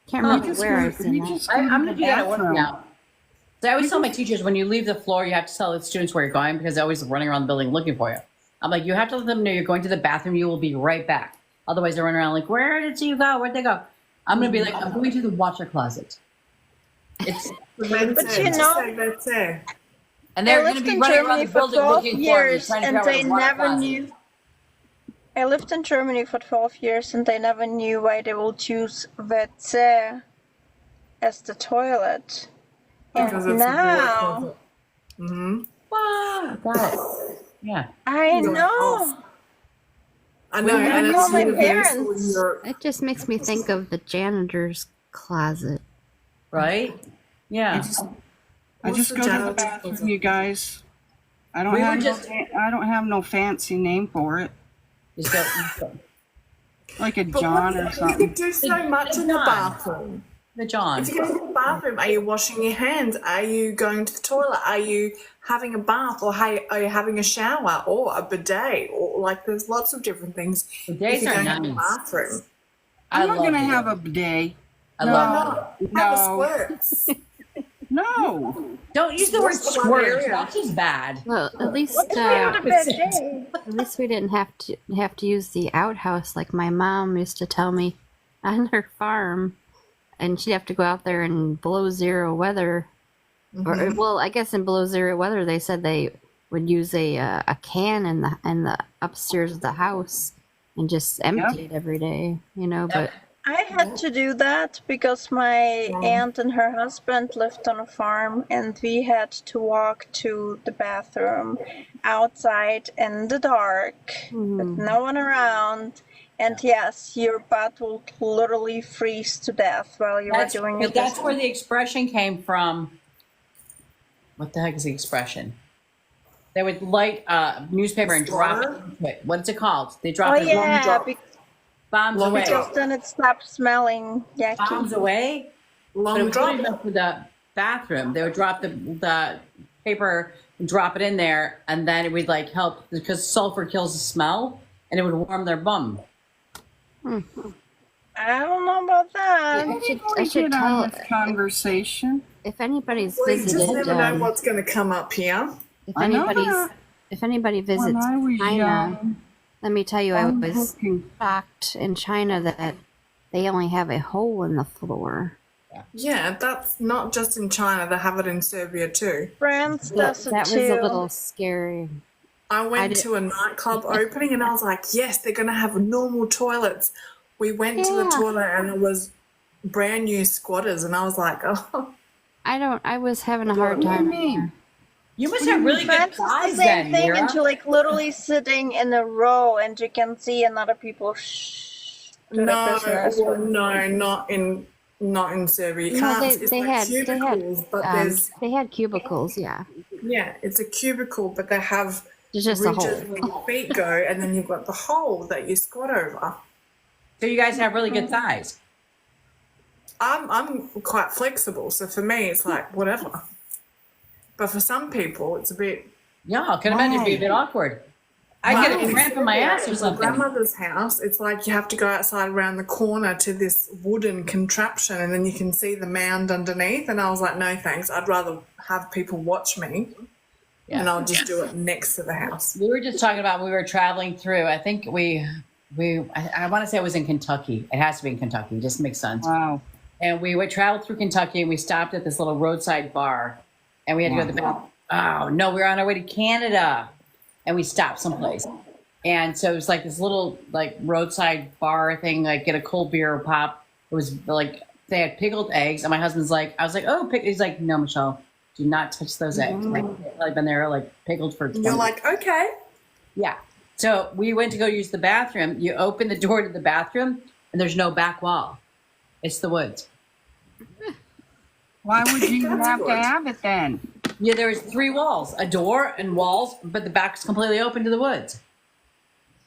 Can't remember where I've seen that. I'm going to do that at work bathroom. now. So I always tell my teachers when you leave the floor, you have to tell the students where you're going because they're always running around the building looking for you. I'm like, you have to let them know you're going to the bathroom. You will be right back. Otherwise, they're running around like, where did you go? Where'd they go? I'm going to be like, I'm going to the water closet. It's Wetze. But you Just know- say Wetze. and I they're going to lived be in running around Germany the for building 12 looking for me, years trying to and figure out where they the water never closet is. knew. I lived in Germany for 12 years and they never knew why they will choose Wetze as the toilet. Because And it's a water now closet. Mm-hmm. Wow, got it. Yeah. I know. I know, didn't and call it's my universal in parents. Europe. It just makes me think of the janitor's closet. Right? Yeah. I What's just the go to the janitor's bathroom, closet? you guys. I don't We were have just- I don't have no fancy name for it, Just go. like a But John what- or you something. can do so much in the John. bathroom. The John. If you go to the bathroom, are you washing your hands? Are you going to the toilet? Are you having a bath? Or are you having a shower? Or a bidet? Or like there's lots of different things. Bidets if you're are going to the nice. bathroom. I I'm not love gonna it. have a bidet. I Why love not? Have a No. squirts. No. it. Don't use the word What's the squirt. area? That's just bad. Well, at least What's the bidet? at least we didn't have to use the outhouse like my mom used to tell me on her farm, and she'd have to go out there in below zero weather, or well, I guess in below zero weather they said they would use a can in the upstairs of the house and just empty it every day, you know, but I had to do that because my aunt and her husband lived on a farm, and we had to walk to the bathroom outside in the dark with no one around. And yes, your butt will literally freeze to death while you were doing it. That's where the expression came from. What the heck is the expression? They would light a newspaper and drop it into it. What's it called? They drop it. Bombs away. Because then it stops smelling yucky. Bombs away. Long drop. For the bathroom, they would drop the paper and drop it in there, and then it would like help because sulfur kills the smell, and it would warm their bum. I don't know about that. I should tell this conversation. if anybody's We visited, just never know what's going to come up here. if anybody visits China, young, let me tell you, I was shocked in China that they only have a hole in the floor. Yeah, that's not just in China. They have it in Serbia too. France does it That too. was a little scary. I went to a nightclub opening and I was like, yes, they're going to have normal toilets. We went to the toilet and it was brand new squatters, and I was like, oh. I was having a hard time. You must have really good France eyes is the same then, thing, Mira. and you're like literally sitting in a row, and you can see another people. No, not in Serbia. You can't. It's like cubicles, but they had cubicles, yeah. Yeah, it's a cubicle, but they have It's just a ridges hole. where your feet go, and then you've got the hole that you squat over. So you guys have really good thighs. I'm quite flexible, so for me it's like whatever. But for some people, it's a bit. Yeah, I can imagine it'd be a bit awkward. I get a cramp in my ass or My something. grandmother's house, it's like you have to go outside around the corner to this wooden contraption, and then you can see the mound underneath. And I was like, no thanks, I'd rather have people watch me, and I'll just do it next to the house. We were just talking about when we were traveling through. I think I want to say it was in Kentucky. It has to be in Kentucky. It just makes sense. Wow. And we would travel through Kentucky, and we stopped at this little roadside bar, and we had to go to the bathroom. Oh no, we were on our way to Canada, and we stopped someplace. And so it was like this little like roadside bar thing, like get a cold beer or pop. It was like they had pickled eggs, and my husband's like, I was like, oh, he's like, no, Michelle, do not touch those eggs. Like I've been there like pickled for 20 You're like, okay. Yeah. So we went to go use the bathroom. You open the door to the bathroom, and there's no back wall. It's the woods. Why would you have to have it then? Yeah, there was 3 walls, a door and walls, but the back's completely open to the woods.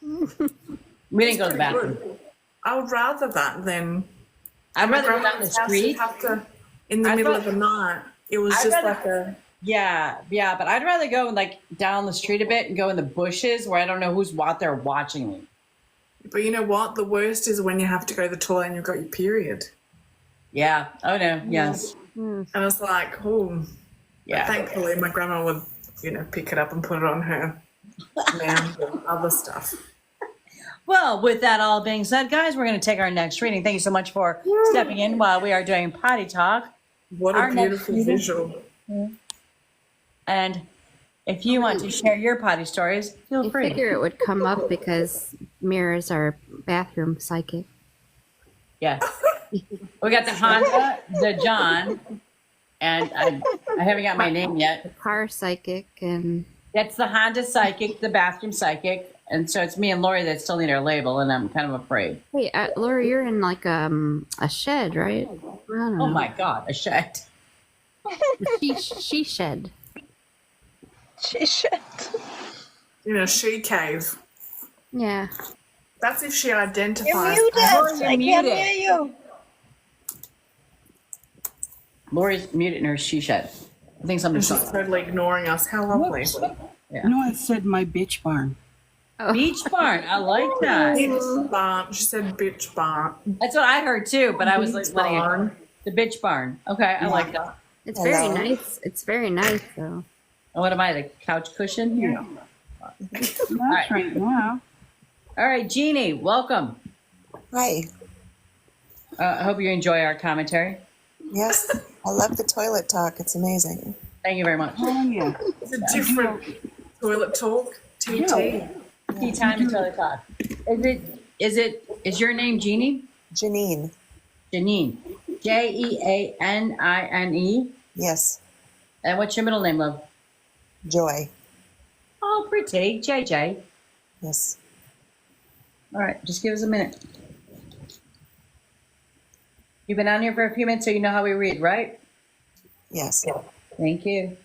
We didn't go to the bathroom. I would rather that than. I'd rather go down the grandma's house, street. you'd have to, in the middle of the night. It was just like a. Yeah, but I'd rather go like down the street a bit and go in the bushes where I don't know who's out there watching me. But you know what? The worst is when you have to go to the toilet and you've got your period. Yeah. Oh no. Yes. And it's like, oh. Yeah. Thankfully, my grandma would, pick it up and put it on her mound and other stuff. Well, with that all being said, guys, we're going to take our next reading. Thank you so much for stepping in while we are doing potty talk. What a beautiful visual. And if you want to share your potty stories, feel I free. figure it would come up because Mira's our bathroom psychic. Yeah. We got the Honda, the John, and I haven't got my name yet. Car psychic, and That's the Honda psychic, the bathroom psychic. And so it's me and Lori that still need our label, and I'm kind of afraid. hey, Laura, you're in like a shed, right? I don't know. Oh my God, a shed. She shed. She should. She cave. Yeah. That's if she You're identifies. muted. Lori, you're I can't muted. hear you. Lori's muted in her she shed. I think somebody's She's totally ignoring us. How lovely. Yeah. No, I said my bitch barn. Beach barn. I like that. Bitch barn. She said bitch barn. That's what I heard too, but I was like Bitch letting barn. it. The bitch barn. Okay, I like that. It's very nice. It's very nice, though. And what am I, the couch cushion here? That's right now. All right, Jeannie, welcome. Hi. I hope you enjoy our commentary. Yes, I love the toilet talk. It's amazing. Thank you very much. Oh, yeah. It's a different toilet talk. TT. Tea time and toilet talk. Is your name Jeannie? Janine. Janine. Jeanine. Yes. And what's your middle name, love? Joy. Oh, pretty. JJ. Yes. All right, just give us a minute. You've been on here for a few minutes, so you know how we read, right? Yes. Thank you.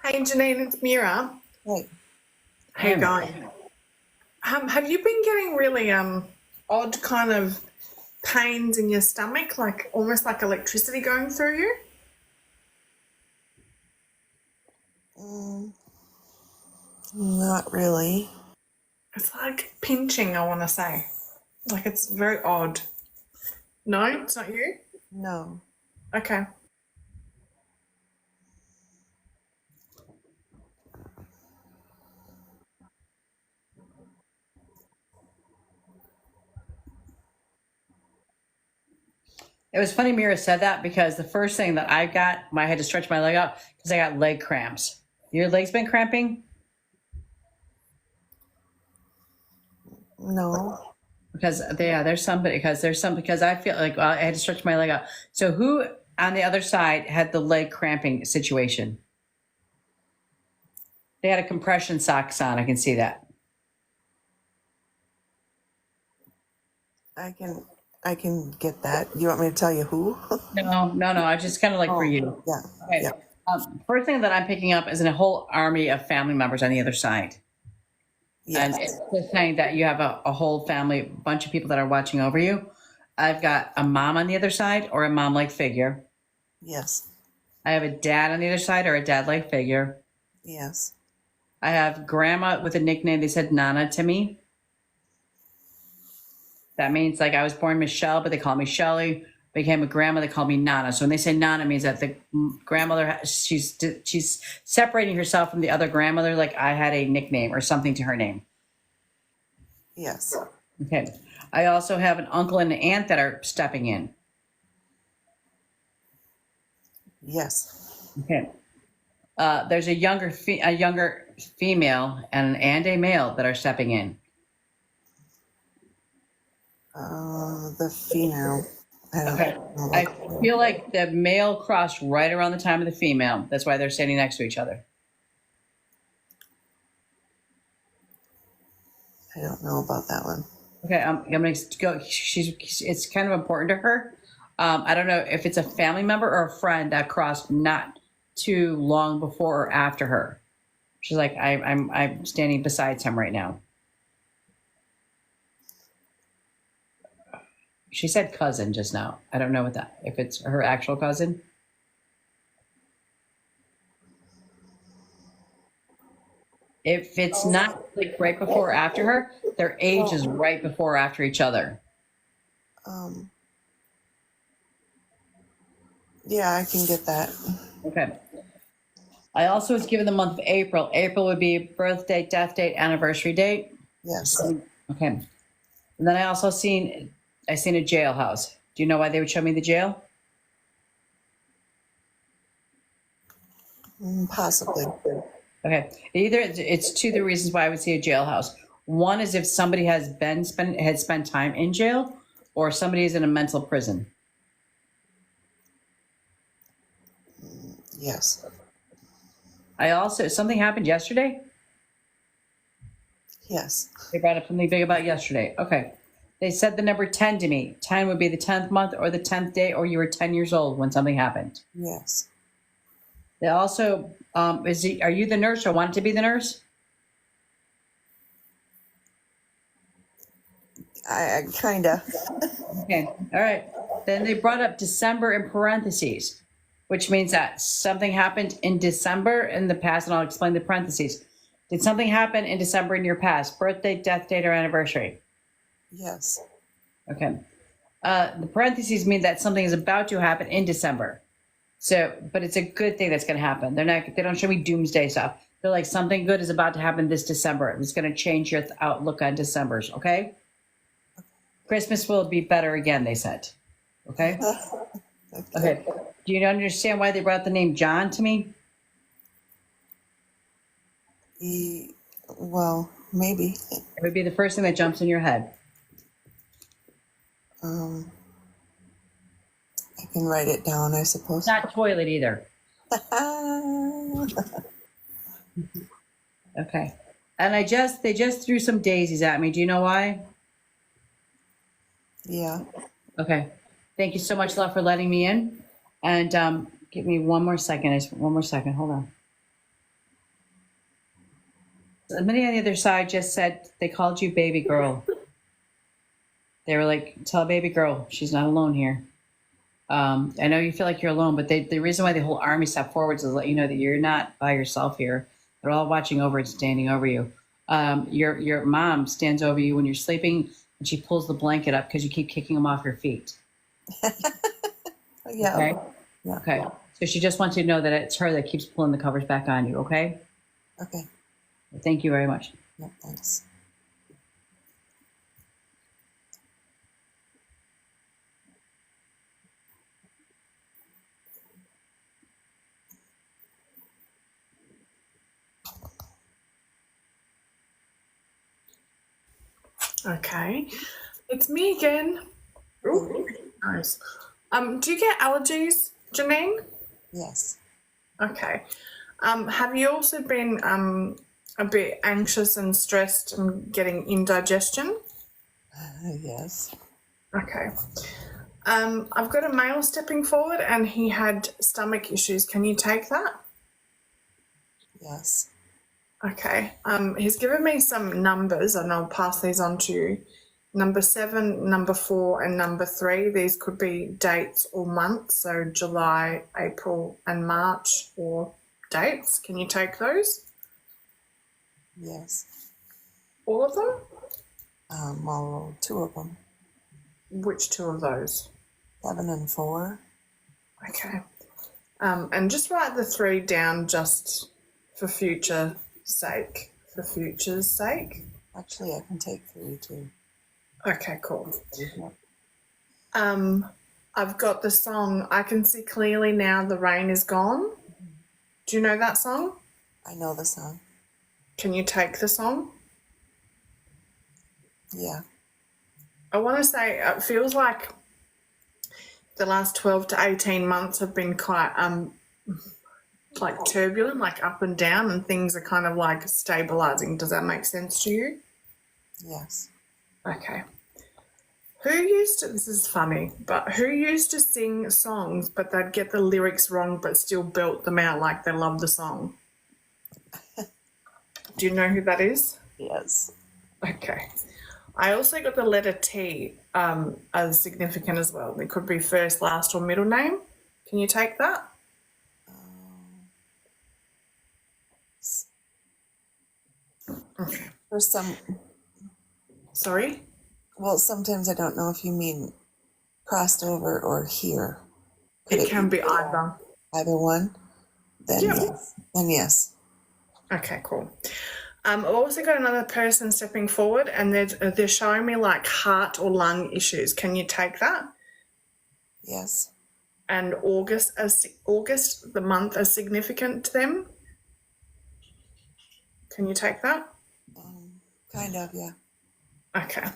Hey, Janine, it's Mira. Hey. How you going? Have you been getting really odd kind of pains in your stomach, like almost like electricity going through you? Not really. It's like pinching, I want to say. Like it's very odd. No, it's not you? No. Okay. It was funny Mira said that because the first thing that I got, I had to stretch my leg out because I got leg cramps. Your legs been cramping? No. Because there's some because I feel like I had to stretch my leg out. So who on the other side had the leg cramping situation? They had a compression socks on. I can see that. I can get that. You want me to tell you who? No. I just kind of like for you. Yeah. Okay. Yeah. First thing that I'm picking up is a whole army of family members on the other side. Yes. And it's just saying that you have a whole family, bunch of people that are watching over you. I've got a mom on the other side or a mom-like figure. Yes. I have a dad on the other side or a dad-like figure. Yes. I have grandma with a nickname. They said Nana to me. That means like I was born Michelle, but they call me Shelly. Became a grandma, they call me Nana. So when they say Nana, it means that the grandmother, she's separating herself from the other grandmother, like I had a nickname or something to her name. Yes. Okay. I also have an uncle and an aunt that are stepping in. Yes. Okay. There's a younger female and a male that are stepping in. The female. Okay. I feel like the male crossed right around the time of the female. That's why they're standing next to each other. I don't know about that one. Okay, I'm gonna go. It's kind of important to her. I don't know if it's a family member or a friend that crossed not too long before or after her. She's like, I'm standing beside him right now. She said cousin just now. I don't know if it's her actual cousin. If it's not like right before or after her, their age is right before or after each other. Yeah, I can get that. Okay. I also was given the month of April. April would be birth date, death date, anniversary date. Yes. Okay. And then I seen a jailhouse. Do you know why they would show me the jail? Possibly. Okay. Either it's two of the reasons why I would see a jailhouse. One is if somebody had spent time in jail, or somebody is in a mental prison. Yes. Something happened yesterday. Yes. They brought up something big about yesterday. Okay. They said the number 10 to me. 10 would be the 10th month or the 10th day, or you were 10 years old when something happened. Yes. They also, are you the nurse or wanted to be the nurse? I kinda. Okay, all right. Then they brought up December in parentheses, which means that something happened in December in the past, and I'll explain the parentheses. Did something happen in December in your past? Birthday, death date, or anniversary? Yes. Okay. The parentheses mean that something is about to happen in December. So, but it's a good thing that's going to happen. They don't show me doomsday stuff. They're like, something good is about to happen this December. It's going to change your outlook on December's. Okay. Christmas will be better again, they said. Okay. Okay. Do you understand why they brought the name John to me? Well, maybe. It would be the first thing that jumps in your head. I can write it down, I suppose. Not toilet either. Okay. And they just threw some daisies at me. Do you know why? Yeah. Okay. Thank you so much, love, for letting me in. And give me one more second. One more second. Hold on. Somebody on the other side just said they called you baby girl. They were like, tell baby girl she's not alone here. I know you feel like you're alone, but the reason why the whole army stepped forwards is to let you know that you're not by yourself here. They're all watching over and standing over you. Your mom stands over you when you're sleeping, and she pulls the blanket up because you keep kicking them off your feet. Yeah. Okay? Yeah. Okay. So she just wants you to know that it's her that keeps pulling the covers back on you, okay? Okay. Thank you very much. Yeah, thanks. Okay. It's me again. Ooh, nice. Do you get allergies, Janine? Yes. Okay. Have you also been a bit anxious and stressed and getting indigestion? Yes. Okay. I've got a male stepping forward and he had stomach issues. Can you take that? Yes. Okay. He's given me some numbers and I'll pass these on to you. Number 7, number 4, and number 3. These could be dates or months, so July, April, and March, or dates. Can you take those? Yes. All of them? Well, 2 of them. Which 2 of those? 7 and 4. Okay. And just write the 3 down just for future's sake. For future's sake. Actually, I can take 3 too. Okay, cool. I've got the song I Can See Clearly Now the Rain Is Gone. Do you know that song? I know the song. Can you take the song? Yeah. I want to say it feels like the last 12 to 18 months have been quite like turbulent, like up and down, and things are kind of like stabilizing. Does that make sense to you? Yes. Okay. This is funny, but who used to sing songs but they'd get the lyrics wrong but still belt them out like they love the song? Do you know who that is? Yes. Okay. I also got the letter T as significant as well. It could be first, last, or middle name. Can you take that? Okay. For some. Sorry? Well, sometimes I don't know if you mean crossed over or here. It can be either. Either one? Then Yeah. yes. Then yes. Okay, cool. I've also got another person stepping forward and they're showing me like heart or lung issues. Can you take that? Yes. And August, the month, as significant to them? Can you take that? Kind of, yeah. Okay.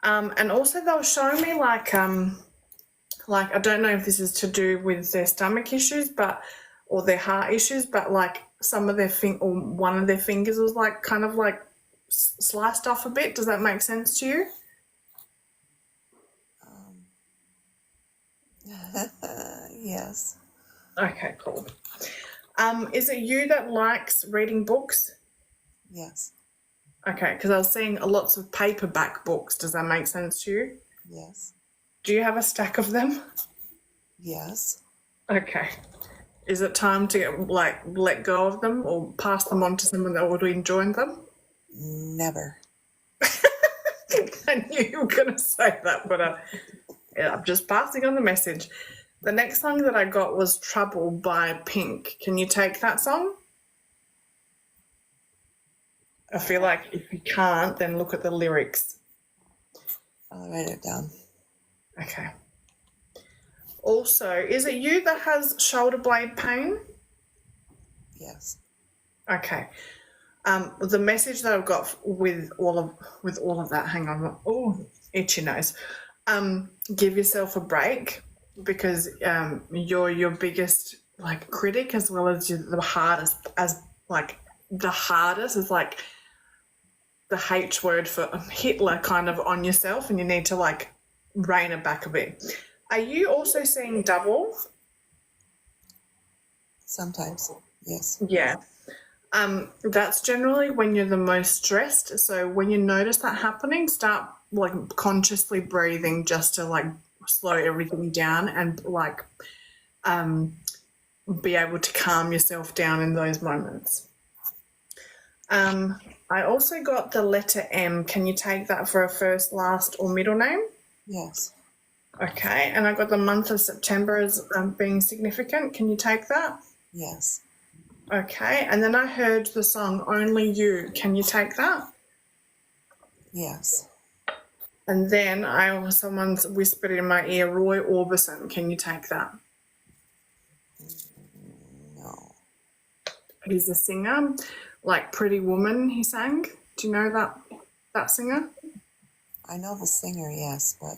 And also they were showing me like I don't know if this is to do with their stomach issues, or their heart issues, but like some of their or one of their fingers was like kind of like sliced off a bit. Does that make sense to you? Yes. Okay, cool. Is it you that likes reading books? Yes. Okay, because I was seeing lots of paperback books. Does that make sense to you? Yes. Do you have a stack of them? Yes. Okay. Is it time to like let go of them or pass them on to someone that would enjoy them? Never. I knew you were going to say that, but yeah, I'm just passing on the message. The next song that I got was Trouble by Pink. Can you take that song? I feel like if you can't, then look at the lyrics. I'll write it down. Okay. Also, is it you that has shoulder blade pain? Yes. Okay. The message that I've got with all of that, hang on, oh, itchy nose. Give yourself a break because you're your biggest like critic as well as the hardest is like the H word for Hitler kind of on yourself, and you need to like rein it back a bit. Are you also seeing double? Sometimes. Yes. Yeah. That's generally when you're the most stressed. So when you notice that happening, start like consciously breathing just to like slow everything down and like be able to calm yourself down in those moments. I also got the letter M. Can you take that for a first, last, or middle name? Yes. Okay, and I got the month of September as being significant. Can you take that? Yes. Okay, and then I heard the song Only You. Can you take that? Yes. And then someone's whispered in my ear, Roy Orbison. Can you take that? No. He's a singer, like Pretty Woman, he sang. Do you know that singer? I know the singer, yes, but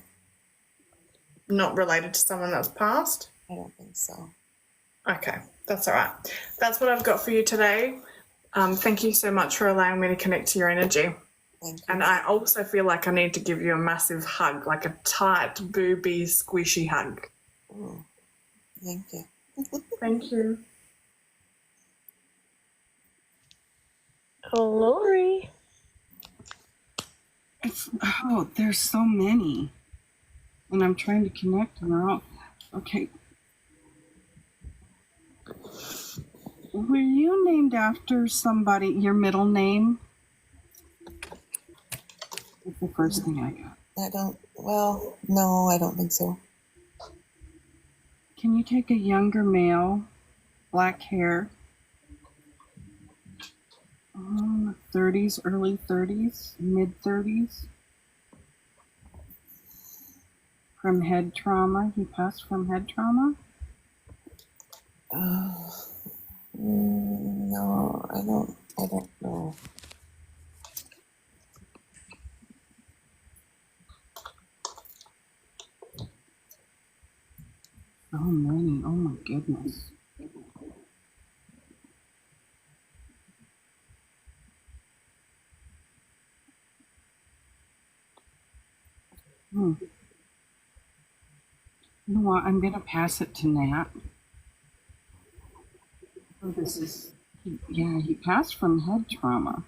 Not related to someone that's passed? I don't think so. Okay, that's all right. That's what I've got for you today. Thank you so much for allowing me to connect to your energy. Thank you. And I also feel like I need to give you a massive hug, like a tight, booby, squishy hug. Ooh. Thank you. Thank you. Lori. There's so many. And I'm trying to connect and they're all okay. Were you named after somebody, your middle name? That's the first thing I got. No, I don't think so. Can you take a younger male, black hair, 30s, early 30s, mid 30s, from head trauma? He passed from head trauma? No, I don't know. So many. Oh my goodness. You know what? I'm going to pass it to Nat. Oh, he passed from head trauma.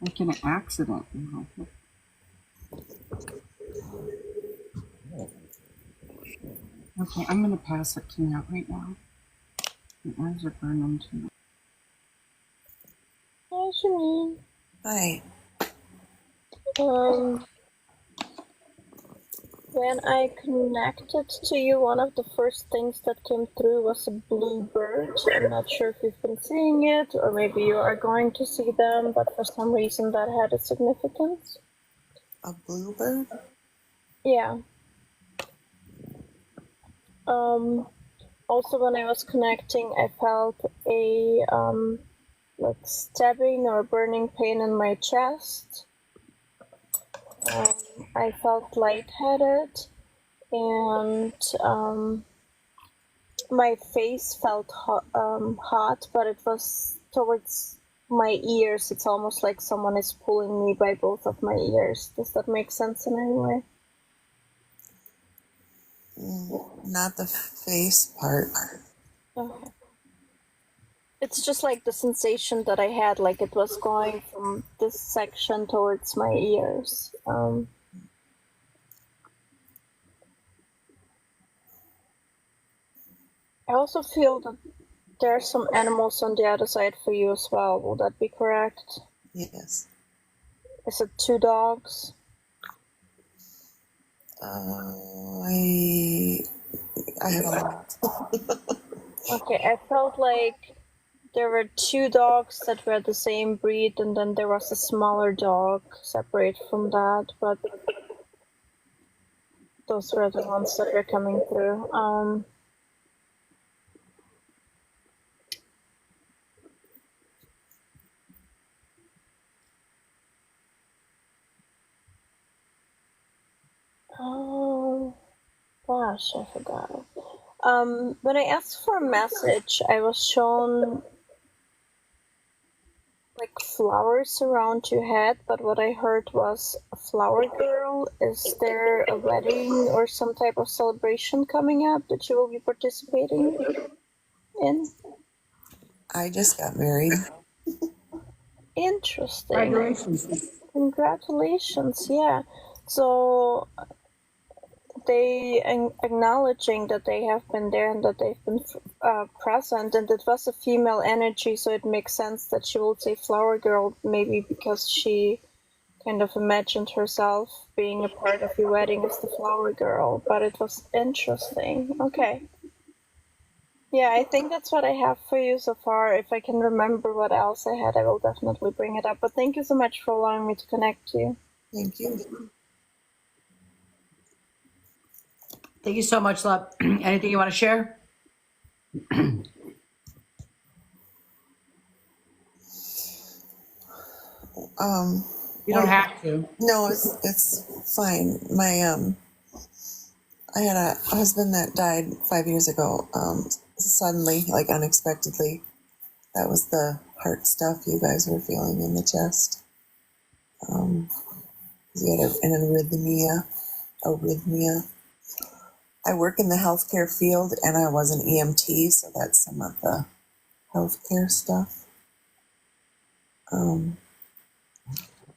Like in an accident. Okay, I'm going to pass it to Nat right now. My eyes are burning too. Hi, Janine. Hi. When I connected to you, one of the first things that came through was a blue bird. I'm not sure if you've been seeing it, or maybe you are going to see them, but for some reason that had a significance. A bluebird? Yeah. Also, when I was connecting, I felt a like stabbing or burning pain in my chest. I felt lightheaded, and my face felt hot, but it was towards my ears. It's almost like someone is pulling me by both of my ears. Does that make sense in any way? Not the face part. Okay. It's just like the sensation that I had, like it was going from this section towards my ears. I also feel that there are some animals on the other side for you as well. Will that be correct? Yes. Is it 2 dogs? I have a lot. Okay, I felt like there were 2 dogs that were the same breed, and then there was a smaller dog separate from that, but those were the ones that were coming through. Oh, gosh, I forgot. When I asked for a message, I was shown like flowers around your head, but what I heard was a flower girl. Is there a wedding or some type of celebration coming up that you will be participating in? I just got married. Interesting. Congratulations. Congratulations, yeah. So they acknowledging that they have been there and that they've been present, and it was a female energy, so it makes sense that she will say flower girl, maybe because she kind of imagined herself being a part of your wedding as the flower girl. But it was interesting. Okay. Yeah, I think that's what I have for you so far. If I can remember what else I had, I will definitely bring it up. But thank you so much for allowing me to connect to you. Thank you. Thank you so much, love. Anything you want to share? You don't have to. No, it's fine. I had a husband that died 5 years ago, suddenly, like unexpectedly. That was the heart stuff you guys were feeling in the chest. He had an arrhythmia. I work in the healthcare field, and I was an EMT, so that's some of the healthcare stuff.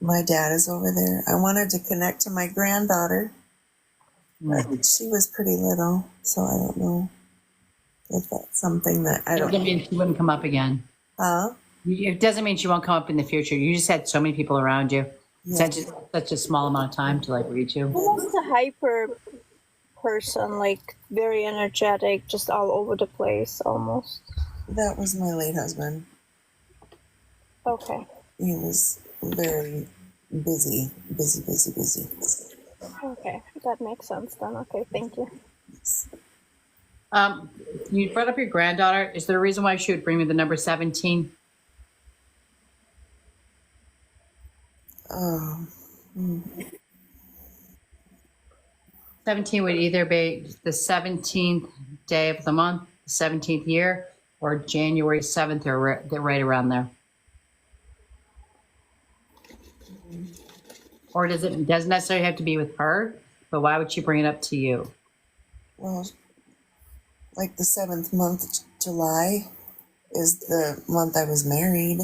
My dad is over there. I wanted to connect to my granddaughter, but she was pretty little, so I don't know if that's something that I don't. Doesn't mean she wouldn't come up again. Huh? It doesn't mean she won't come up in the future. You just had so many people around you. Yeah. Such a small amount of time to like reach you. Almost a hyper person, like very energetic, just all over the place almost. That was my late husband. Okay. He was very busy. Okay, that makes sense then. Okay, thank you. You brought up your granddaughter. Is there a reason why she would bring me the number 17? Um, 17 would either be the 17th day of the month, 17th year, or January 7th, or right around there. Or doesn't necessarily have to be with her, but why would she bring it up to you? well, like the 7th month, July, is the month I was married.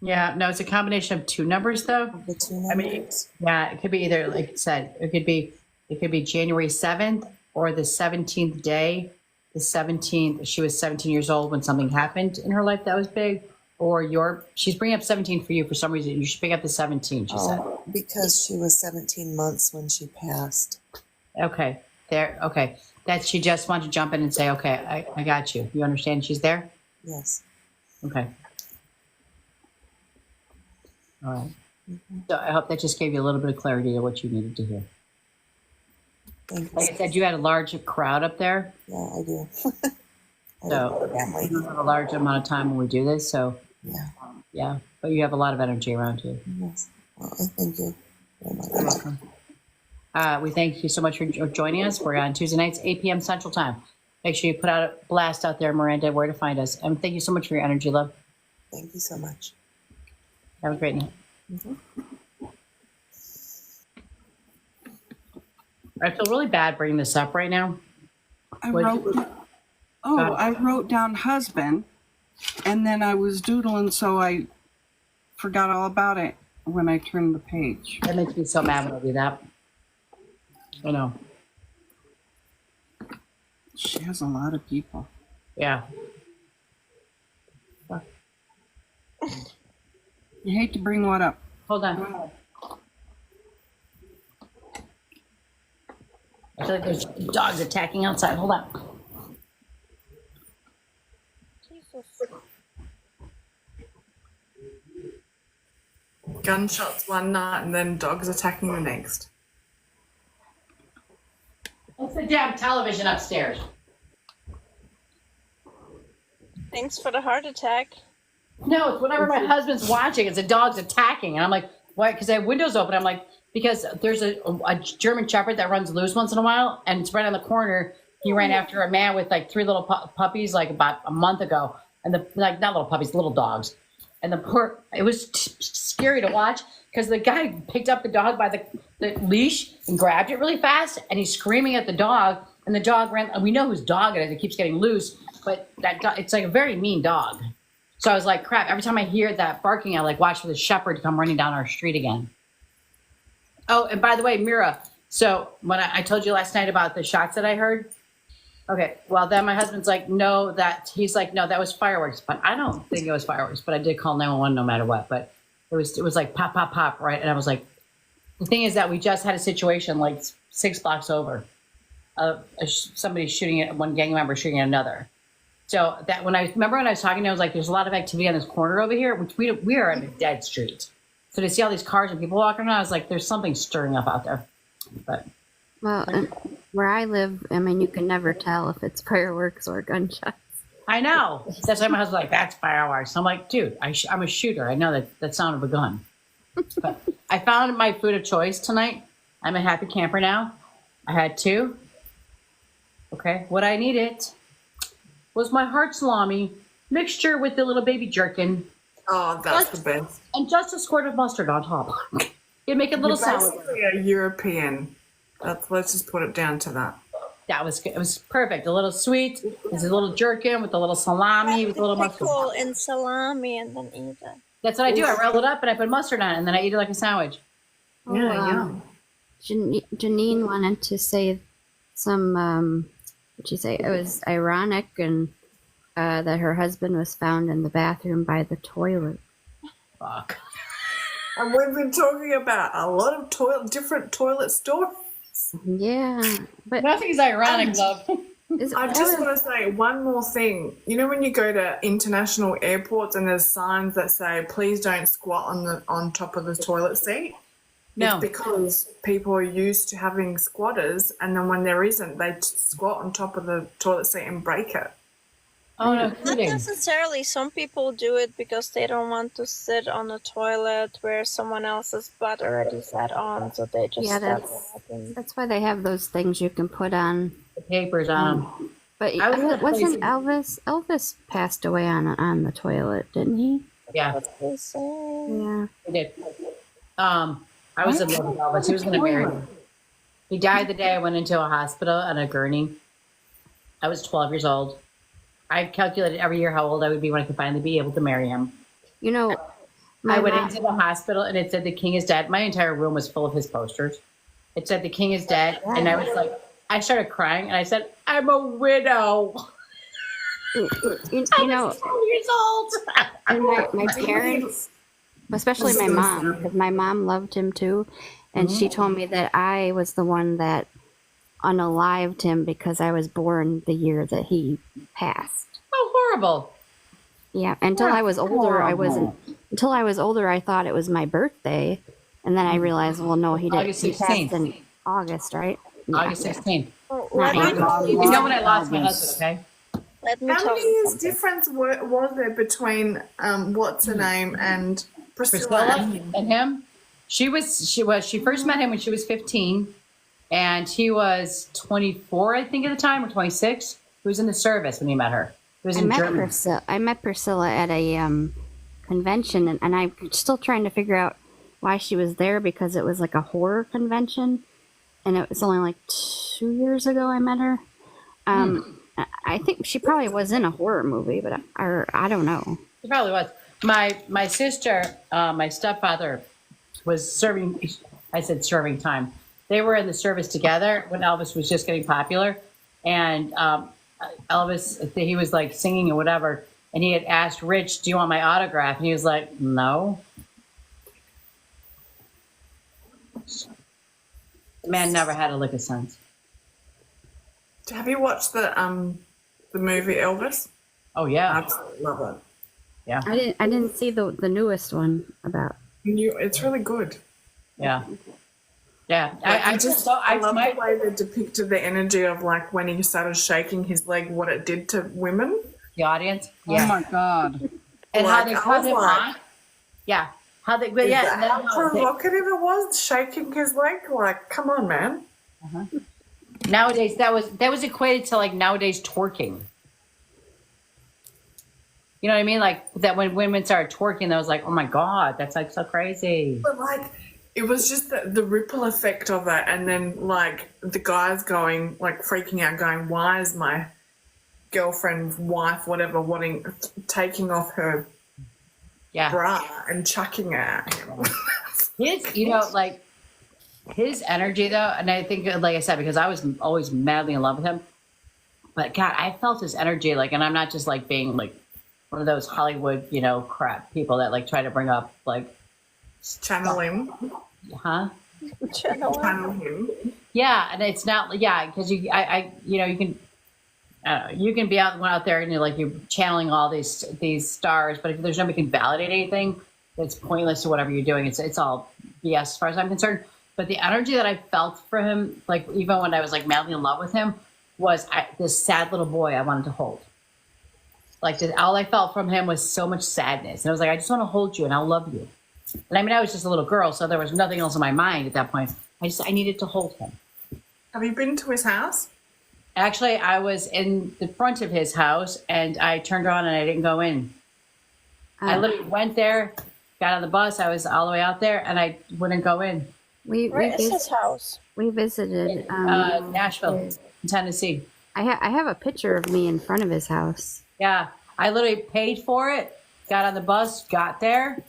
Yeah, no, it's a combination of 2 numbers though. The 2 numbers. I mean, yeah, it could be either, like I said, it could be January 7th or the 17th day. The 17th, she was 17 years old when something happened in her life that was big. Or she's bringing up 17 for you for some reason. You should pick up the 17, she said. Because she was 17 months when she passed. Okay, there, okay. That she just wanted to jump in and say, okay, I got you. You understand she's there? Yes. Okay. All right. So I hope that just gave you a little bit of clarity to what you needed to hear. Thank you. Like I said, you had a large crowd up there. Yeah, I do. So we don't have a large amount of time when we do this. So Yeah. yeah, but you have a lot of energy around you. Yes. Well, I thank you very much. You're welcome. We thank you so much for joining us. We're on Tuesday nights, 8 p.m. Central Time. Make sure you put out a blast out there, Miranda, where to find us. And thank you so much for your energy, love. Thank you so much. Have a great night. I feel really bad bringing this up right now. I wrote down husband. And then I was doodling, so I forgot all about it when I turned the page. That makes me so mad when I do that. I know. She has a lot of people. Yeah. You hate to bring what up? Hold on. I feel like there's dogs attacking outside. Hold on. Jesus. Gunshots one night and then dogs attacking the next. What's the damn television upstairs? Thanks for the heart attack. No, it's whenever my husband's watching, it's the dog's attacking. And I'm like, why? Because I have windows open. I'm like, because there's a German Shepherd that runs loose once in a while. And it's right on the corner. He ran after a man with like 3 little puppies like about a month ago. And not little puppies, little dogs. And it was scary to watch because the guy picked up the dog by the leash and grabbed it really fast. And he's screaming at the dog. And the dog ran. And we know whose dog it is. It keeps getting loose. But that dog, it's like a very mean dog. So I was like, crap, every time I hear that barking, I like watch for the shepherd come running down our street again. Oh, and by the way, Mira, so when I told you last night about the shots that I heard, okay, well, then my husband's like, he's like, no, that was fireworks. But I don't think it was fireworks, but I did call 911 no matter what. But it was like pop, pop, pop, right? And I was like, the thing is that we just had a situation like 6 blocks over. Somebody shooting at one gang member shooting at another. So that when I was talking, I was like, there's a lot of activity on this corner over here, which we are on a dead street. So to see all these cars and people walking around, I was like, there's something stirring up out there. But Well, where I live, I mean, you can never tell if it's fireworks or gunshots. I know. That's why my husband's like, that's fireworks. I'm like, dude, I'm a shooter. I know that sound of a gun. But I found my food of choice tonight. I'm a happy camper now. I had 2. Okay, what I needed was my heart salami mixture with the little baby jerkin. Oh, that's the best. And just a squirt of mustard on top. You make a little salad. Basically a European. Let's just put it down to that. That was good. It was perfect. A little sweet. There's a little jerkin with a little salami with a little mustard. Pickle and salami and then eat it. That's what I do. I roll it up and I put mustard on it and then I eat it like a sandwich. Janine wanted to say some, what'd she say? It was ironic and that her husband was found in the bathroom by the toilet. Fuck. And we've been talking about a lot of different toilet stories. Yeah, but nothing's ironic, love. I just want to say one more thing. You know when you go to international airports and there's signs that say, please don't squat on top of the toilet seat? No. It's because people are used to having squatters, and then when there isn't, they squat on top of the toilet seat and break it. Oh, no Not kidding. necessarily. Some people do it because they don't want to sit on a toilet where someone else's butt already sat on, so they just step up and... That's why they have those things you can put on. The papers on them. But wasn't Elvis passed away on the toilet, didn't he? Yeah. Yeah. He did. I was in love with Elvis. He was going to marry me. He died the day I went into a hospital on a gurney. I was 12 years old. I calculated every year how old I would be when I could finally be able to marry him. You know, I went into the hospital and it said the king is dead. My entire room was full of his posters. It said the king is dead. And I was like, I started crying and I said, I'm a widow. You know, 12 years old. And my parents, especially my mom, because my mom loved him too. And she told me that I was the one that unalived him because I was born the year that he passed. Oh, horrible. Yeah, until I was older, I wasn't. Until I was older, I thought it was my birthday, and then I realized, well, no, he didn't. August He 16th. passed in August, right? August 16th. Let me tell you You know when I lost my husband, okay? Let me How tell many you years something. difference was there between what's her name and Priscilla and him. She first met him when she was 15, and he was 24, I think, at the time, or 26. He was in the service when he met her. He was in Germany. I met Priscilla at a convention, and I'm still trying to figure out why she was there because it was like a horror convention, and it was only like 2 years ago I met her. And I think she probably was in a horror movie, but I don't know. He probably was. My sister, my stepfather was serving. I said serving time. They were in the service together when Elvis was just getting popular, and Elvis, he was like singing or whatever, and he had asked Rich, "Do you want my autograph?" And he was like, "No." The man never had a lick of sense. Have you watched the movie Elvis? Oh yeah, Absolutely love it. yeah, I didn't see the newest one about. It's really good. yeah, yeah. Like, I love my, the way they depicted the energy of like when he started shaking his leg, what it did to women. the audience. Oh Yeah. my God. And Like, how they I cut was him like, on. Yeah. How they, but Is yeah. that and then how how they- provocative it was, shaking his leg? Like, come on, man. Nowadays, that was equated to like nowadays twerking. You know what I mean? Like that when women started twerking, that was like, oh my God, that's like so crazy. But like, it was just the ripple effect of it, and then like the guys going like freaking out, going, "Why is my girlfriend, wife, whatever, taking off her Yeah. bra and chucking it at him?" Like his energy though, and I think, like I said, because I was always madly in love with him. But God, I felt his energy, like, and I'm not just like being like one of those Hollywood, crap people that like try to bring up like Channel him. Huh? Channel him. Yeah, and it's not, because you can, you can be out there and you're channeling all these stars, but if there's nobody can validate anything, it's pointless to whatever you're doing. It's all BS as far as I'm concerned. But the energy that I felt for him, like even when I was like madly in love with him, was this sad little boy I wanted to hold. Like all I felt from him was so much sadness, and I was like, I just want to hold you and I'll love you. And I mean, I was just a little girl, so there was nothing else in my mind at that point. I needed to hold him. Have you been to his house? Actually, I was in the front of his house, and I turned around and I didn't go in. I literally went there, got on the bus. I was all the way out there, and I wouldn't go in. Where is his house? We visited Nashville, Tennessee. I have a picture of me in front of his house. Yeah, I literally paid for it, got on the bus, got there,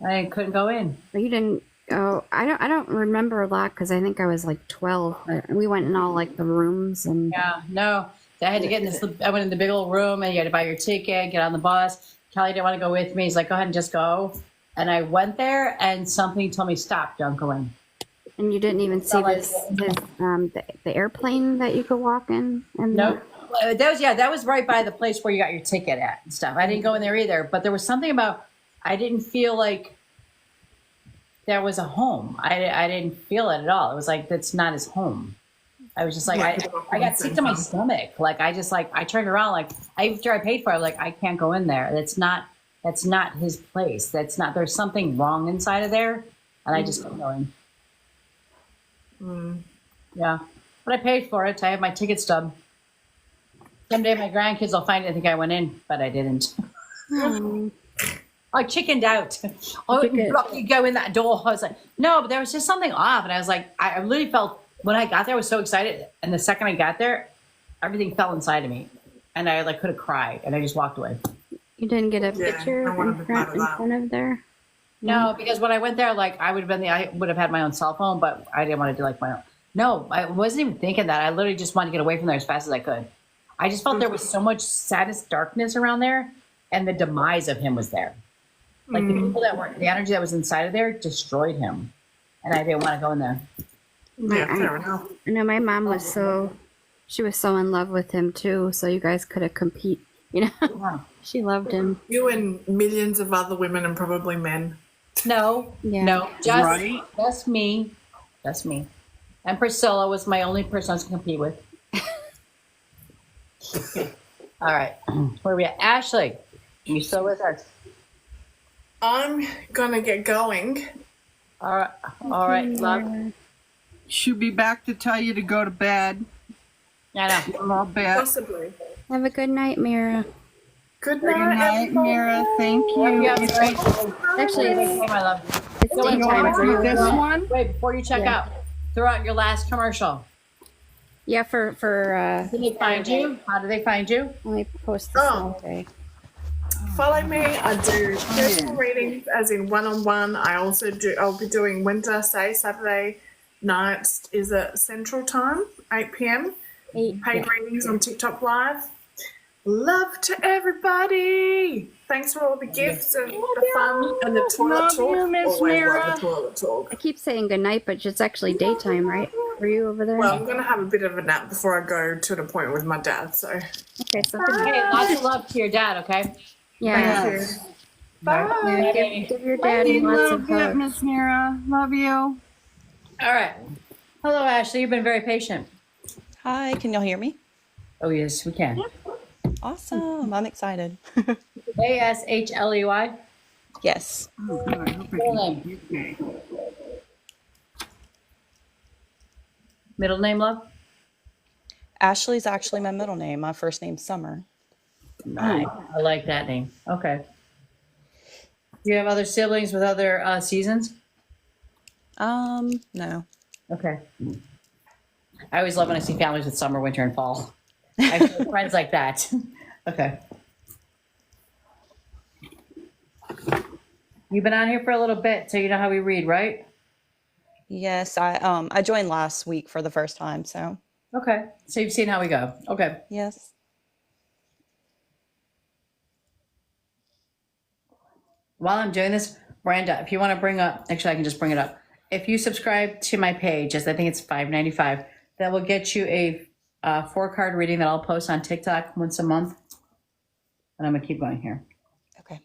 and I couldn't go in. You didn't. Oh, I don't remember a lot because I think I was like 12. But we went in all like the rooms and. Yeah, no, I had to get in this. I went in the big old room, and you had to buy your ticket, get on the bus. Kelly didn't want to go with me. He's like, "Go ahead and just go." And I went there, and something told me, "Stop, don't go in." And you didn't even see the airplane that you could walk in. And no, that was right by the place where you got your ticket at and stuff. I didn't go in there either, but there was something about I didn't feel like there was a home. I didn't feel it at all. It was like that's not his home. I was just like I got sick to my stomach. Like I turned around like after I paid for it, like I can't go in there. That's not his place. There's something wrong inside of there, and I just couldn't go in. Yeah, but I paid for it. I have my ticket stub. Someday my grandkids will find it and think I went in, but I didn't. I chickened out. Oh, you go in that door. I was like, no, but there was just something off. And I was like, I really felt when I got there, I was so excited. And the second I got there, everything fell inside of me. And I could have cried. And I just walked away. You didn't get a picture in front of there? No, because when I went there, I would have had my own cell phone, but I didn't want to do my own. No, I wasn't even thinking that. I literally just wanted to get away from there as fast as I could. I just felt there was so much sadness, darkness around there. And the demise of him was there. Like the people the energy that was inside of there destroyed him. And I didn't want to go in there. Yeah, fair enough. I know my mom was she was so in love with him too. So you guys could have compete, She loved him. You and millions of other women and probably men. No, just me. Just me. And Priscilla was my only person I was going to compete with. All right. Where are we at? Ashley, you still with us? I'm gonna get going. All right, love. She'll be back to tell you to go to bed. I know. I'll bet. Possibly. Have a good night, Mira. Good Good night, Mira. Thank you. Yeah, great. Actually, my love. it's daytime for you. This one? Wait, before you check out, throw out your last commercial. Yeah, for Did they find you? How do they find you? let me post this Oh, Saturday. follow me. I do personal readings, as in one-on-one. I also do. I'll be doing Winter Say Saturday nights. Is it Central Time, 8 p.m. Paid readings on TikTok Live. Love to everybody. Thanks for all the gifts and the fun and the toilet Love talk. you, Miss Always love Mira. the toilet I talk. keep saying goodnight, but it's actually daytime, right? For you over there? Well, I'm going to have a bit of a nap before I go to an appointment with my dad, so Okay, so good Hey, night. lots of love to your dad, okay? Yeah. thank Yes. you. Bye. Yeah, baby. give your dad We lots of love it, hugs. Miss Mira. Love you. All right. Hello, Ashley. You've been very patient. Hi, can y'all hear me? Oh, yes, we can. Awesome. I'm excited. ASHLEY. Yes. Oh, God, I hope I Middle can name. get okay. Middle name, love? Ashley's actually my middle name. My first name's Summer. Nice. I like that name. Okay. Do you have other siblings with other seasons? No. Okay. I always love when I see families with summer, winter, and fall. I have friends like that. Okay. You've been on here for a little bit, so you know how we read, right? Yes, I joined last week for the first time, so Okay. So you've seen how we go. Okay. yes. While I'm doing this, Brenda, if you want to bring up, actually, I can just bring it up. If you subscribe to my page, as I think it's $5.95, that will get you a 4-card reading that I'll post on TikTok once a month. And I'm gonna keep going here. Okay.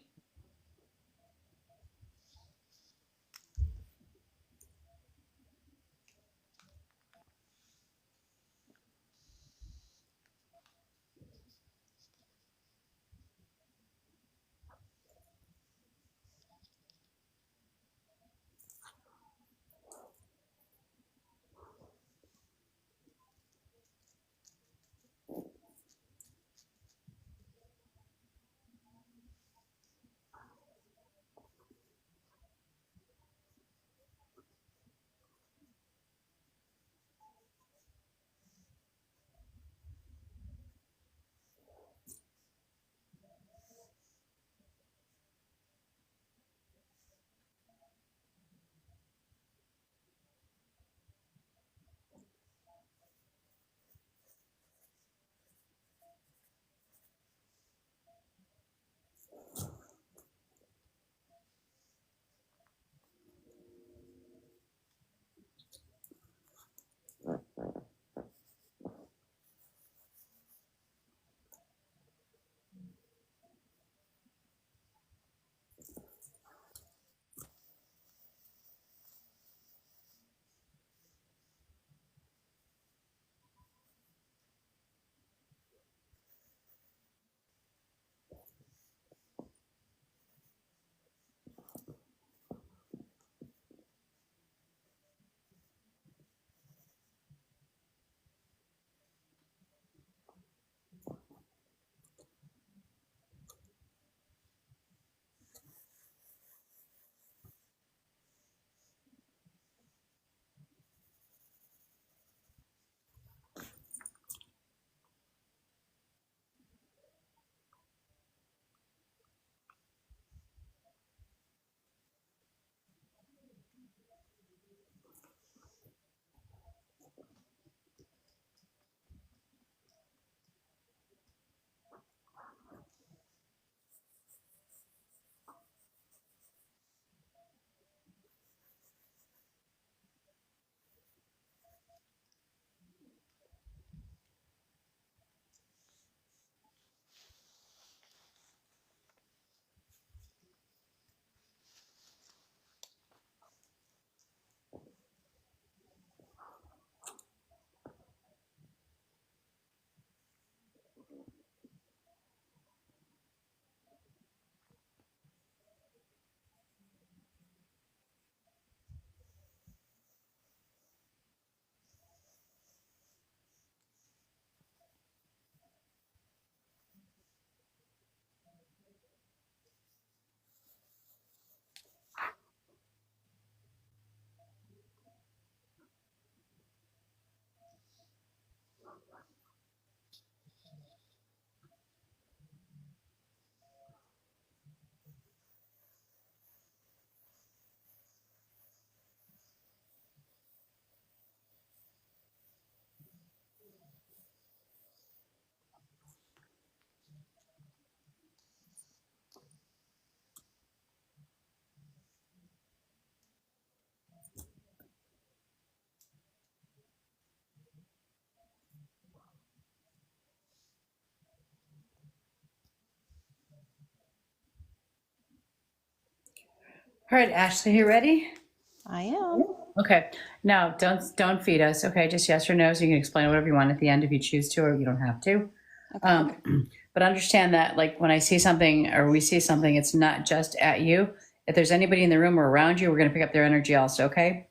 All right, Ashley, you ready? I am. Okay. Now, don't feed us. Okay, just yes or no. So you can explain whatever you want at the end if you choose to, or you don't have to. But understand that, like when I see something or we see something, it's not just at you. If there's anybody in the room or around you, we're going to pick up their energy also. Okay.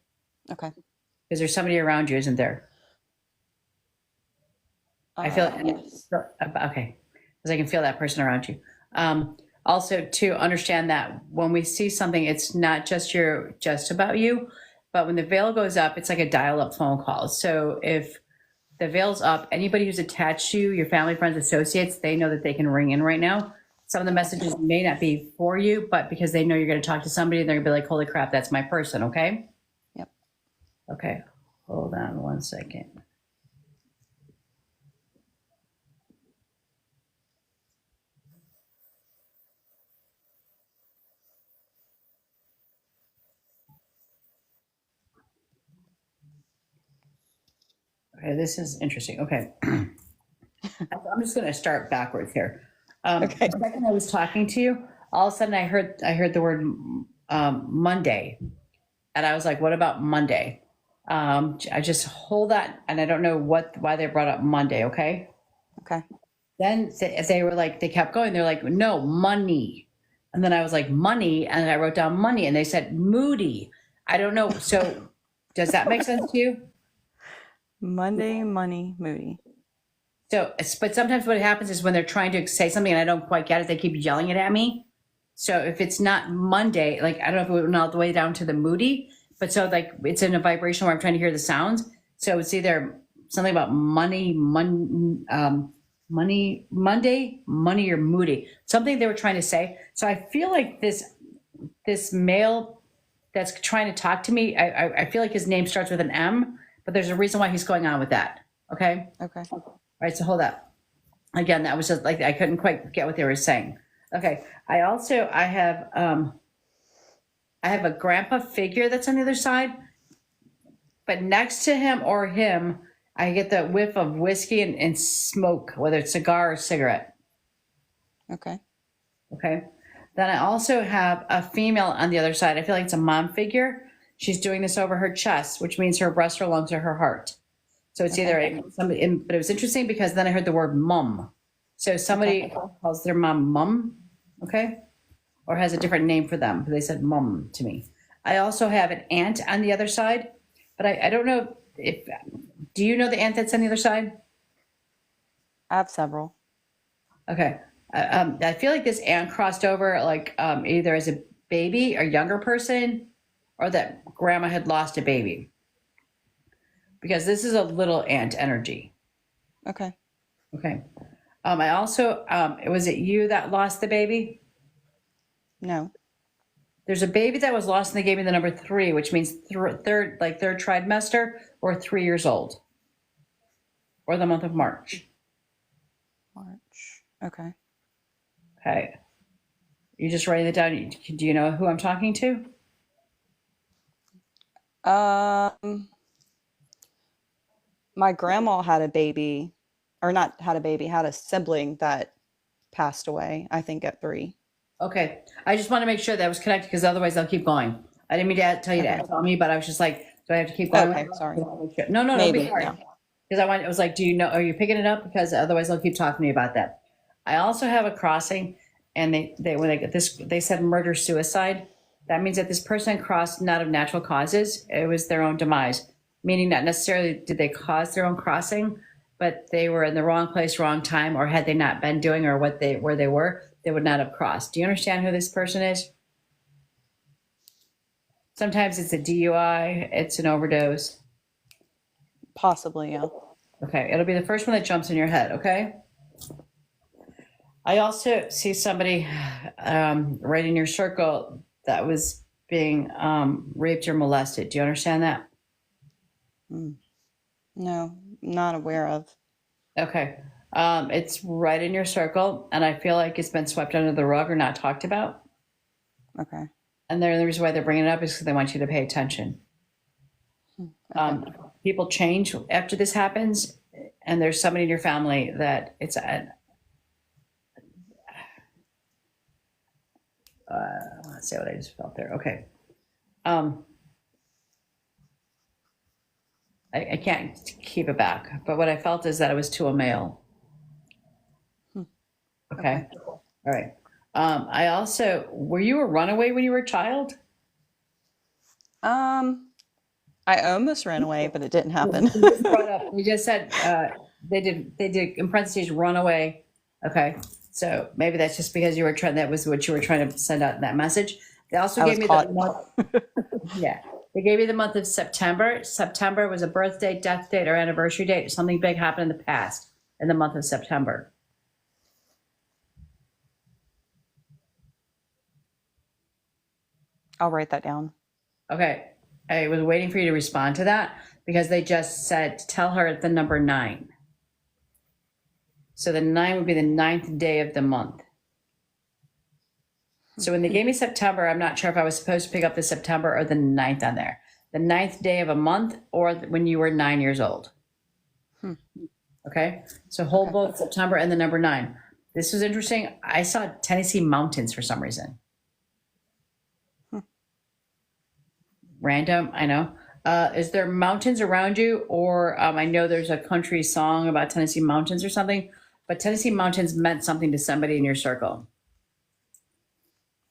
Okay. Because there's somebody around you, isn't there? I feel yes. okay, because I can feel that person around you. Also, to understand that when we see something, it's not just about you, but when the veil goes up, it's like a dial-up phone call. So if the veil's up, anybody who's attached to you, your family, friends, associates, they know that they can ring in right now. Some of the messages may not be for you, but because they know you're going to talk to somebody, they're going to be like, "Holy crap, that's my person." Okay. Yep. Okay. Hold on one second. Okay, this is interesting. Okay. I'm just going to start backwards here. Okay. The second I was talking to you, all of a sudden I heard the word Monday, and I was like, "What about Monday?" I just hold that, and I don't know why they brought up Monday. Okay. Okay. Then they were like, they kept going. They're like, "No, money," and then I was like, "Money," and I wrote down money, and they said moody. I don't know. So does that make sense to you? Monday, money, moody. So, but sometimes what happens is when they're trying to say something and I don't quite get it, they keep yelling it at me. So if it's not Monday, like I don't know if it went all the way down to the moody, but so like it's in a vibration where I'm trying to hear the sounds. So it's either something about money, money, Monday, money, or moody. Something they were trying to say. So I feel like this male that's trying to talk to me, I feel like his name starts with an M, but there's a reason why he's going on with that. Okay. Okay. All right, so hold up. Again, that was just like I couldn't quite get what they were saying. Okay, I have a grandpa figure that's on the other side, but next to him or him, I get the whiff of whiskey and smoke, whether it's cigar or cigarette. Okay. Okay. Then I also have a female on the other side. I feel like it's a mom figure. She's doing this over her chest, which means her breast, her lungs, or her heart. So it's either somebody, but it was interesting because then I heard the word mum. So somebody calls their mom, okay? Or has a different name for them. They said mum to me. I also have an aunt on the other side, but I don't know do you know the aunt that's on the other side? I have several. Okay. I feel like this aunt crossed over like either as a baby or younger person or that grandma had lost a baby. Because this is a little ant energy. Okay. Okay. I also, was it you that lost the baby? No. There's a baby that was lost and they gave me the number 3, which means third trimester or 3 years old. Or the month of March. March. Okay. Okay. You just writing it down. Do you know who I'm talking to? My grandma had a baby, or not had a baby, had a sibling that passed away, I think at 3. Okay. I just want to make sure that was connected because otherwise I'll keep going. I didn't mean to tell you to tell me, but I was just like, do I have to keep going? Okay, sorry. No, Maybe, be sorry. no. Because I was like, do you know, are you picking it up? Because otherwise they'll keep talking to me about that. I also have a crossing and when they get this, they said murder suicide. That means that this person crossed not of natural causes. It was their own demise, meaning not necessarily did they cause their own crossing, but they were in the wrong place, wrong time, or had they not been doing or where they were, they would not have crossed. Do you understand who this person is? Sometimes it's a DUI, it's an overdose. Possibly, yeah. Okay, it'll be the first one that jumps in your head, okay? I also see somebody right in your circle that was being raped or molested. Do you understand that? No, not aware of. Okay. It's right in your circle, and I feel like it's been swept under the rug or not talked about. Okay. And the reason why they're bringing it up is because they want you to pay attention. Okay. People change after this happens, and there's somebody in your family that Let's see what I just felt there. Okay. I can't keep it back, but what I felt is that it was to a male. Okay. All right. I also, were you a runaway when you were a child? I almost ran away, but it didn't happen. You just said they did in parentheses run away. Okay. So maybe that's just because you were trying, that was what you were trying to send out in that message. They also I gave was me caught. the month. Yeah. They gave me the month of September. September was a birth date, death date, or anniversary date. Something big happened in the past in the month of September. I'll write that down. Okay. I was waiting for you to respond to that because they just said, tell her the number 9. So the 9 would be the 9th day of the month. So when they gave me September, I'm not sure if I was supposed to pick up the September or the 9th on there. The 9th day of a month or when you were 9 years old. Okay. So hold both September and the number 9. This was interesting. I saw Tennessee mountains for some reason. Random, I know. Is there mountains around you? Or I know there's a country song about Tennessee mountains or something, but Tennessee mountains meant something to somebody in your circle.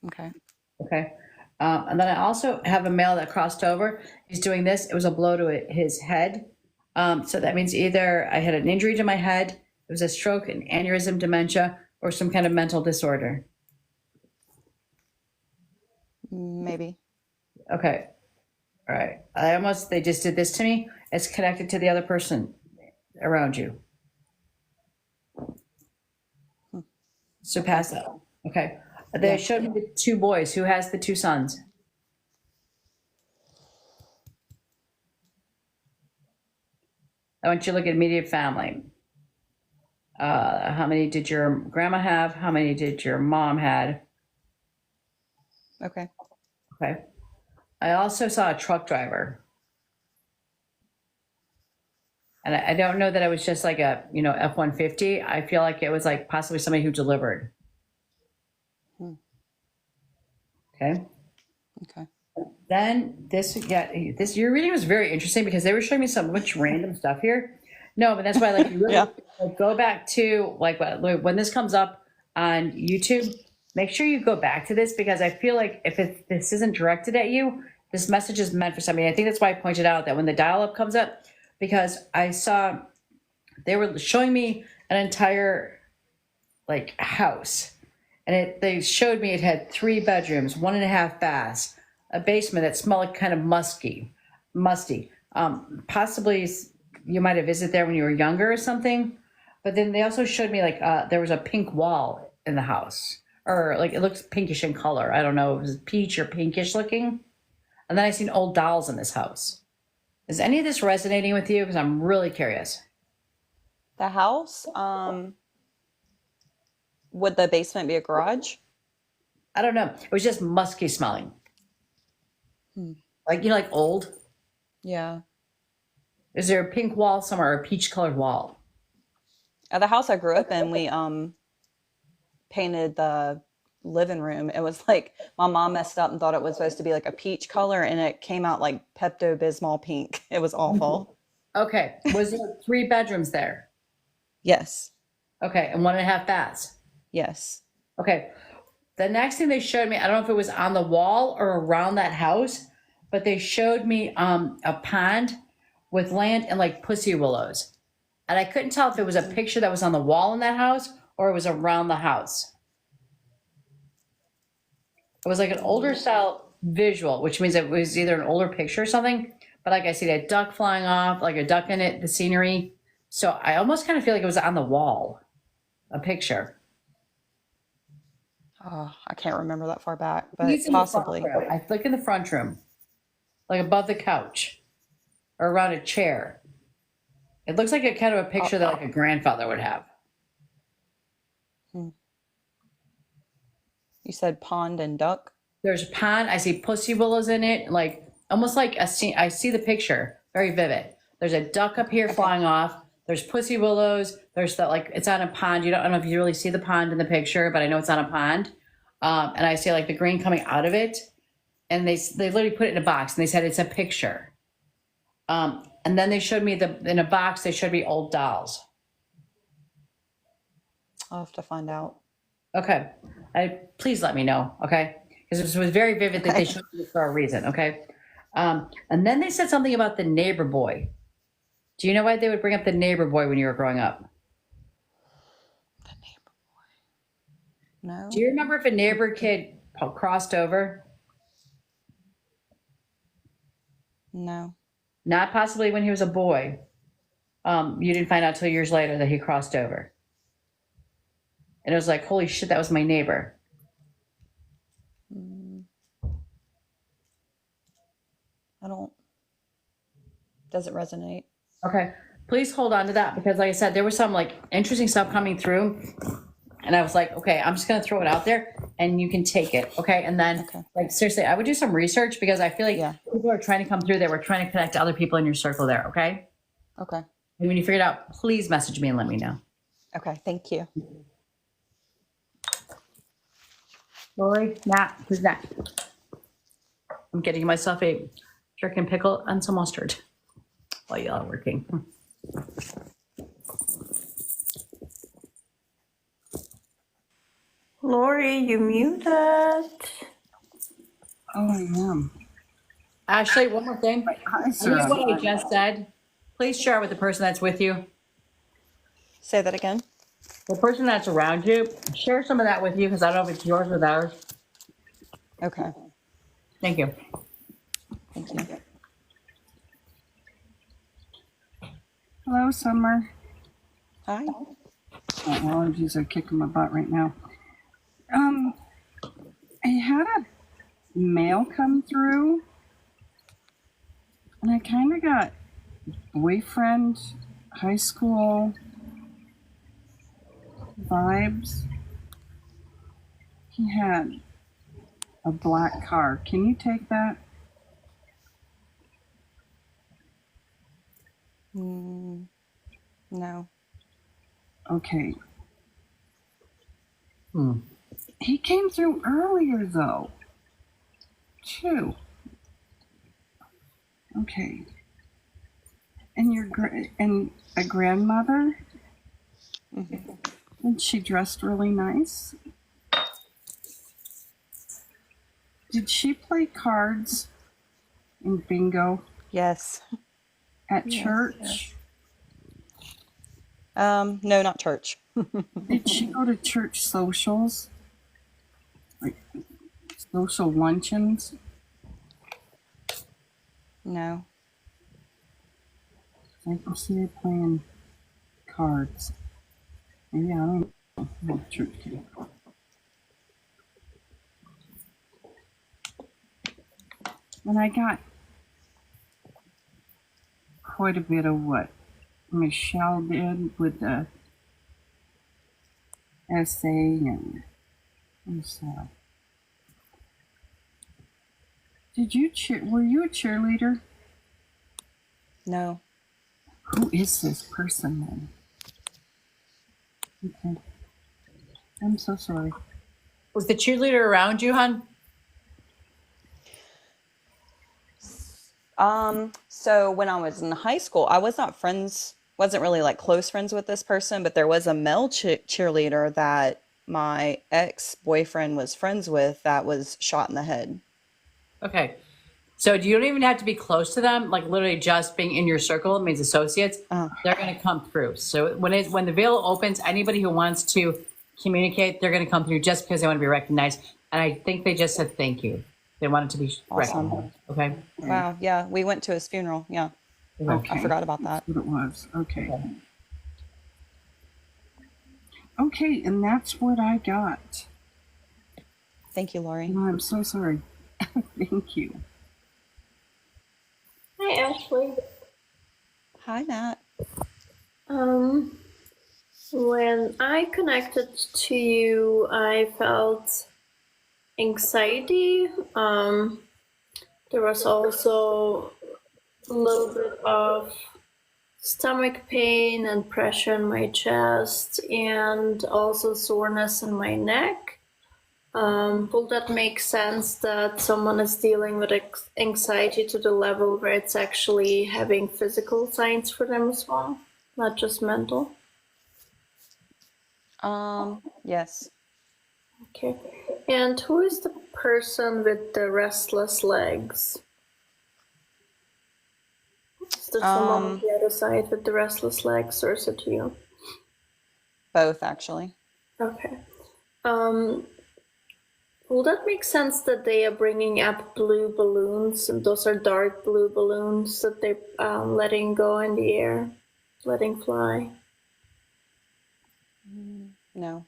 Okay. Okay. And then I also have a male that crossed over. He's doing this. It was a blow to his head. So that means either I had an injury to my head, it was a stroke, an aneurysm, dementia, or some kind of mental disorder. Maybe. Okay. All right. They just did this to me. It's connected to the other person around you. So pass that. Okay. They showed me the 2 boys. Who has the 2 sons? I want you to look at immediate family. How many did your grandma have? How many did your mom had? Okay. Okay. I also saw a truck driver. And I don't know that it was just like a, F-150. I feel like it was like possibly somebody who delivered. Okay. Okay. Then your reading was very interesting because they were showing me so much random stuff here. No, but that's why like you really like, go back to like when this comes up on YouTube, make sure you go back to this because I feel like if this isn't directed at you, this message is meant for somebody. I think that's why I pointed out that when the dial-up comes up, because I saw they were showing me an entire like house. And they showed me it had 3 bedrooms, 1.5 baths, a basement that smelled like kind of musty. Possibly you might have visited there when you were younger or something. But then they also showed me like there was a pink wall in the house, or like it looks pinkish in color. I don't know, it was peach or pinkish looking. And then I seen old dolls in this house. Is any of this resonating with you? Because I'm really curious. The house, would the basement be a garage? I don't know. It was just musky smelling. Like, like old. Yeah. Is there a pink wall somewhere, or a peach colored wall? At the house I grew up in, we painted the living room. It was like my mom messed up and thought it was supposed to be like a peach color, and it came out like Pepto-Bismol pink. It was awful. Okay. Was there 3 bedrooms there? Yes. Okay. And 1.5 baths? Yes. Okay. The next thing they showed me, I don't know if it was on the wall or around that house, but they showed me a pond with land and like pussy willows. And I couldn't tell if it was a picture that was on the wall in that house or it was around the house. It was like an older style visual, which means it was either an older picture or something. But like I see that duck flying off, like a duck in it, the scenery. So I almost kind of feel like it was on the wall, a picture. Oh, I can't remember that far back, but He's in possibly. the front room. I look in the front room, like above the couch or around a chair. It looks like a kind of a picture that like a grandfather would have. You said pond and duck? There's a pond. I see pussy willows in it, like almost like a scene. I see the picture, very vivid. There's a duck up here flying off. There's pussy willows. There's the like it's on a pond. I don't know if you really see the pond in the picture, but I know it's on a pond. And I see like the green coming out of it, and they literally put it in a box, and they said it's a picture. And then they showed me in a box. They showed me old dolls. I'll have to find out. Okay, please let me know. Okay, because this was very vivid that they showed me for a reason. Okay, and then they said something about the neighbor boy. Do you know why they would bring up the neighbor boy when you were growing up? The neighbor boy. No. Do you remember if a neighbor kid crossed over? No. Not possibly when he was a boy. You didn't find out till years later that he crossed over. And it was like, holy shit, that was my neighbor. I don't. Doesn't resonate. Okay. Please hold on to that because, like I said, there was some like interesting stuff coming through. And I was like, okay, I'm just going to throw it out there and you can take it. Okay. And then, like, seriously, I would do some research because I feel like people are trying to come through there. We're trying to connect to other people in your circle there. Okay. Okay. And when you figure it out, please message me and let me know. Okay. Thank you. Lori, Nat, who's that? I'm getting myself a chicken pickle and some mustard while y'all are working. Lori, you muted. Oh, I am. Ashley, one more thing. Hi, I know what I just said. Please share with the person that's with you. Say that again. The person that's around you, share some of that with you because I don't know if it's yours or theirs. Okay. Thank you. Thank you. Hello, Summer. Hi. Oh, allergies are kicking my butt right now. I had a mail come through, and I kind of got boyfriend, high school vibes. He had a black car. Can you take that? No. Okay. He came through earlier, though. Too. Okay. And and a grandmother? And she dressed really nice? Did she play cards in bingo? Yes. At church? No, not church. Did she go to church socials? Like social luncheons? No. I can see her playing cards. Maybe I don't know. I'm a church kid. And I got quite a bit of what Michelle did with the essay and so. Were you a cheerleader? No. Who is this person then? Okay. I'm so sorry. Was the cheerleader around you, hon? So when I was in high school, I wasn't really like close friends with this person, but there was a male cheerleader that my ex-boyfriend was friends with that was shot in the head. Okay. So you don't even have to be close to them. Like literally just being in your circle means associates. They're going to come through. So when the veil opens, anybody who wants to communicate, they're going to come through just because they want to be recognized. And I think they just said thank you. They wanted to be recognized. Okay. Wow. Yeah. We went to his funeral. Yeah. Okay. I forgot about that. That's what it was. Okay. Okay, and that's what I got. Thank you, Lori. No, I'm so sorry. Thank you. Hi, Ashley. Hi, Nat. When I connected to you, I felt anxiety. There was also a little bit of stomach pain and pressure in my chest, and also soreness in my neck. Will that make sense that someone is dealing with anxiety to the level where it's actually having physical signs for them as well, not just mental? Yes. Okay. And who is the person with the restless legs? Is there someone on the other side with the restless legs, or is it you? Both actually. Okay. Will that make sense that they are bringing up blue balloons, and those are dark blue balloons that they're letting go in the air, letting fly? No.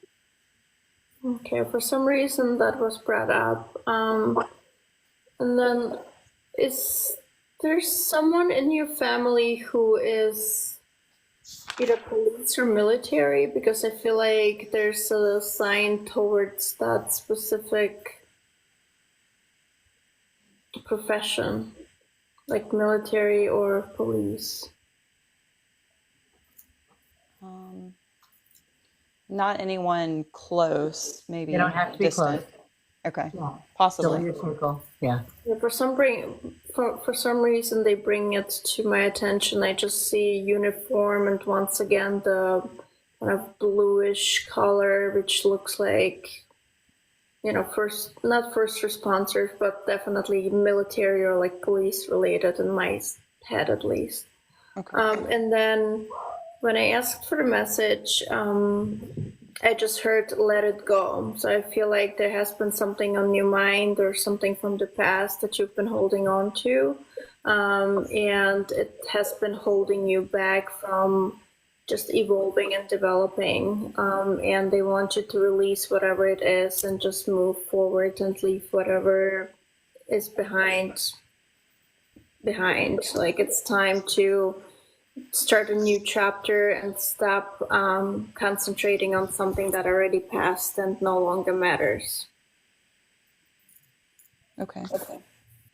Okay, for some reason that was brought up. And then, is there someone in your family who is either police or military? Because I feel like there's a sign towards that specific profession, like military or police. Not anyone close, maybe You don't have to be distant. close. Okay. Yeah. Possibly. Still your circle. Yeah. Yeah, for some reason they bring it to my attention. I just see uniform and once again the kind of bluish color, which looks like, you know, not first responders, but definitely military or like police related in my head at least. Okay. And then when I asked for the message, I just heard let it go. So I feel like there has been something on your mind or something from the past that you've been holding on to. And it has been holding you back from just evolving and developing. And they want you to release whatever it is and just move forward and leave whatever is behind. Like it's time to start a new chapter and stop concentrating on something that already passed and no longer matters. Okay.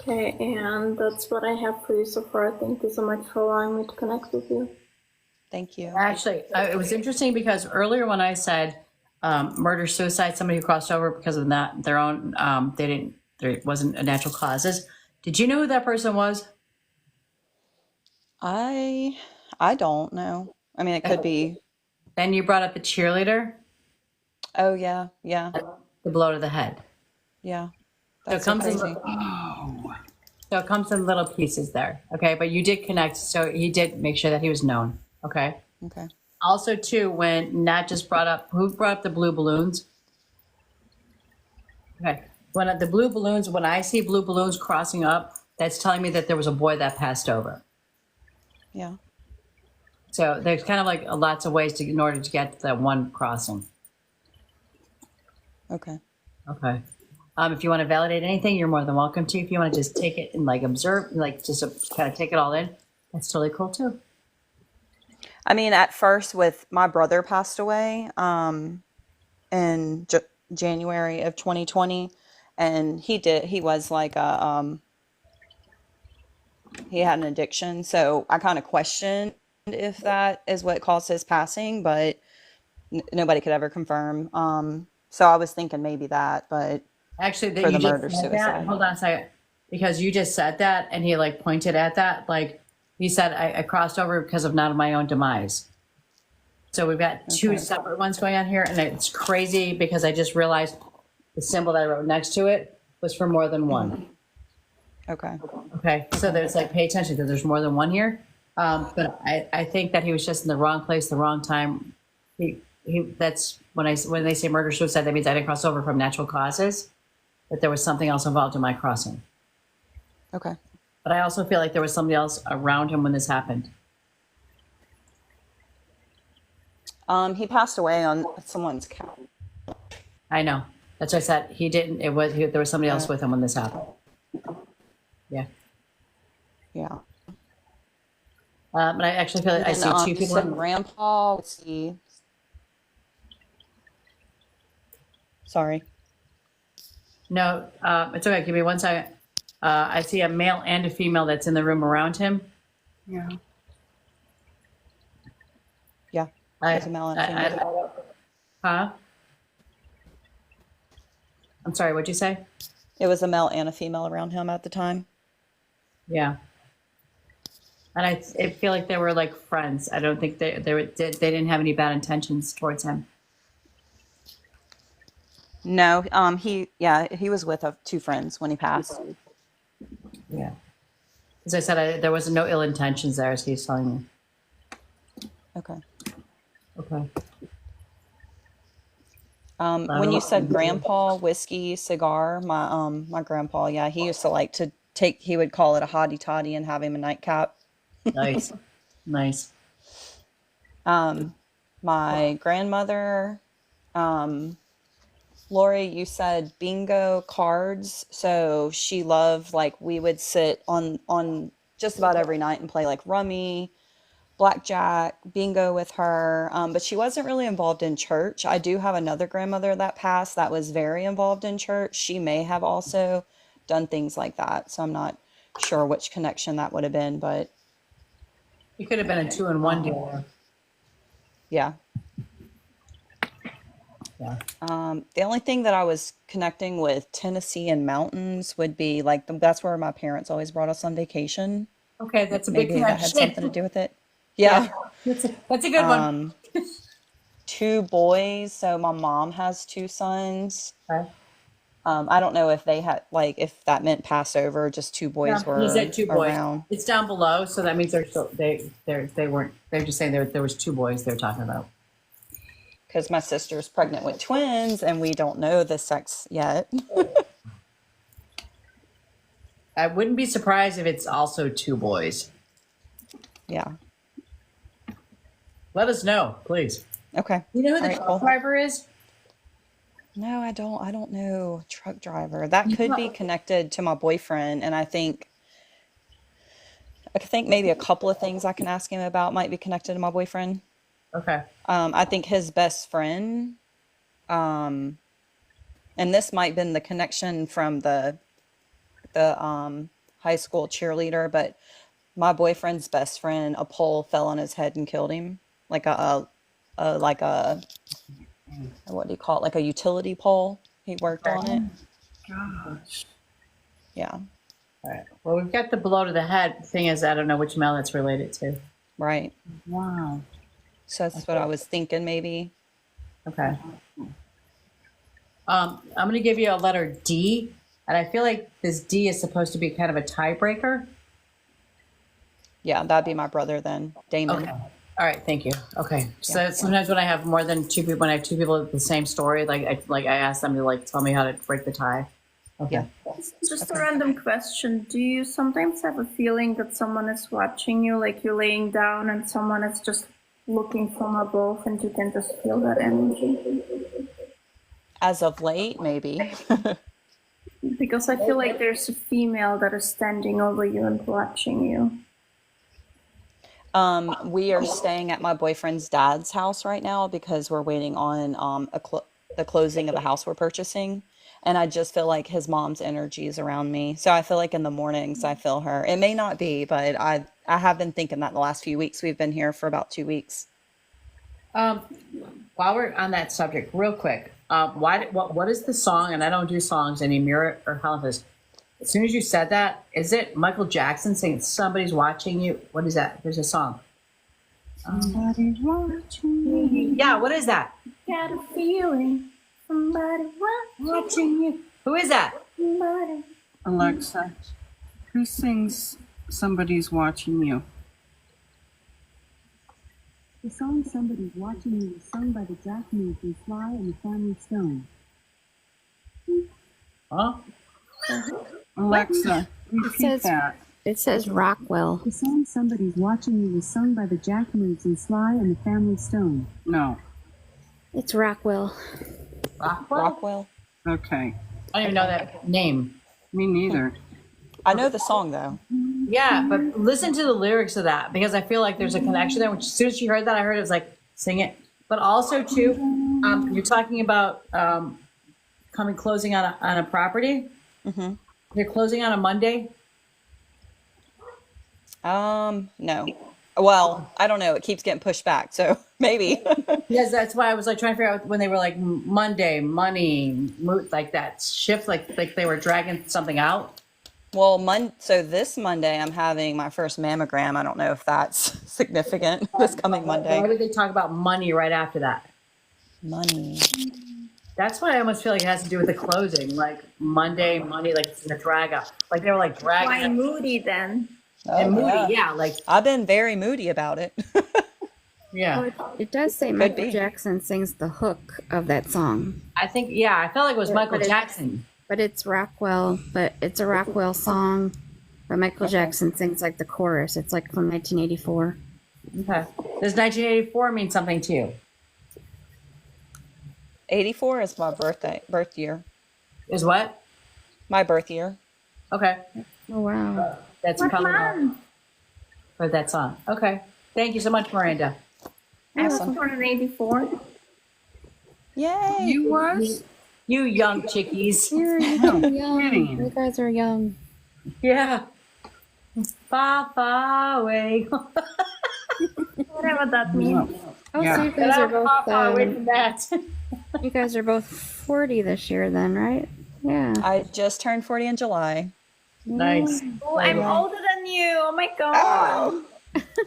Okay, and that's what I have for you so far. Thank you so much for allowing me to connect with you. Thank you. Actually, it was interesting because earlier when I said murder, suicide, somebody who crossed over because of that, their own, there wasn't a natural causes. Did you know who that person was? I don't know. I mean, it could be. Then you brought up the cheerleader, Oh yeah, yeah, the blow to the head. yeah. So it That's so comes in, crazy. so it comes in little pieces there. Okay, but you did connect, so he did make sure that he was known. Okay. Okay. Also, too, when Nat just brought up, who brought up the blue balloons? Okay. When the blue balloons, when I see blue balloons crossing up, that's telling me that there was a boy that passed over. Yeah. So there's kind of like lots of ways in order to get to that one crossing. Okay. Okay. If you want to validate anything, you're more than welcome to. If you want to just take it and like observe, like just kind of take it all in, that's totally cool too. I mean, at first, with my brother passed away in January of 2020, and he was like he had an addiction, so I kind of questioned if that is what caused his passing, but nobody could ever confirm. So I was thinking maybe that, but Actually, that for you the just murder said that. suicide. Hold on a second, because you just said that, and he like pointed at that, like he said, I crossed over because of not of my own demise. So we've got two Okay. separate ones going on here, and it's crazy because I just realized the symbol that I wrote next to it was for more than one. Okay. Okay, so there's like pay attention because there's more than one here. But I think that he was just in the wrong place, the wrong time. He that's when they say murder suicide, that means I didn't cross over from natural causes. That there was something else involved in my crossing. Okay. But I also feel like there was somebody else around him when this happened. He passed away on someone's couch. I know. That's what I said. He didn't. There was somebody else with him when this happened. Yeah. Yeah. But I actually feel like I see two You people. said grandpa. Let's see. Sorry. No, it's okay. Give me 1 second. I see a male and a female that's in the room around him. Yeah. Yeah. There's a male and a female. Huh? I'm sorry, what'd you say? It was a male and a female around him at the time. Yeah. And I feel like they were like friends. I don't think they didn't have any bad intentions towards him. No, he was with two friends when he passed. Yeah. As I said, there was no ill intentions there, as he's telling me. Okay. Okay. When you said grandpa, whiskey, cigar, my grandpa, yeah, he used to like to take, he would call it a hottie toddy and have him a nightcap. Nice. Nice. My grandmother, Lori, you said bingo cards. So she loved, like, we would sit on just about every night and play like rummy, blackjack, bingo with her. But she wasn't really involved in church. I do have another grandmother that passed that was very involved in church. She may have also done things like that. So I'm not sure which connection that would have been, but It could have been a 2-in-1 deal. yeah. Yeah. The only thing that I was connecting with Tennessee and mountains would be like that's where my parents always brought us on vacation. Okay, that's a big Maybe that had connection. something to do with it. Yeah. That's a good one. Two boys. So my mom has two sons. Okay. I don't know if they had like if that meant Passover. Just two boys were He said 2 boys. around. It's down below, so that means they're still they weren't. They're just saying there was 2 boys they're talking about. Because my sister's pregnant with twins, and we don't know the sex yet. I wouldn't be surprised if it's also 2 boys. Yeah. Let us know, please. Okay. You know who the All right, truck cool. driver is? No, I don't. I don't know. Truck driver. That could be connected to my boyfriend, and I think maybe a couple of things I can ask him about might be connected to my boyfriend. Okay. I think his best friend, and this might have been the connection from the high school cheerleader, but my boyfriend's best friend, a pole fell on his head and killed him, like a what do you call it? Like a utility pole. He worked on it. Gosh. Yeah. All right. Well, we've got the blow to the head. The thing is, I don't know which male it's related to. Right. Wow. So that's what I was thinking, maybe. Okay. I'm going to give you a letter D, and I feel like this D is supposed to be kind of a tiebreaker. Yeah, that'd be my brother then, Damon. Okay. All right. Thank you. Okay. So Yeah. sometimes when I have more than 2 people, when I have 2 people with the same story, I ask them to like tell me how to break the tie. Okay. Just a random question. Do you sometimes have a feeling that someone is watching you, like you're laying down and someone is just looking from above and you can just feel that energy? As of late, maybe. Because I feel like there's a female that is standing over you and watching you. We are staying at my boyfriend's dad's house right now because we're waiting on the closing of the house we're purchasing. And I just feel like his mom's energy is around me. So I feel like in the mornings I feel her. It may not be, but I have been thinking that the last few weeks. We've been here for about 2 weeks. While we're on that subject, real quick, what is the song? And I don't do songs any mirror or houses. As soon as you said that, is it Michael Jackson saying "Somebody's watching you"? What is that? There's a song. Somebody's watching me. Yeah, what is that? Got a feeling somebody Watching you. Who is that? somebody. Alexa, who sings Somebody's Watching You? The song Somebody's Watching You was sung by the Jackmans and Sly and the Family Stone. Huh? Alexa, repeat that. It says Rockwell. The song Somebody's Watching You was sung by the Jackmans and Sly and the Family Stone. No. It's Rockwell. Rockwell. Okay. I don't even know that name. Me neither. I know the song though. Yeah, but listen to the lyrics of that because I feel like there's a connection there. Which as soon as she heard that, I heard it was like sing it. But also too, you're talking about closing on a property. Mm-hmm. You're closing on a Monday. No. Well, I don't know. It keeps getting pushed back, so maybe. Yes, that's why I was like trying to figure out when they were like Monday, money, like that shift, like they were dragging something out. Well, so this Monday I'm having my first mammogram. I don't know if that's significant. This coming Why Monday. would they talk about money right after that? Money. That's why I almost feel like it has to do with the closing, like Monday, money, like it's a drag out. Like they were like dragging. Why moody then? And moody, yeah, like I've been very moody about it. yeah. Well, it does say Could Michael be. Jackson sings the hook of that song. I think I felt like it was Michael Jackson. But it's Rockwell, but it's a Rockwell song. But Michael Jackson sings like the chorus. It's like from 1984. Okay. Does 1984 mean something to you? 84 is my birth year. Is what? My birth year. Okay. Oh wow. That's What probably month? for that song. Okay. Thank you so much, Miranda. I was born in 84. Yay! You was? You young chickies. You're young. You guys are young. Yeah. Far, far away. Whatever that means. Oh, Yeah. so you guys are both. Far away from that. You guys are both 40 this year, then, right? Yeah. I just turned 40 in July. Nice. Oh, I'm older than you. Oh my god.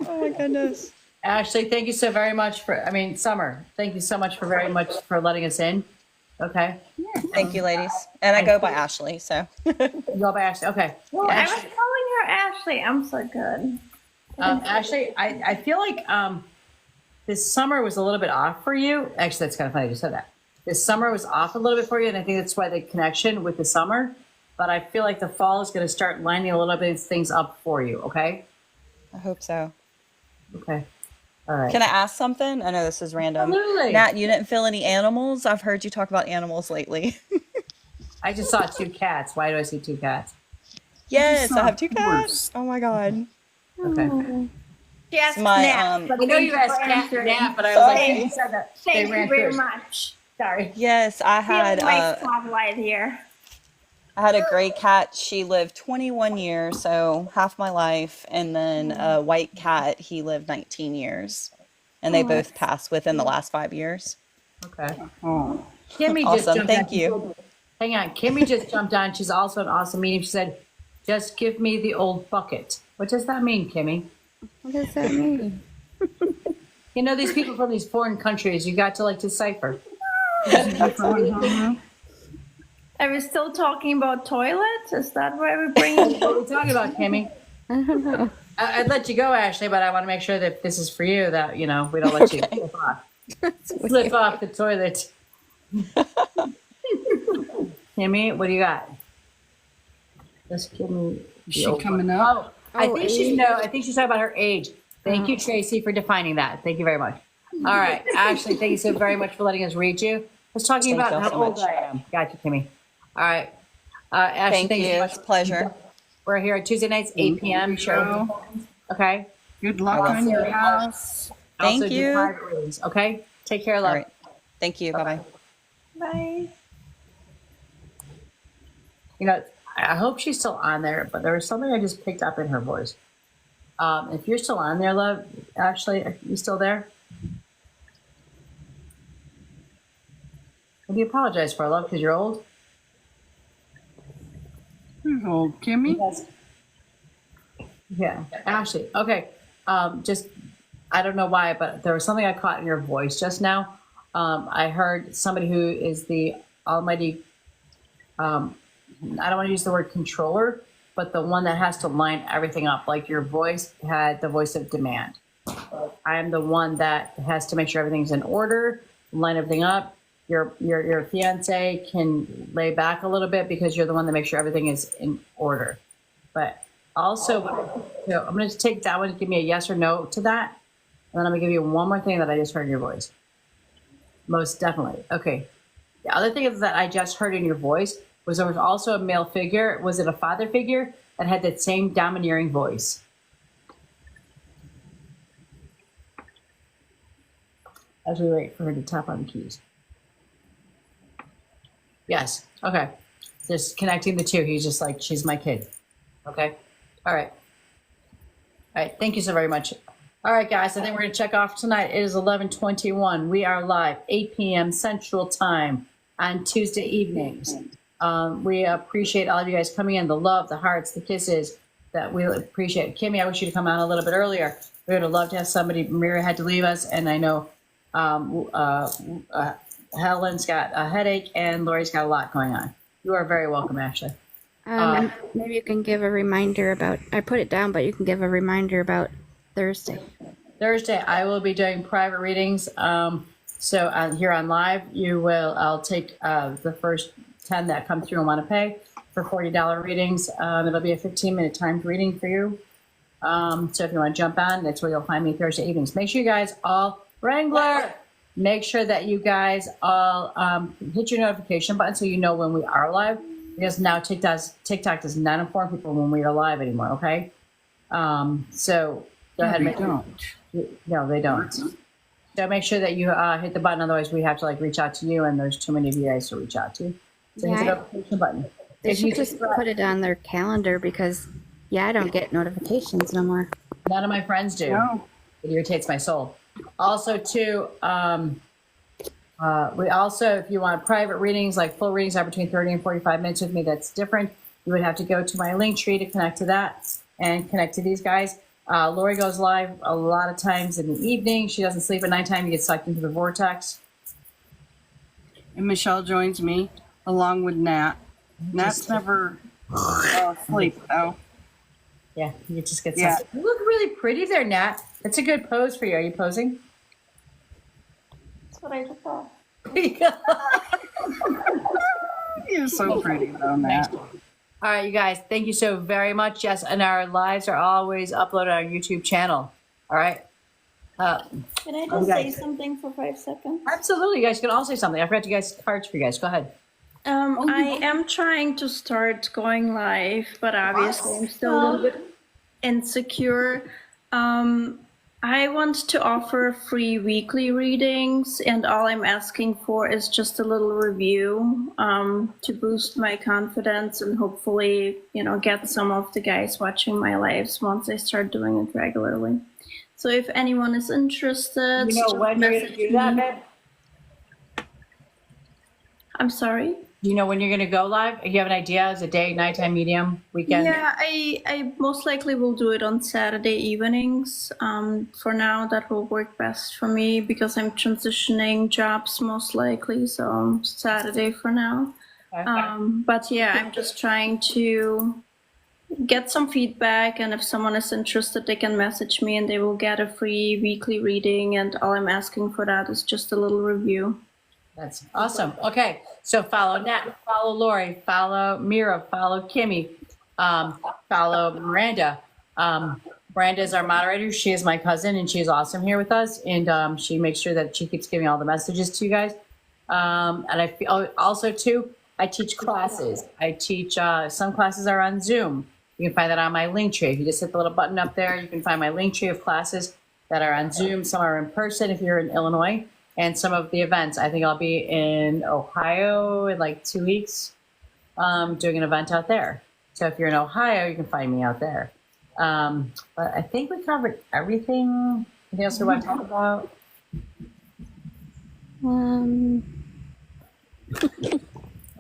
Oh my goodness. Ashley, thank you so very much Summer, thank you so much for very much for letting us in. Okay. Thank you, ladies. And I go by Ashley, so. You go by Ashley. Okay. Well, I was Ashley, calling her Ashley. I'm so good. Ashley, I feel like this summer was a little bit off for you. Actually, that's kind of funny you said that. This summer was off a little bit for you, and I think that's why the connection with the summer. But I feel like the fall is going to start lining a little bit of things up for you. Okay. I hope so. Okay. All right. Can I ask something? I know this is random. Absolutely. Nat, you didn't feel any animals? I've heard you talk about animals lately. I just saw 2 cats. Why do I see 2 cats? Yes, I have 2 cats. Oh my god. Okay. She asked My, Nat, but I know thank you for asked cat answering. Nat, but I was like, Thank- you said that they Thank ran you very through. much. Sorry. Yes, I Stealing had my spotlight here. I had a gray cat. She lived 21 years, so half my life, and then a white cat. He lived 19 years, and they both passed within the last 5 years. Okay. Oh. Kimmy just Awesome. jumped Thank on. you. Hang on. Kimmy just jumped on. She's also an awesome medium. She said, just give me the old bucket. What does that mean, Kimmy? What does that mean? You know, these people from these foreign countries, you got to like decipher. Are we still talking about toilets? Is that why we're bringing? What are we talking about, Kimmy? I don't know. I'd let you go, Ashley, but I want to make sure that if this is for you, that, you know, we don't let you slip off. Slip off the toilet. Kimmy, what do you got? Just give me. Is she coming up? I think I think she's talking about her age. Thank you, Tracy, for defining that. Thank you very much. All right, Ashley, thank you so very much for letting us read you. I was talking Thank about you how so old much. I am. Gotcha, Kimmy. All right. Ashley, Thank you. so It's a pleasure. We're here at Tuesday nights, 8 p.m. Show. Okay. Good luck on your house. Thank Also do you. private readings, okay? Take care, love. All right. Thank you. Bye-bye. Bye. You know, I hope she's still on there, but there was something I just picked up in her voice. If you're still on there, love, Ashley, are you still there? What do you apologize for, love, because you're old? Who's old, Kimmy? Yeah, Ashley. Okay. Just, I don't know why, but there was something I caught in your voice just now. I heard somebody who is the almighty, I don't want to use the word controller, but the one that has to line everything up. Like your voice had the voice of demand. I am the one that has to make sure everything's in order, line everything up. Your fiance can lay back a little bit because you're the one that makes sure everything is in order. But also, I'm going to take that one and give me a yes or no to that. And then I'm going to give you one more thing that I just heard in your voice. Most definitely. Okay. The other thing is that I just heard in your voice was there was also a male figure. Was it a father figure that had that same domineering voice? As we wait for her to tap on the keys. Yes. Okay. Just connecting the two. He's just like, she's my kid. Okay. All right. All right. Thank you so very much, All right, guys, I think we're going to check off tonight. It is 11:21. We are live, 8 p.m. Central Time on Tuesday evenings. We appreciate all of you guys coming in, the love, the hearts, the kisses that we appreciate. Kimmy, I wish you to come on a little bit earlier. We would have loved to have somebody. Mira had to leave us, and I know Helen's got a headache, and Lori's got a lot going on. You are very welcome, Ashley. Maybe you can give a reminder about, I put it down, but you can give a reminder about Thursday. Thursday, I will be doing private readings. So here on live, I'll take the first 10 that come through and want to pay for $40 readings. It'll be a 15-minute timed reading for you. So if you want to jump on, that's where you'll find me Thursday evenings. Make sure you guys all, Wrangler, make sure that you guys all hit your notification button so you know when we are live. Because now TikTok does not inform people when we are live anymore, okay? So go ahead and make No, they don't. So make sure that you hit the button, otherwise we have to reach out to you, and there's too many of you guys to reach out to. So hit the notification button. They should just put it on their calendar because, I don't get notifications no more. None of my friends do. No. It irritates my soul. Also, too, we also, if you want private readings, like full readings are between 30 and 45 minutes with me, that's different. You would have to go to my link tree to connect to that and connect to these guys. Lori goes live a lot of times in the evening. She doesn't sleep at nighttime. You get sucked into the vortex. And Michelle joins me along with Nat. Nat's never asleep, though. Yeah, you just get sucked. You look really pretty there, Nat. That's a good pose for you. Are you posing? That's what I just thought. You're so pretty, though, Nat. All right, you guys, thank you so very much. Yes, and our lives are always uploaded on our YouTube channel. All right. Can I just say something for 5 seconds? Absolutely, you guys can all say something. I forgot to guys cards for you guys. Go ahead. I am trying to start going live, but obviously I'm still a little bit insecure. I want to offer free weekly readings, and all I'm asking for is just a little review to boost my confidence and hopefully, get some of the guys watching my lives once I start doing it regularly. So if anyone is interested, when you're going to do that, babe? I'm sorry? Do you know when you're going to go live? Do you have an idea? Is it day, nighttime, medium, weekend? Yeah, I most likely will do it on Saturday evenings. For now, that will work best for me because I'm transitioning jobs most likely. So Saturday for now. Okay. But yeah, I'm just trying to get some feedback. And if someone is interested, they can message me and they will get a free weekly reading. And all I'm asking for that is just a little review. That's awesome. Okay, so follow Nat, follow Lori, follow Mira, follow Kimmy, follow Miranda. Miranda is our moderator. She is my cousin, and she's awesome here with us. And she makes sure that she keeps giving all the messages to you guys. And I feel also too, I teach classes. I teach some classes are on Zoom. You can find that on my link tree. If you just hit the little button up there, you can find my link tree of classes that are on Zoom. Some are in person if you're in Illinois. And some of the events, I think I'll be in Ohio in 2 weeks, doing an event out there. So if you're in Ohio, you can find me out there. But I think we covered everything. Anything else we want to talk about?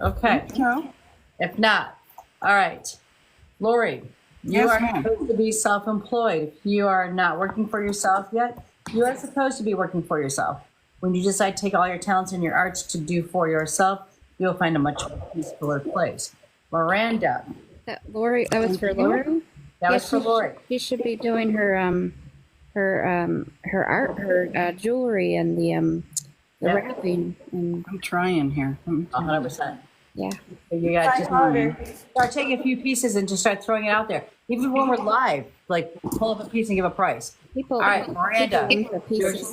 Okay. No. If not, all right. Lori, you Yes, are ma'am. supposed to be self-employed. If you are not working for yourself yet, you are supposed to be working for yourself. When you decide to take all your talents and your arts to do for yourself, you'll find a much peacefuler place. Miranda. That was for Lori? That was for Lori. She should be doing her art, her jewelry and the wrapping. And I'm trying here. 100%. Yeah. You got to start taking a few pieces and just start throwing it out there. Even when we're live, pull up a piece and give a price. All right, Miranda. I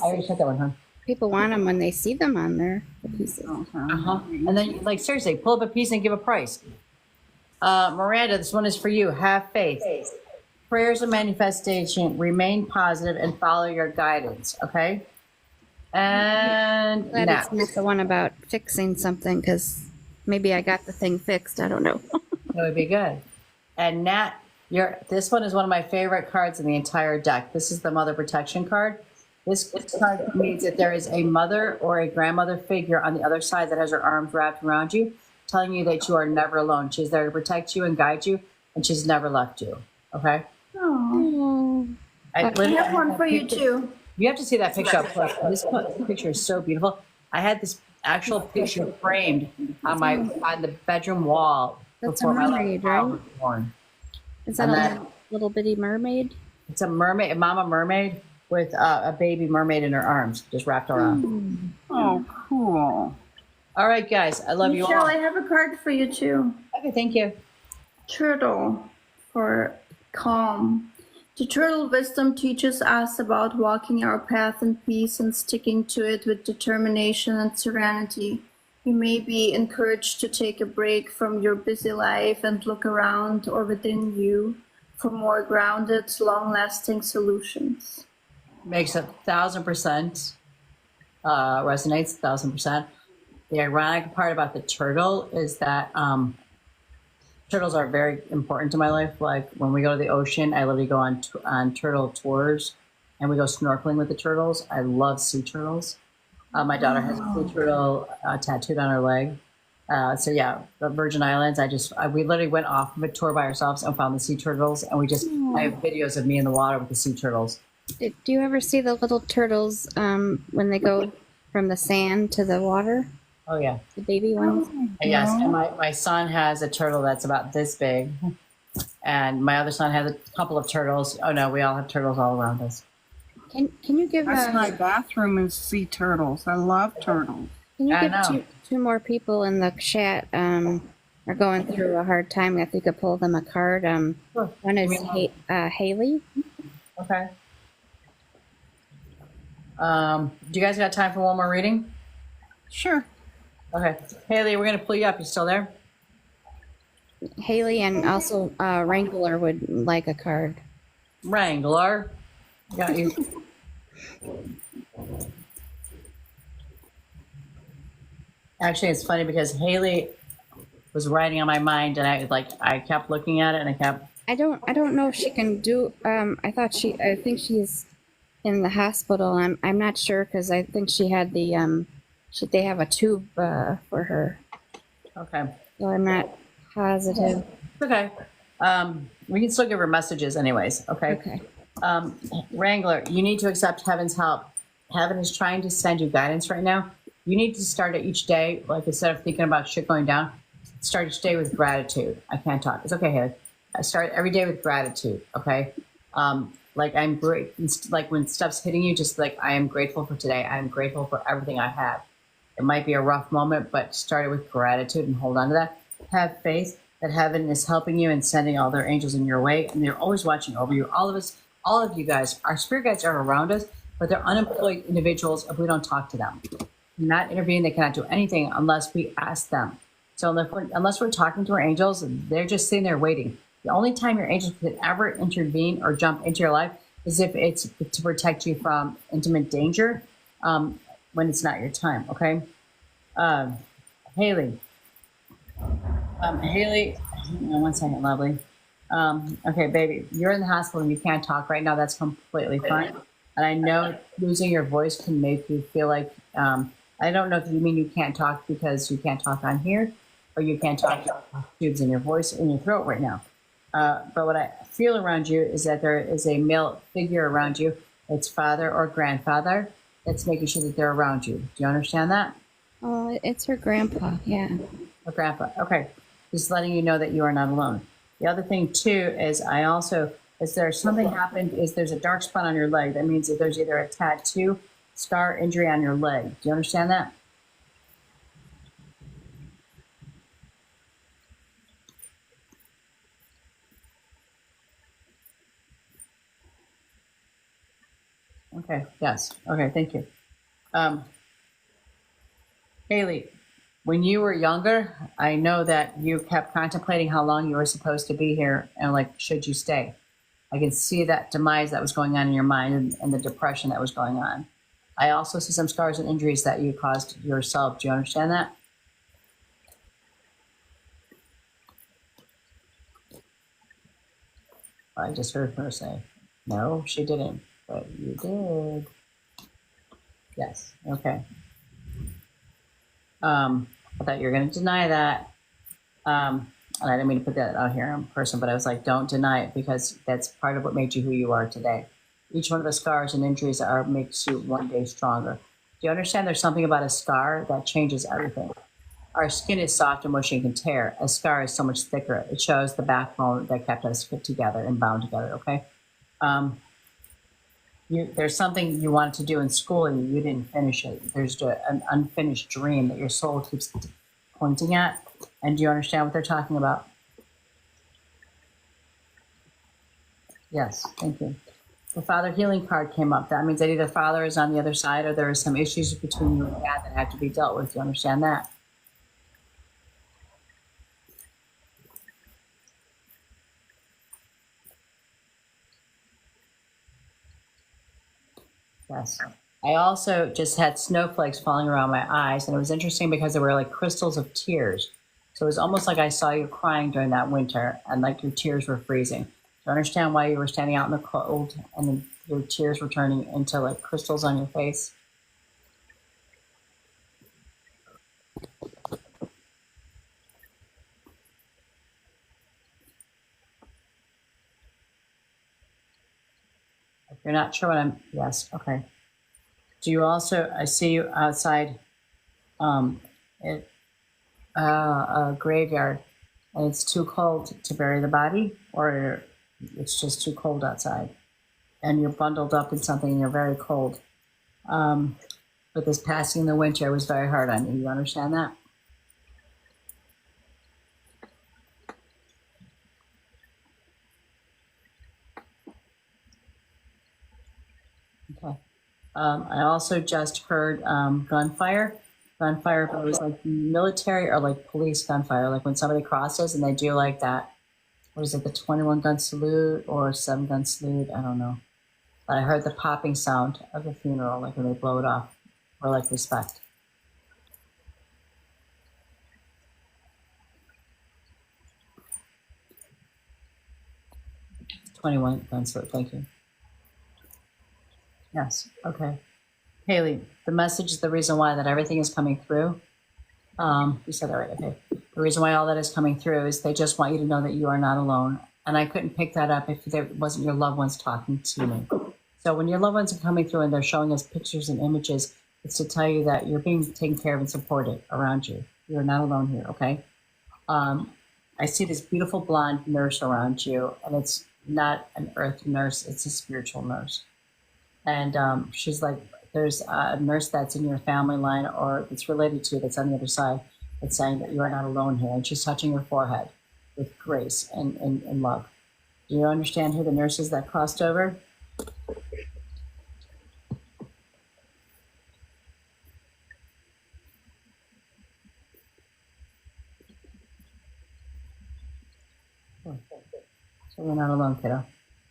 already said that one, huh? People want them when they see them on there. The pieces. And then, seriously, pull up a piece and give a price. Miranda, this one is for you. Have faith. Prayers of manifestation. Remain positive and follow your guidance. Okay. And Glad it's not the one about fixing something because maybe I got the thing fixed. I don't know. That would be good. And Nat, This one is one of my favorite cards in the entire deck. This is the Mother Protection card. This card means that there is a mother or a grandmother figure on the other side that has her arms wrapped around you, telling you that you are never alone. She's there to protect you and guide you, and she's never left you. Okay? Oh. I have one for you too. You have to see that picture up close. This picture is so beautiful. I had this actual picture framed on the bedroom wall That's before a my mermaid, child right? was born. Is that a little bitty mermaid? It's a mermaid, a mama mermaid with a baby mermaid in her arms, just wrapped around. Oh, cool. All right, guys, I love you Michelle, all. I have a card for you too. Okay, thank you. Turtle for calm. The turtle wisdom teaches us about walking our path in peace and sticking to it with determination and serenity. You may be encouraged to take a break from your busy life and look around or within you for more grounded, long-lasting solutions. Makes 1,000% resonates, 1,000%. The ironic part about the turtle is that turtles are very important to my life. Like when we go to the ocean, I literally go on turtle tours, and we go snorkeling with the turtles. I love sea turtles. My daughter has a sea turtle tattooed on her leg. So yeah, the Virgin Islands. We literally went off of a tour by ourselves and found the sea turtles, and I have videos of me in the water with the sea turtles. Do you ever see the little turtles when they go from the sand to the water? Oh yeah, the baby ones. Yes, and my son has a turtle that's about this big, and my other son has a couple of turtles. Oh no, we all have turtles all around us. Can you give That's my bathroom is sea turtles. I love turtles. Can you give two more people in the chat are going through a hard time? If you could pull them a card. Sure. One is Haley. Okay. Do you guys got time for one more reading? Sure. Okay. Haley, we're going to pull you up. You still there? Haley and also Wrangler would like a card. Wrangler. Got you. Actually, it's funny because Haley was writing on my mind, and I kept looking at it, and I kept. I don't know if she can do. I think she's in the hospital. I'm not sure because I think she had the they have a tube for her. Okay. So I'm not positive. Okay. We can still give her messages anyways. Okay. Okay. Wrangler, you need to accept heaven's help. Heaven is trying to send you guidance right now. You need to start it each day, like instead of thinking about shit going down, start each day with gratitude. I can't talk. It's okay, Haley. I start every day with gratitude. Okay. Like I'm great. Like when stuff's hitting you, just like I am grateful for today. I am grateful for everything I have. It might be a rough moment, but start it with gratitude and hold on to that. Have faith that heaven is helping you and sending all their angels in your way, and they're always watching over you. All of us, all of you guys, our spirit guides are around us, but they're unemployed individuals if we don't talk to them. Not intervene. They cannot do anything unless we ask them. So unless we're talking to our angels, they're just sitting there waiting. The only time your angels can ever intervene or jump into your life is if it's to protect you from intimate danger when it's not your time, okay? Haley. Haley, hang on one second, lovely. Okay, baby, you're in the hospital and you can't talk right now. That's completely fine. And I know losing your voice can make you feel like, I don't know if you mean you can't talk because you can't talk on here, or you can't talk tubes in your voice, in your throat right now. But what I feel around you is that there is a male figure around you. It's father or grandfather that's making sure that they're around you. Do you understand that? Oh, it's her grandpa. Yeah. Her grandpa. Okay. Just letting you know that you are not alone. The other thing too is there's something happened, there's a dark spot on your leg. That means that there's either a tattoo, scar, injury on your leg. Do you understand that? Okay. Yes. Okay. Thank you. Haley, when you were younger, I know that you kept contemplating how long you were supposed to be here and like, should you stay? I can see that demise that was going on in your mind and the depression that was going on. I also see some scars and injuries that you caused yourself. Do you understand that? I just heard her say, no, she didn't, but you did. Yes. Okay. I thought you were going to deny that. And I didn't mean to put that out here in person, but I was like, don't deny it because that's part of what made you who you are today. Each one of the scars and injuries makes you one day stronger. Do you understand there's something about a scar that changes everything? Our skin is soft and mushy and can tear. A scar is so much thicker. It shows the backbone that kept us put together and bound together, okay? There's something you wanted to do in school and you didn't finish it. There's an unfinished dream that your soul keeps pointing at. And do you understand what they're talking about? Yes, thank you. The father healing card came up. That means that either father is on the other side or there are some issues between you and dad that have to be dealt with. Do you understand that? Yes. I also just had snowflakes falling around my eyes, and it was interesting because they were like crystals of tears. So it was almost like I saw you crying during that winter, and like your tears were freezing. Do you understand why you were standing out in the cold, and then your tears were turning into like crystals on your face? If you're not sure what yes, okay. Do you also, I see you outside a graveyard, and it's too cold to bury the body, or it's just too cold outside, and you're bundled up in something and you're very cold. But this passing in the winter was very hard on you. You understand that? Okay. I also just heard gunfire. Gunfire, but it was like military or like police gunfire, like when somebody crosses and they do like that, what is it, the 21 gun salute or 7 gun salute? I don't know. But I heard the popping sound of the funeral, like when they blow it off, or like respect. 21 gun salute, thank you. Yes, okay. Haley, the message is the reason why that everything is coming through. You said that right, okay. The reason why all that is coming through is they just want you to know that you are not alone. And I couldn't pick that up if there wasn't your loved ones talking to me. So when your loved ones are coming through and they're showing us pictures and images, it's to tell you that you're being taken care of and supported around you. You're not alone here, okay? I see this beautiful blonde nurse around you, and it's not an earth nurse, it's a spiritual nurse. And she's like, there's a nurse that's in your family line or it's related to that's on the other side that's saying that you are not alone here. And she's touching your forehead with grace and love. Do you understand who the nurse is that crossed over? So you're not alone, kiddo.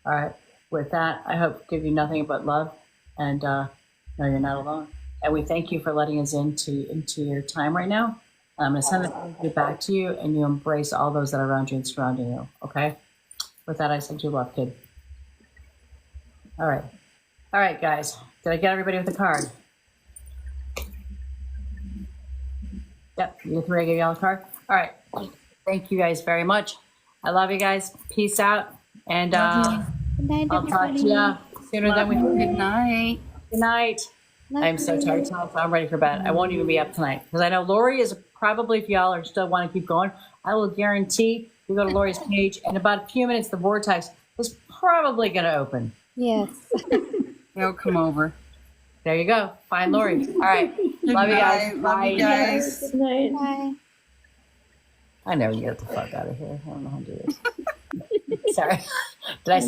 All right. With that, I hope to give you nothing but love, and no, you're not alone. And we thank you for letting us into your time right now. I'm going to send it back to you, and you embrace all those that are around you and surrounding you. Okay. With that, I send you love, kid. All right, guys. Did I get everybody with the card? Yep. You three, I gave y'all a card. All right. Thank you guys very much. I love you guys. Peace out. And Good night, I'll talk to you sooner than we think. Good night. Good night. I'm so tired tonight, so I'm ready for bed. I won't even be up tonight because I know Lori is probably, if y'all are still want to keep going, I will guarantee you go to Lori's page in about a few minutes, the vortex is probably going to open. Yes. They'll come over. There you go. Find Lori. All right. Love you guys. Love you guys. Good night. Bye. I never get the fuck out of here. I don't know how to do this. Sorry. Did I